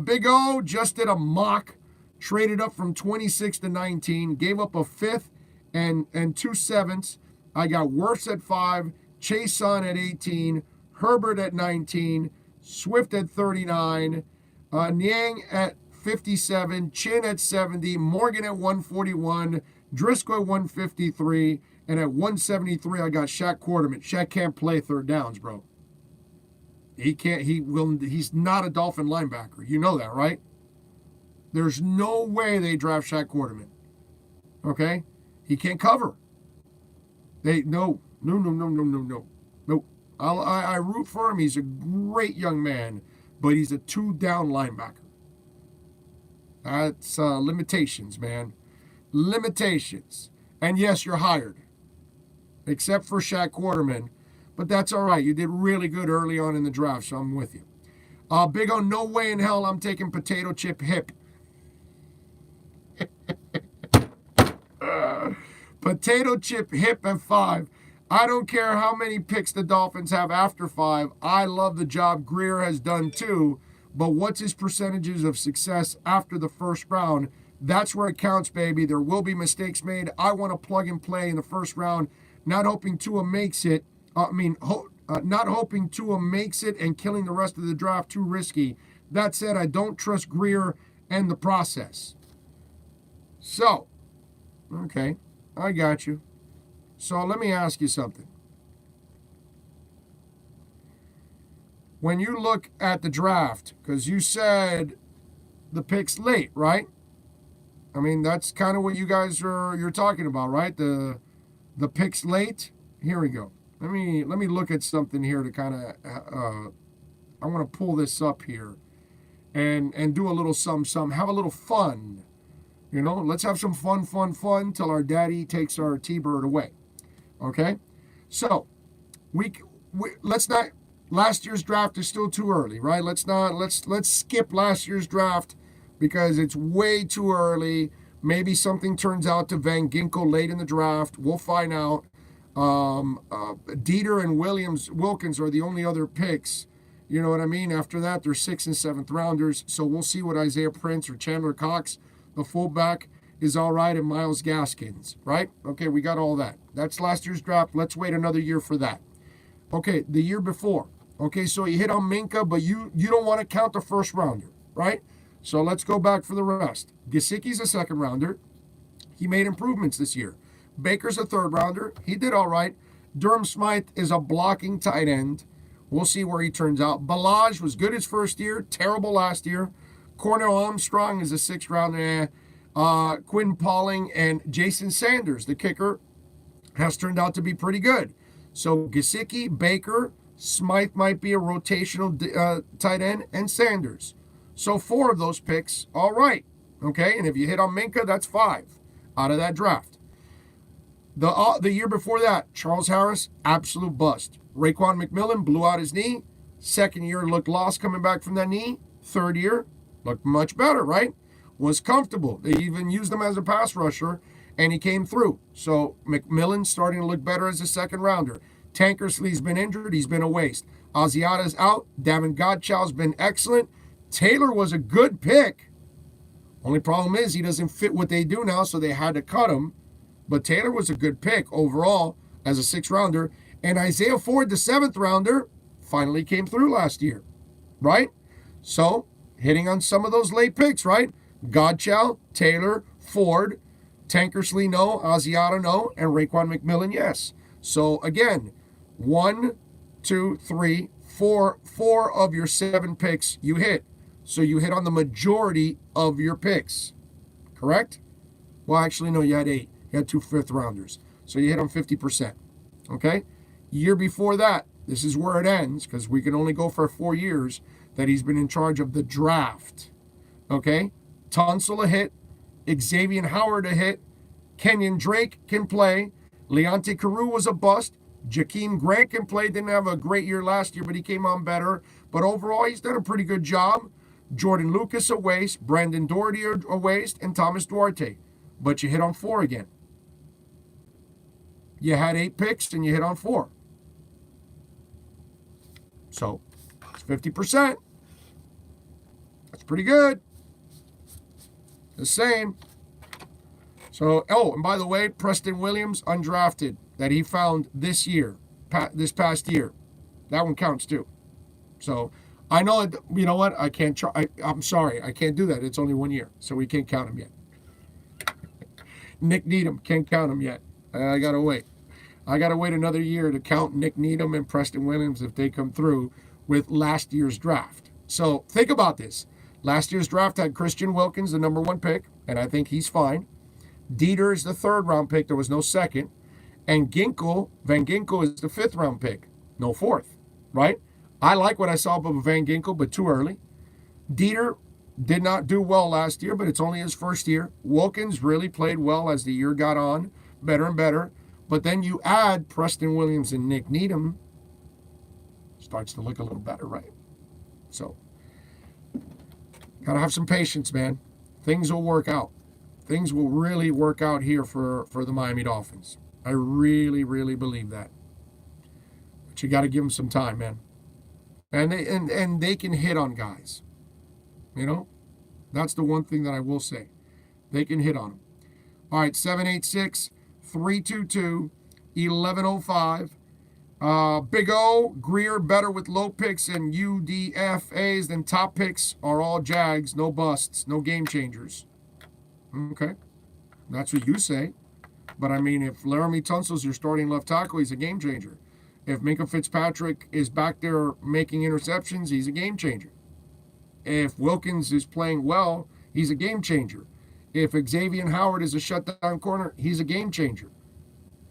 Big O just did a mock. Traded up from 26 to 19, gave up a 5th and 2 7ths. I got Wirfs at 5, Chase Son at 18, Herbert at 19, Swift at 39, Niang at 57, Chin at 70, Morgan at 141, Driscoll at 153, and at 173 I got Shaq Quarterman. Shaq can't play 3rd downs, bro. He's not a Dolphin linebacker. You know that, right? There's no way they draft Shaq Quarterman. Okay? He can't cover. No. I root for him. He's a great young man, but he's a 2-down linebacker. That's limitations, man. Limitations. And yes, you're hired. Except for Shaq Quarterman. But that's all right. You did really good early on in the draft, so I'm with you. Big O, no way in hell I'm taking Potato Chip Hip. Potato Chip Hip at 5. I don't care how many picks the Dolphins have after 5. I love the job Greer has done too. But what's his percentages of success after the first round? That's where it counts, baby. There will be mistakes made. I want to plug and play in the first round, not hoping Tua makes it. Not hoping Tua makes it and killing the rest of the draft too risky. That said, I don't trust Greer and the process. So, okay, I got you. So let me ask you something. When you look at the draft, because you said the pick's late, right? I mean, that's kind of what you guys you're talking about, right? The pick's late. Here we go. Let me look at something here to kind of I want to pull this up here and do a little some have a little fun. You know, let's have some fun till our daddy takes our T-Bird away. Okay? So, let's not. Last year's draft is still too early, right? Let's skip last year's draft because it's way too early. Maybe something turns out to Van Ginkel late in the draft. We'll find out. Dieter and Wilkins are the only other picks. You know what I mean? After that, they're 6th and 7th rounders. So we'll see what Isaiah Prince or Chandler Cox, the fullback, is all right, and Myles Gaskins, right? Okay, we got all that. That's last year's draft. Let's wait another year for that. Okay, the year before. Okay, so you hit on Minka, but you don't want to count the first rounder, right? So let's go back for the rest. Gesicki's a second rounder. He made improvements this year. Baker's a third rounder. He did all right. Durham Smythe is a blocking tight end. We'll see where he turns out. Balaj was good his first year, terrible last year. Cornell Armstrong is a sixth rounder. Quinn Pauling and Jason Sanders, the kicker, has turned out to be pretty good. So Gesicki, Baker, Smythe might be a rotational tight end, and Sanders. So 4 of those picks, all right. Okay, and if you hit on Minka, that's 5 out of that draft. The year before that, Charles Harris, absolute bust. Raekwon McMillan blew out his knee. Second year looked lost coming back from that knee. Third year looked much better, right? Was comfortable. They even used him as a pass rusher, and he came through. So McMillan's starting to look better as a second rounder. Tankersley's been injured. He's been a waste. Asiata's out. Davin Godchau's been excellent. Taylor was a good pick. Only problem is he doesn't fit what they do now, so they had to cut him. But Taylor was a good pick overall as a 6th rounder. And Isaiah Ford, the 7th rounder, finally came through last year, right? So, hitting on some of those late picks, right? Godchow, Taylor, Ford, Tankersley, no. Asiata, no. And Raekwon McMillan, yes. So, again, 1, 2, 3, 4 of your 7 picks you hit. So, you hit on the majority of your picks, correct? Well, actually, no, you had 8. You had 2 5th rounders. So, you hit on 50%, okay? Year before that, this is where it ends because we can only go for 4 years that he's been in charge of the draft. Okay? Tunsil a hit. Xavier Howard a hit. Kenyon Drake can play. Leonte Carew was a bust. Jakeem Grant can play. Didn't have a great year last year, but he came on better. But overall, he's done a pretty good job. Jordan Lucas a waste. Brandon Doherty a waste. And Thomas Duarte. But you hit on 4 again. You had 8 picks and you hit on 4. So, it's 50%. That's pretty good. The same. So, and by the way, Preston Williams, undrafted, that he found this year, this past year. That one counts too. So, I know, you know what? I can't try. I'm sorry. I can't do that. It's only 1 year. So, we can't count him yet. Nick Needham, can't count him yet. I got to wait. I got to wait another year to count Nick Needham and Preston Williams if they come through with last year's draft. So think about this. Last year's draft had Christian Wilkins, the number 1 pick, and I think he's fine. Dieter is the 3rd round pick. There was no 2nd. And Van Ginkel is the 5th round pick. No 4th, right? I like what I saw of Van Ginkel, but too early. Dieter did not do well last year, but it's only his first year. Wilkins really played well as the year got on, better and better. But then you add Preston Williams and Nick Needham, starts to look a little better, right? So, got to have some patience, man. Things will work out. Things will really work out here for the Miami Dolphins. I really, really believe that. But you got to give them some time, man. And they can hit on guys. You know, that's the one thing that I will say. They can hit on them. All right, 786-322-1105. Big O, Greer better with low picks and UDFAs than top picks are all Jags. No busts, no game changers. Okay, that's what you say. But, I mean, if Laramie Tunsil's your starting left tackle, he's a game changer. If Minkah Fitzpatrick is back there making interceptions, he's a game changer. If Wilkins is playing well, he's a game changer. If Xavier Howard is a shutdown corner, he's a game changer.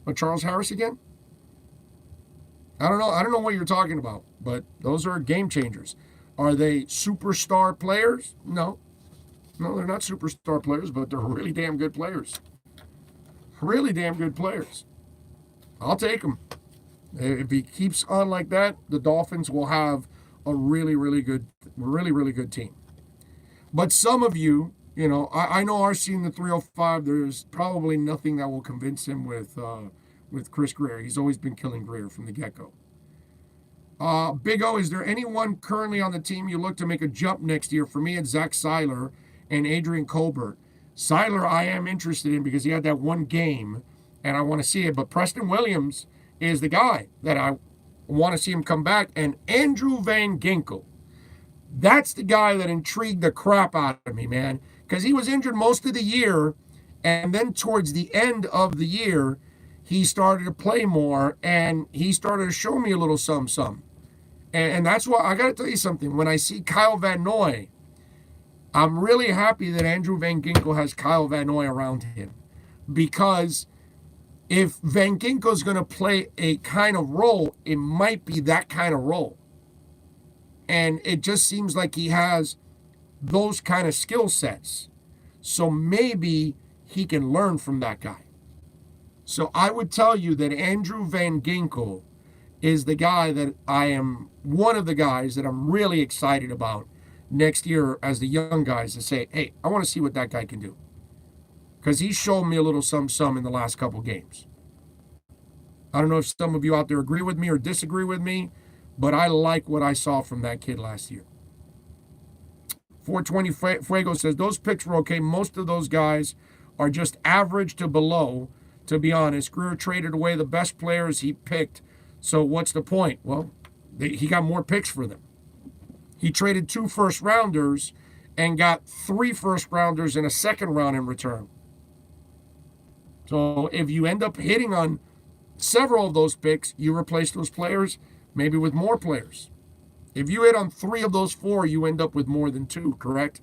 But Charles Harris again? I don't know what you're talking about, but those are game changers. Are they superstar players? No. No, they're not superstar players, but they're really damn good players. Really damn good players. I'll take them. If he keeps on like that, the Dolphins will have a really good team. But some of you, you know, I know RC in the 305, there's probably nothing that will convince him with Chris Greer. He's always been killing Greer from the get-go. Big O, is there anyone currently on the team you look to make a jump next year? For me, it's Zach Seiler and Adrian Colbert. Seiler I am interested in because he had that one game, and I want to see it. But Preston Williams is the guy that I want to see him come back. And Andrew Van Ginkel, that's the guy that intrigued the crap out of me, man. Because he was injured most of the year, and then towards the end of the year, he started to play more, and he started to show me a little some. And that's why I got to tell you something. When I see Kyle Van Noy, I'm really happy that Andrew Van Ginkel has Kyle Van Noy around him. Because if Van Ginkel's going to play a kind of role, it might be that kind of role. And it just seems like he has those kind of skill sets. So maybe he can learn from that guy. So I would tell you that Andrew Van Ginkel is the guy that one of the guys that I'm really excited about next year as the young guys to say, hey, I want to see what that guy can do. Because he's shown me a little some in the last couple games. I don't know if some of you out there agree with me or disagree with me, but I like what I saw from that kid last year. 420 Fuego says, those picks were okay. Most of those guys are just average to below, to be honest. Greer traded away the best players he picked. So what's the point? Well, he got more picks for them. He traded 2 first-rounders and got 3 first-rounders and a second round in return. So if you end up hitting on several of those picks, you replace those players maybe with more players. If you hit on 3 of those 4, you end up with more than 2, correct?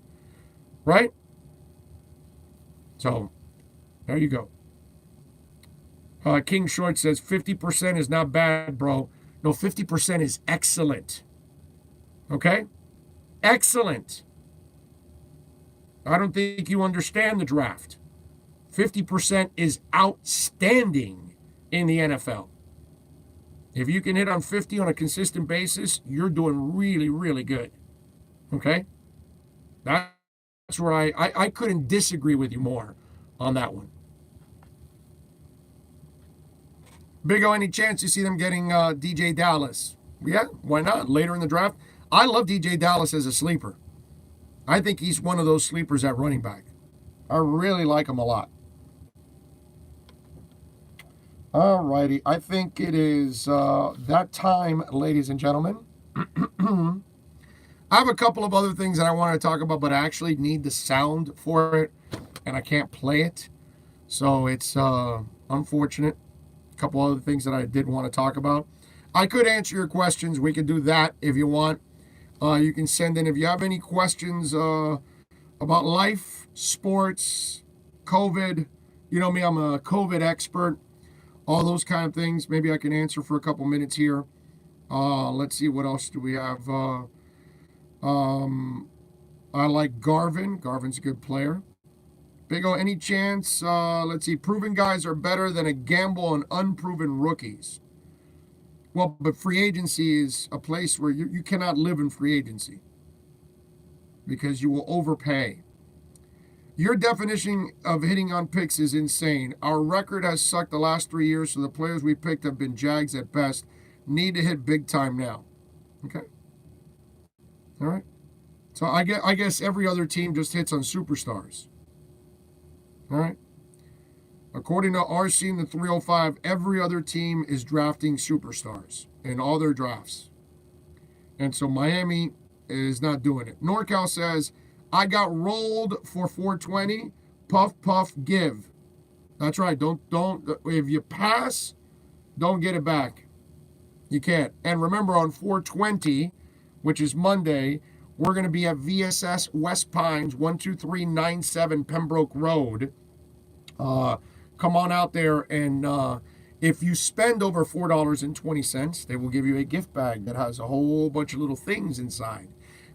Right? So there you go. King Short says 50% is not bad, bro. No, 50% is excellent. Okay? Excellent. I don't think you understand the draft. 50% is outstanding in the NFL. If you can hit on 50 on a consistent basis, you're doing really good. Okay? That's where I couldn't disagree with you more on that one. Big O, any chance you see them getting DJ Dallas? Yeah, why not? Later in the draft. I love DJ Dallas as a sleeper. I think he's one of those sleepers at running back. I really like him a lot. All righty. I think it is that time, ladies and gentlemen. I have a couple of other things that I want to talk about, but I actually need the sound for it, and I can't play it. So it's unfortunate. A couple other things that I did want to talk about. I could answer your questions. We could do that if you want. You can send in if you have any questions about life, sports, COVID. You know me, I'm a COVID expert. All those kind of things. Maybe I can answer for a couple minutes here. Let's see, what else do we have? I like Garvin. Garvin's a good player. Big O, any chance? Let's see. Proven guys are better than a gamble on unproven rookies. Well, but free agency is a place where you cannot live in free agency because you will overpay. Your definition of hitting on picks is insane. Our record has sucked the last 3 years, so the players we picked have been Jags at best. need to hit big time now. Okay. All right. So I guess every other team just hits on superstars. All right. According to RC in the 305, every other team is drafting superstars in all their drafts. And so Miami is not doing it. NorCal says, I got rolled for 420. Puff, puff, give. That's right. Don't, if you pass, don't get it back. You can't. And remember, on 420, which is Monday, we're going to be at VSS West Pines, 12397 Pembroke Road. Come on out there, and if you spend over $4.20, they will give you a gift bag that has a whole bunch of little things inside.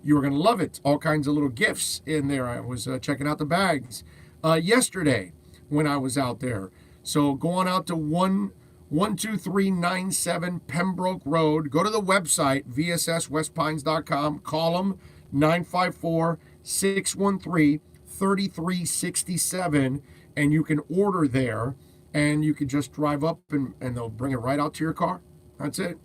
You're going to love it. All kinds of little gifts in there. I was checking out the bags yesterday when I was out there. So go on out to 12397 Pembroke Road. Go to the website, vsswestpines.com. Call them 954-613-3367. And you can order there, and you can just drive up, and they'll bring it right out to your car. That's it.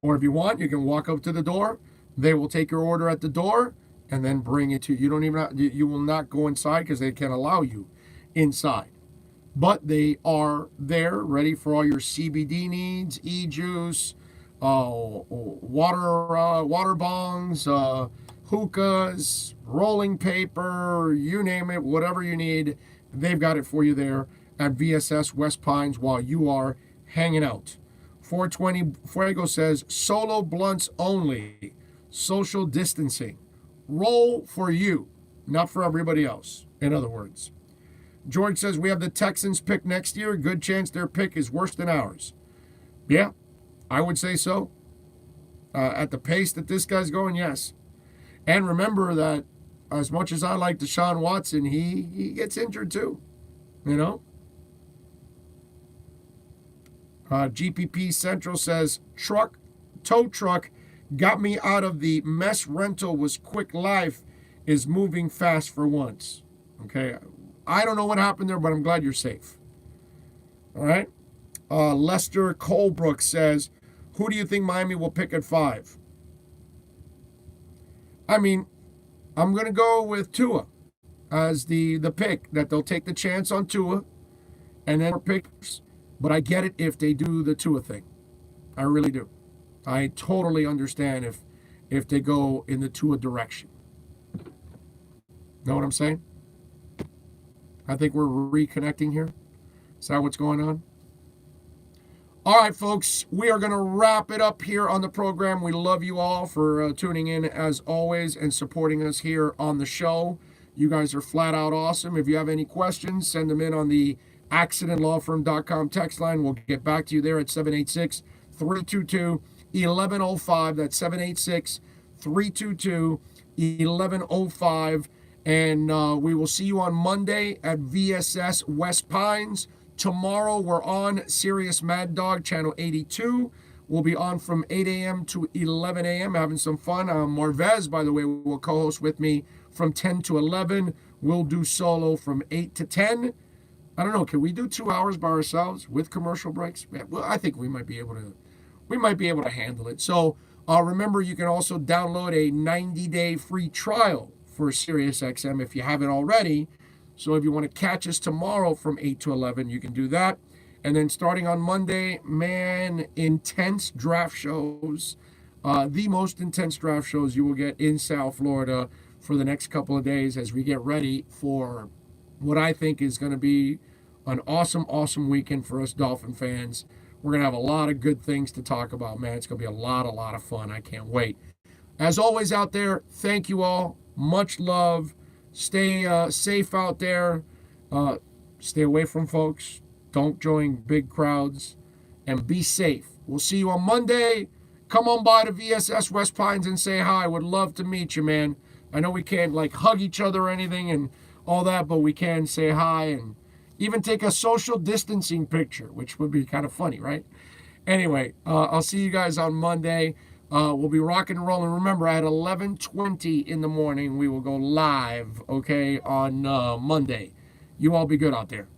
Or if you want, you can walk up to the door. They will take your order at the door and then bring it to you. You don't even you will not go inside because they can't allow you inside. But they are there, ready for all your CBD needs, e-juice, water bongs, hookahs, rolling paper, you name it, whatever you need. They've got it for you there at VSS West Pines while you are hanging out. 420 Fuego says, solo blunts only, social distancing. Roll for you, not for everybody else, in other words. George says, we have the Texans pick next year. Good chance their pick is worse than ours. Yeah, I would say so. At the pace that this guy's going, yes. And remember that as much as I like Deshaun Watson, he gets injured too, you know? GPP Central says, tow truck got me out of the mess rental was quick life is moving fast for once. Okay, I don't know what happened there, but I'm glad you're safe. All right? Lester Colebrook says, who do you think Miami will pick at 5? I mean, I'm going to go with Tua as the pick, that they'll take the chance on Tua and then picks. But I get it if they do the Tua thing. I really do. I totally understand if they go in the Tua direction. Know what I'm saying? I think we're reconnecting here. Is that what's going on? All right, folks, we are going to wrap it up here on the program. We love you all for tuning in, as always, and supporting us here on the show. You guys are flat out awesome. If you have any questions, send them in on the accidentlawfirm.com text line. We'll get back to you there at 786-322-1105. That's 786-322-1105. And we will see you on Monday at VSS West Pines. Tomorrow we're on Sirius Mad Dog, Channel 82. We'll be on from 8 a.m. to 11 a.m. having some fun. Marvez, by the way, will co-host with me from 10 to 11. We'll do solo from 8 to 10. I don't know. Can we do 2 hours by ourselves with commercial breaks? Yeah, well, I think we might be able to handle it. So remember, you can also download a 90-day free trial for SiriusXM if you haven't already. So if you want to catch us tomorrow from 8 to 11, you can do that. And then starting on Monday, man, intense draft shows. The most intense draft shows you will get in South Florida for the next couple of days as we get ready for what I think is going to be an awesome, awesome weekend for us Dolphin fans. We're going to have a lot of good things to talk about, man. It's going to be a lot of fun. I can't wait. As always out there, thank you all. Much love. Stay safe out there. Stay away from folks. Don't join big crowds. And be safe. We'll see you on Monday. Come on by to VSS West Pines and say hi. Would love to meet you, man. I know we can't, hug each other or anything and all that, but we can say hi and even take a social distancing picture, which would be kind of funny, right? Anyway, I'll see you guys on Monday. We'll be rocking and rolling. Remember, at 11:20 in the morning, we will go live, okay, on Monday. You all be good out there.